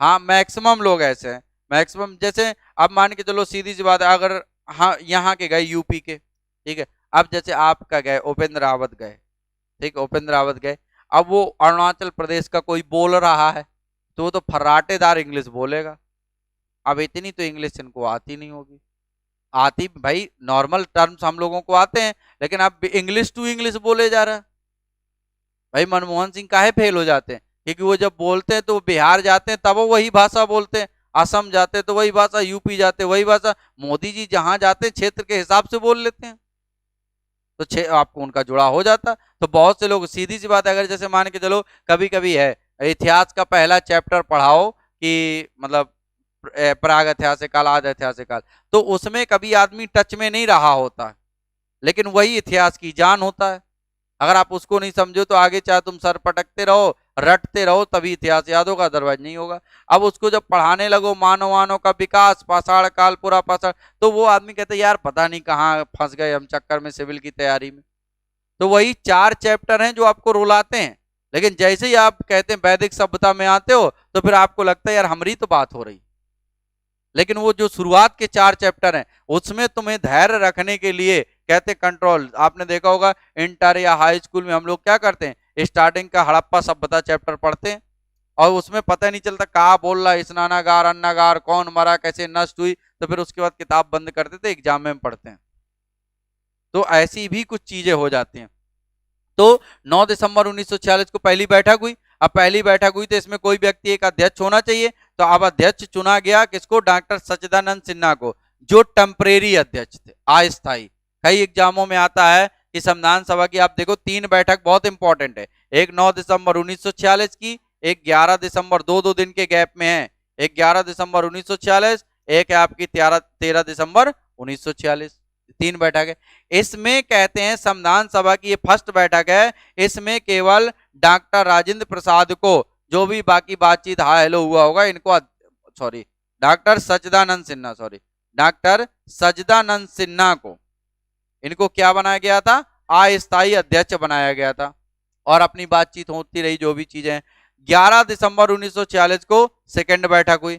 हाँ मैक्सिमम लोग ऐसे हैं, मैक्सिमम। जैसे अब मान के चलो सीधी सी बात है, अगर हाँ यहाँ के गए यूपी के, ठीक है, अब जैसे आपका गए उपेंद्र रावत गए, ठीक है, उपेंद्र रावत गए, अब वो अरुणाचल प्रदेश का कोई बोल रहा है तो वो तो फर्राटेदार इंग्लिश बोलेगा। अब इतनी तो इंग्लिश इनको आती नहीं होगी, आती भाई नॉर्मल टर्म्स हम लोगों को आते हैं, लेकिन अब इंग्लिश टू इंग्लिश बोले जा रहा है। भाई मनमोहन सिंह काहे फेल हो जाते हैं, क्योंकि वो जब बोलते हैं तो वो बिहार जाते हैं तब वो वही भाषा बोलते हैं, असम जाते तो वही भाषा, यूपी जाते वही भाषा, मोदी जी जहां जाते हैं क्षेत्र के हिसाब से बोल लेते हैं, तो आपको उनका जुड़ा हो जाता। तो बहुत से लोग, सीधी सी बात है, अगर जैसे मान के चलो कभी कभी है इतिहास का पहला चैप्टर पढ़ाओ कि मतलब प्राग ऐतिहासिक काल आद ऐतिहासिक काल, तो उसमें कभी आदमी टच में नहीं रहा होता, लेकिन वही इतिहास की जान होता है। अगर आप उसको नहीं समझो तो आगे चाहे तुम सर पटकते रहो, रटते रहो, तभी इतिहास याद होगा, अदरवाइज नहीं होगा। अब उसको जब पढ़ाने लगो मानवानों का विकास, पाषाण काल, पूरा पाषाण, तो वो आदमी कहते यार पता नहीं कहाँ फंस गए हम चक्कर में सिविल की तैयारी में। तो वही 4 चैप्टर हैं जो आपको रुलाते हैं, लेकिन जैसे ही आप कहते हैं वैदिक सभ्यता में आते हो तो फिर आपको लगता है यार हमारी तो बात हो रही। लेकिन वो जो शुरुआत के 4 चैप्टर हैं उसमें तुम्हें धैर्य रखने के लिए कहते कंट्रोल। आपने देखा होगा इंटर या हाई स्कूल में हम लोग क्या करते हैं, स्टार्टिंग का हड़प्पा सभ्यता चैप्टर पढ़ते हैं और उसमें पता नहीं चलता कहाँ बोल रहा है, स्नानागार, अन्नागार, कौन मरा, कैसे नष्ट हुई, तो फिर उसके बाद किताब बंद करते थे, एग्जाम में पढ़ते हैं। तो ऐसी भी कुछ चीजें हो जाती हैं। तो 9 दिसंबर 1946 को पहली बैठक हुई। अब पहली बैठक हुई तो इसमें कोई व्यक्ति एक अध्यक्ष होना चाहिए, तो अब अध्यक्ष चुना गया किसको, डॉक्टर सच्चिदानंद सिन्हा को, जो टेम्परेरी अध्यक्ष थे, अस्थायी। कई एग्जामों में आता है कि संविधान सभा की आप देखो 3 बैठक बहुत इंपॉर्टेंट है, एक 9 दिसंबर 1946 की, एक 11 दिसंबर, दो दिन के गैप में है, एक 11 दिसंबर 1946, एक है आपकी 13 दिसंबर 1946, 3 बैठक है। इसमें कहते हैं संविधान सभा की ये फर्स्ट बैठक है, इसमें केवल डॉक्टर राजेंद्र प्रसाद को, जो भी बाकी बातचीत हाय हेलो हुआ होगा इनको, सॉरी डॉक्टर सच्चिदानंद सिन्हा, सॉरी डॉक्टर सच्चिदानंद सिन्हा को, इनको क्या बनाया गया था, अस्थायी अध्यक्ष बनाया गया था, और अपनी बातचीत होती रही जो भी चीजें। 11 दिसंबर 1946 को सेकंड बैठक हुई।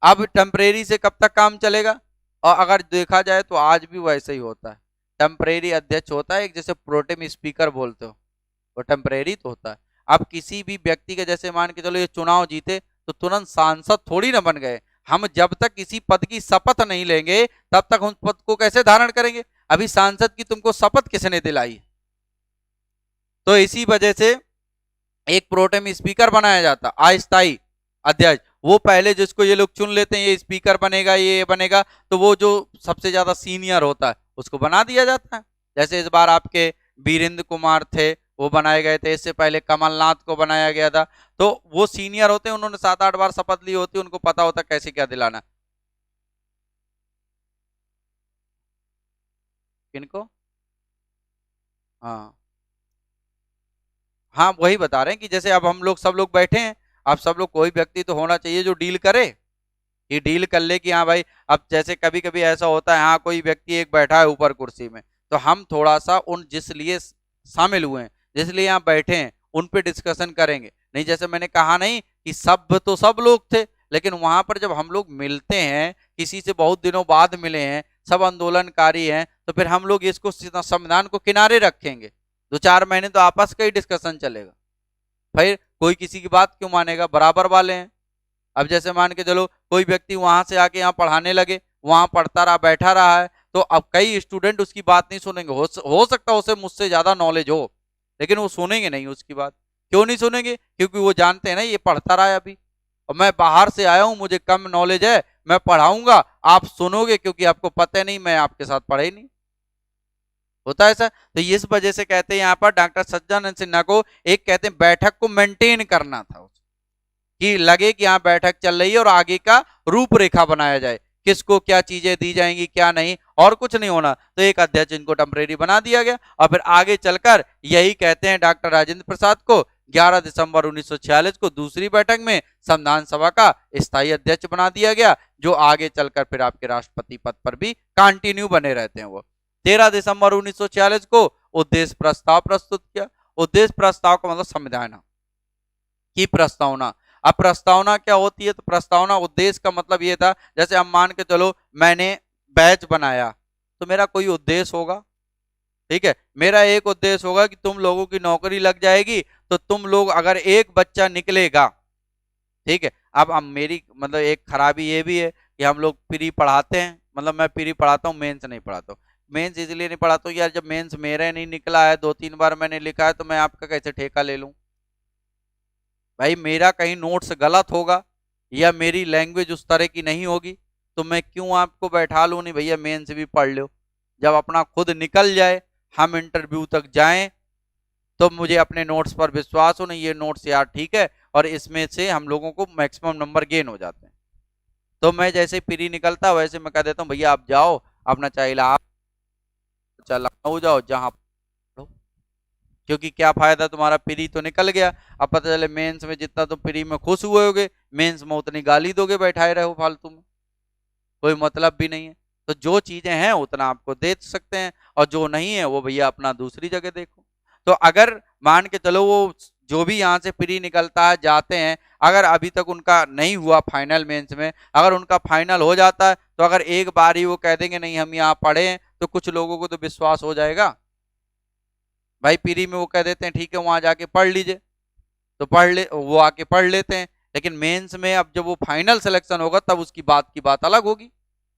अब टेम्परेरी से कब तक काम चलेगा, और अगर देखा जाए तो आज भी वैसे ही होता है, टेम्परेरी अध्यक्ष होता है, एक जैसे प्रोटेम स्पीकर बोलते हो, वो टेम्परेरी तो होता है। अब किसी भी व्यक्ति के जैसे मान के चलो ये चुनाव जीते तो तुरंत सांसद थोड़ी ना बन गए, हम जब तक किसी पद की शपथ नहीं लेंगे तब तक उस पद को कैसे धारण करेंगे, अभी सांसद की तुमको शपथ किसने दिलाई, तो इसी वजह से एक प्रोटेम स्पीकर बनाया जाता, अस्थायी अध्यक्ष, वो पहले जिसको ये लोग चुन लेते हैं ये स्पीकर बनेगा ये बनेगा, तो वो जो सबसे ज्यादा सीनियर होता है उसको बना दिया जाता है। जैसे इस बार आपके वीरेंद्र कुमार थे वो बनाए गए थे, इससे पहले कमलनाथ को बनाया गया था, तो वो सीनियर होते हैं, उन्होंने 7-8 बार शपथ ली होती है, उनको पता होता कैसे क्या दिलाना। किनको, हाँ हाँ वही बता रहे हैं कि जैसे अब हम लोग सब लोग बैठे हैं, अब सब लोग कोई व्यक्ति तो होना चाहिए जो डील करे, कि डील कर ले कि हाँ भाई, अब जैसे कभी कभी ऐसा होता है हाँ कोई व्यक्ति एक बैठा है ऊपर कुर्सी में, तो हम थोड़ा सा उन जिस लिए शामिल हुए हैं, जिस लिए यहाँ बैठे हैं उन पे डिस्कशन करेंगे, नहीं जैसे मैंने कहा नहीं कि सब तो सब लोग थे, लेकिन वहां पर जब हम लोग मिलते हैं किसी से बहुत दिनों बाद मिले हैं, सब आंदोलनकारी हैं, तो फिर हम लोग इसको संविधान को किनारे रखेंगे, 2-4 महीने तो आपस का ही डिस्कशन चलेगा, फिर कोई किसी की बात क्यों मानेगा, बराबर वाले हैं। अब जैसे मान के चलो कोई व्यक्ति वहां से आके यहाँ पढ़ाने लगे, वहां पढ़ता रहा बैठा रहा है, तो अब कई स्टूडेंट उसकी बात नहीं सुनेंगे, हो सकता है उसे मुझसे ज्यादा नॉलेज हो, लेकिन वो सुनेंगे नहीं उसकी बात, क्यों नहीं सुनेंगे, क्योंकि वो जानते हैं ना ये पढ़ता रहा है अभी, और मैं बाहर से आया हूं मुझे कम नॉलेज है, मैं पढ़ाऊंगा आप सुनोगे क्योंकि आपको पता नहीं, मैं आपके साथ पढ़े नहीं, होता है ऐसा। तो इस वजह से कहते हैं यहाँ पर डॉक्टर सच्चिदानंद सिन्हा को एक कहते हैं बैठक को मेंटेन करना था, कि लगे कि यहाँ बैठक चल रही है और आगे का रूपरेखा बनाया जाए, किसको क्या चीजें दी जाएंगी क्या नहीं, और कुछ नहीं होना, तो एक अध्यक्ष इनको टेम्परेरी बना दिया गया, और फिर आगे चलकर यही कहते हैं डॉक्टर राजेंद्र प्रसाद को 11 दिसंबर 1946 को दूसरी बैठक में संविधान सभा का स्थायी अध्यक्ष बना दिया गया, जो आगे चलकर फिर आपके राष्ट्रपति पद पर भी कंटिन्यू बने रहते हैं। वो 13 दिसंबर 1946 को उद्देश्य प्रस्ताव प्रस्तुत किया, उद्देश्य प्रस्ताव का मतलब संविधान की प्रस्तावना। अब प्रस्तावना क्या होती है, तो प्रस्तावना उद्देश्य का मतलब ये था, जैसे अब मान के चलो मैंने बैच बनाया तो मेरा कोई उद्देश्य होगा, ठीक है, मेरा एक उद्देश्य होगा कि तुम लोगों की नौकरी लग जाएगी, तो तुम लोग अगर एक बच्चा निकलेगा, ठीक है, अब मेरी मतलब एक खराबी ये भी है कि हम लोग प्री पढ़ाते हैं, मतलब मैं प्री पढ़ाता हूँ मेंस नहीं पढ़ाता हूँ, मेंस इसलिए नहीं पढ़ाता हूँ यार जब मेंस मेरा नहीं निकला है 2-3 बार मैंने लिखा है तो मैं आपका कैसे ठेका ले लूं, भाई मेरा कहीं नोट्स गलत होगा या मेरी लैंग्वेज उस तरह की नहीं होगी तो मैं क्यों आपको बैठा लूं, नहीं भैया मेन से भी पढ़ लो, जब अपना खुद निकल जाए हम इंटरव्यू तक जाएं तो मुझे अपने नोट्स पर विश्वास हो, नहीं ये नोट्स यार ठीक है और इसमें से हम लोगों को मैक्सिमम नंबर गेन हो जाते हैं, तो मैं जैसे प्री निकलता वैसे मैं कह देता हूँ भैया आप जाओ अपना चाहे आप लखनऊ जाओ जहाँ, क्योंकि क्या फायदा तुम्हारा प्री तो निकल गया, अब पता चले मेंस में जितना तुम प्री में खुश हुए होगे मेंस में उतनी गाली दोगे, बैठाए रहो फालतू में, कोई मतलब भी नहीं है। तो जो चीजें हैं उतना आपको दे सकते हैं और जो नहीं है वो भैया अपना दूसरी जगह देखो। तो अगर मान के चलो वो जो भी यहाँ से प्री निकलता है जाते हैं, अगर अभी तक उनका नहीं हुआ फाइनल मेंस में, अगर उनका फाइनल हो जाता है तो अगर एक बार ही वो कह देंगे नहीं हम यहाँ पढ़े हैं तो कुछ लोगों को तो विश्वास हो जाएगा, भाई प्री में वो कह देते हैं ठीक है वहां जाके पढ़ लीजिए तो पढ़ ले, वो आके पढ़ लेते हैं, लेकिन मेंस में अब जब वो फाइनल सिलेक्शन होगा तब उसकी बात अलग होगी,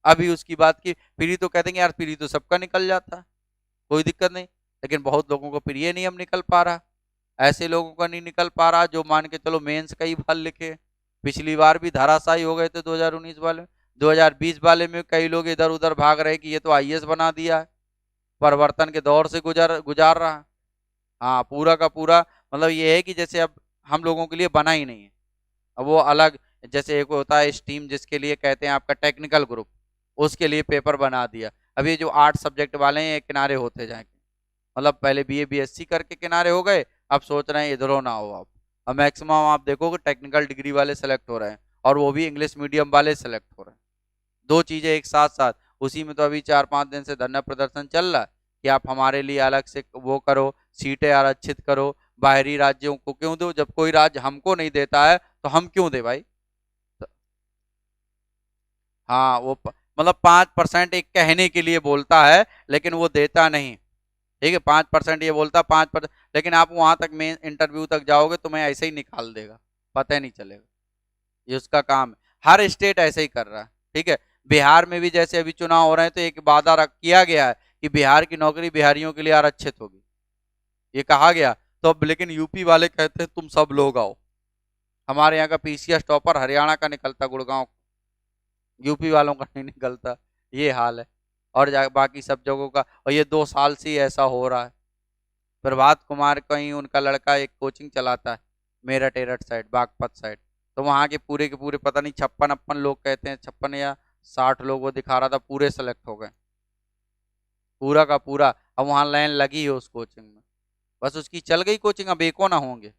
अभी उसकी बात की प्री तो कह देंगे यार प्री तो सबका निकल जाता है कोई दिक्कत नहीं, लेकिन बहुत लोगों को प्री नहीं अब निकल पा रहा, ऐसे लोगों का नहीं निकल पा रहा जो मान के चलो मेंस का ही फल लिखे, पिछली बार भी धराशायी हो गए थे 2019 वाले, 2020 वाले में कई लोग इधर उधर भाग रहे कि ये तो आईएएस बना दिया है, परिवर्तन के दौर से गुजार गुजार रहा है। हाँ, पूरा का पूरा मतलब ये है कि जैसे अब हम लोगों के लिए बना ही नहीं है। अब वो अलग, जैसे एक होता है स्ट्रीम जिसके लिए कहते हैं आपका टेक्निकल ग्रुप, उसके लिए पेपर बना दिया। अब ये जो 8 सब्जेक्ट वाले हैं ये किनारे होते जाएंगे, मतलब पहले बीए बीएससी करके किनारे हो गए, अब सोच रहे हैं इधरों ना हो। अब मैक्सिमम आप देखोगे टेक्निकल डिग्री वाले सेलेक्ट हो रहे हैं, और वो भी इंग्लिश मीडियम वाले सेलेक्ट हो रहे हैं। दो चीजें एक साथ साथ। उसी में तो अभी 4-5 दिन से धरना प्रदर्शन चल रहा है कि आप हमारे लिए अलग से वो करो, सीटें आरक्षित करो, बाहरी राज्यों को क्यों दो, जब कोई राज्य हमको नहीं देता है तो हम क्यों दे भाई। तो, हाँ वो मतलब 5% एक कहने के लिए बोलता है, लेकिन वो देता नहीं। ठीक है, 5% ये बोलता, 5%, लेकिन आप वहां तक मेन इंटरव्यू तक जाओगे तो मैं ऐसे ही निकाल देगा, पता ही नहीं चलेगा। ये उसका काम है। हर स्टेट ऐसे ही कर रहा है। ठीक है, बिहार में भी जैसे अभी चुनाव हो रहे हैं तो एक वादा रख किया गया है कि बिहार की नौकरी बिहारियों के लिए आरक्षित होगी, ये कहा गया। तो अब लेकिन यूपी वाले कहते हैं तुम सब लोग आओ। हमारे यहाँ का पीसीएस टॉपर हरियाणा का निकलता, गुड़गांव, यूपी वालों का नहीं निकलता। ये हाल है। और बाकी सब जगहों का, और ये 2 साल से ही ऐसा हो रहा है। प्रभात कुमार कहीं उनका लड़का एक कोचिंग चलाता है, मेरठ एरठ साइड, बागपत साइड। तो वहाँ के पूरे पता नहीं 56 लोग कहते हैं, 56 या 60 लोग वो दिखा रहा था, पूरे सेलेक्ट हो गए, पूरा का पूरा। अब वहाँ लाइन लगी है उस कोचिंग में, बस उसकी चल गई कोचिंग, अब एको ना होंगे,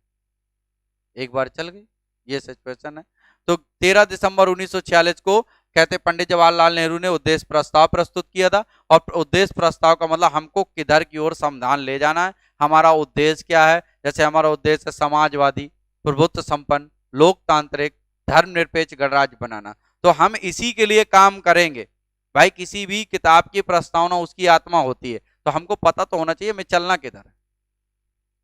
एक बार चल गई। ये सिचुएशन है। तो 13 दिसंबर 1946 को कहते पंडित जवाहरलाल नेहरू ने उद्देश्य प्रस्ताव प्रस्तुत किया था। और उद्देश्य प्रस्ताव का मतलब हमको किधर की ओर संविधान ले जाना है, हमारा उद्देश्य क्या है। जैसे हमारा उद्देश्य है समाजवादी, प्रभुत्व संपन्न, लोकतांत्रिक, धर्मनिरपेक्ष गणराज्य बनाना। तो हम इसी के लिए काम करेंगे। भाई किसी भी किताब की प्रस्तावना उसकी आत्मा होती है, तो हमको पता तो होना चाहिए हमें चलना किधर है।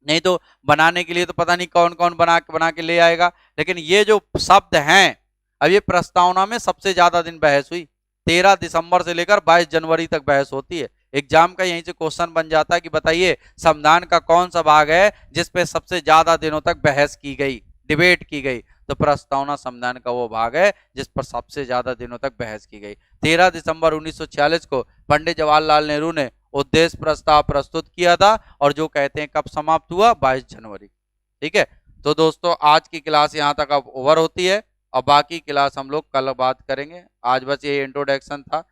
नहीं तो बनाने के लिए तो पता नहीं कौन कौन बना के ले आएगा। लेकिन ये जो शब्द हैं, अब ये प्रस्तावना में सबसे ज्यादा दिन बहस हुई, 13 दिसंबर से लेकर 22 जनवरी तक बहस होती है। एग्जाम का यहीं से क्वेश्चन बन जाता है कि बताइए संविधान का कौन सा भाग है जिसपे सबसे ज्यादा दिनों तक बहस की गई, डिबेट की गई। तो प्रस्तावना संविधान का वो भाग है जिस पर सबसे ज्यादा दिनों तक बहस की गई। 13 दिसंबर 1946 को पंडित जवाहरलाल नेहरू ने उद्देश्य प्रस्ताव प्रस्तुत किया था, और जो कहते हैं कब समाप्त हुआ, 22 जनवरी। ठीक है, तो दोस्तों आज की क्लास यहाँ तक अब ओवर होती है, और बाकी क्लास हम लोग कल बात करेंगे। आज बस ये इंट्रोडक्शन था।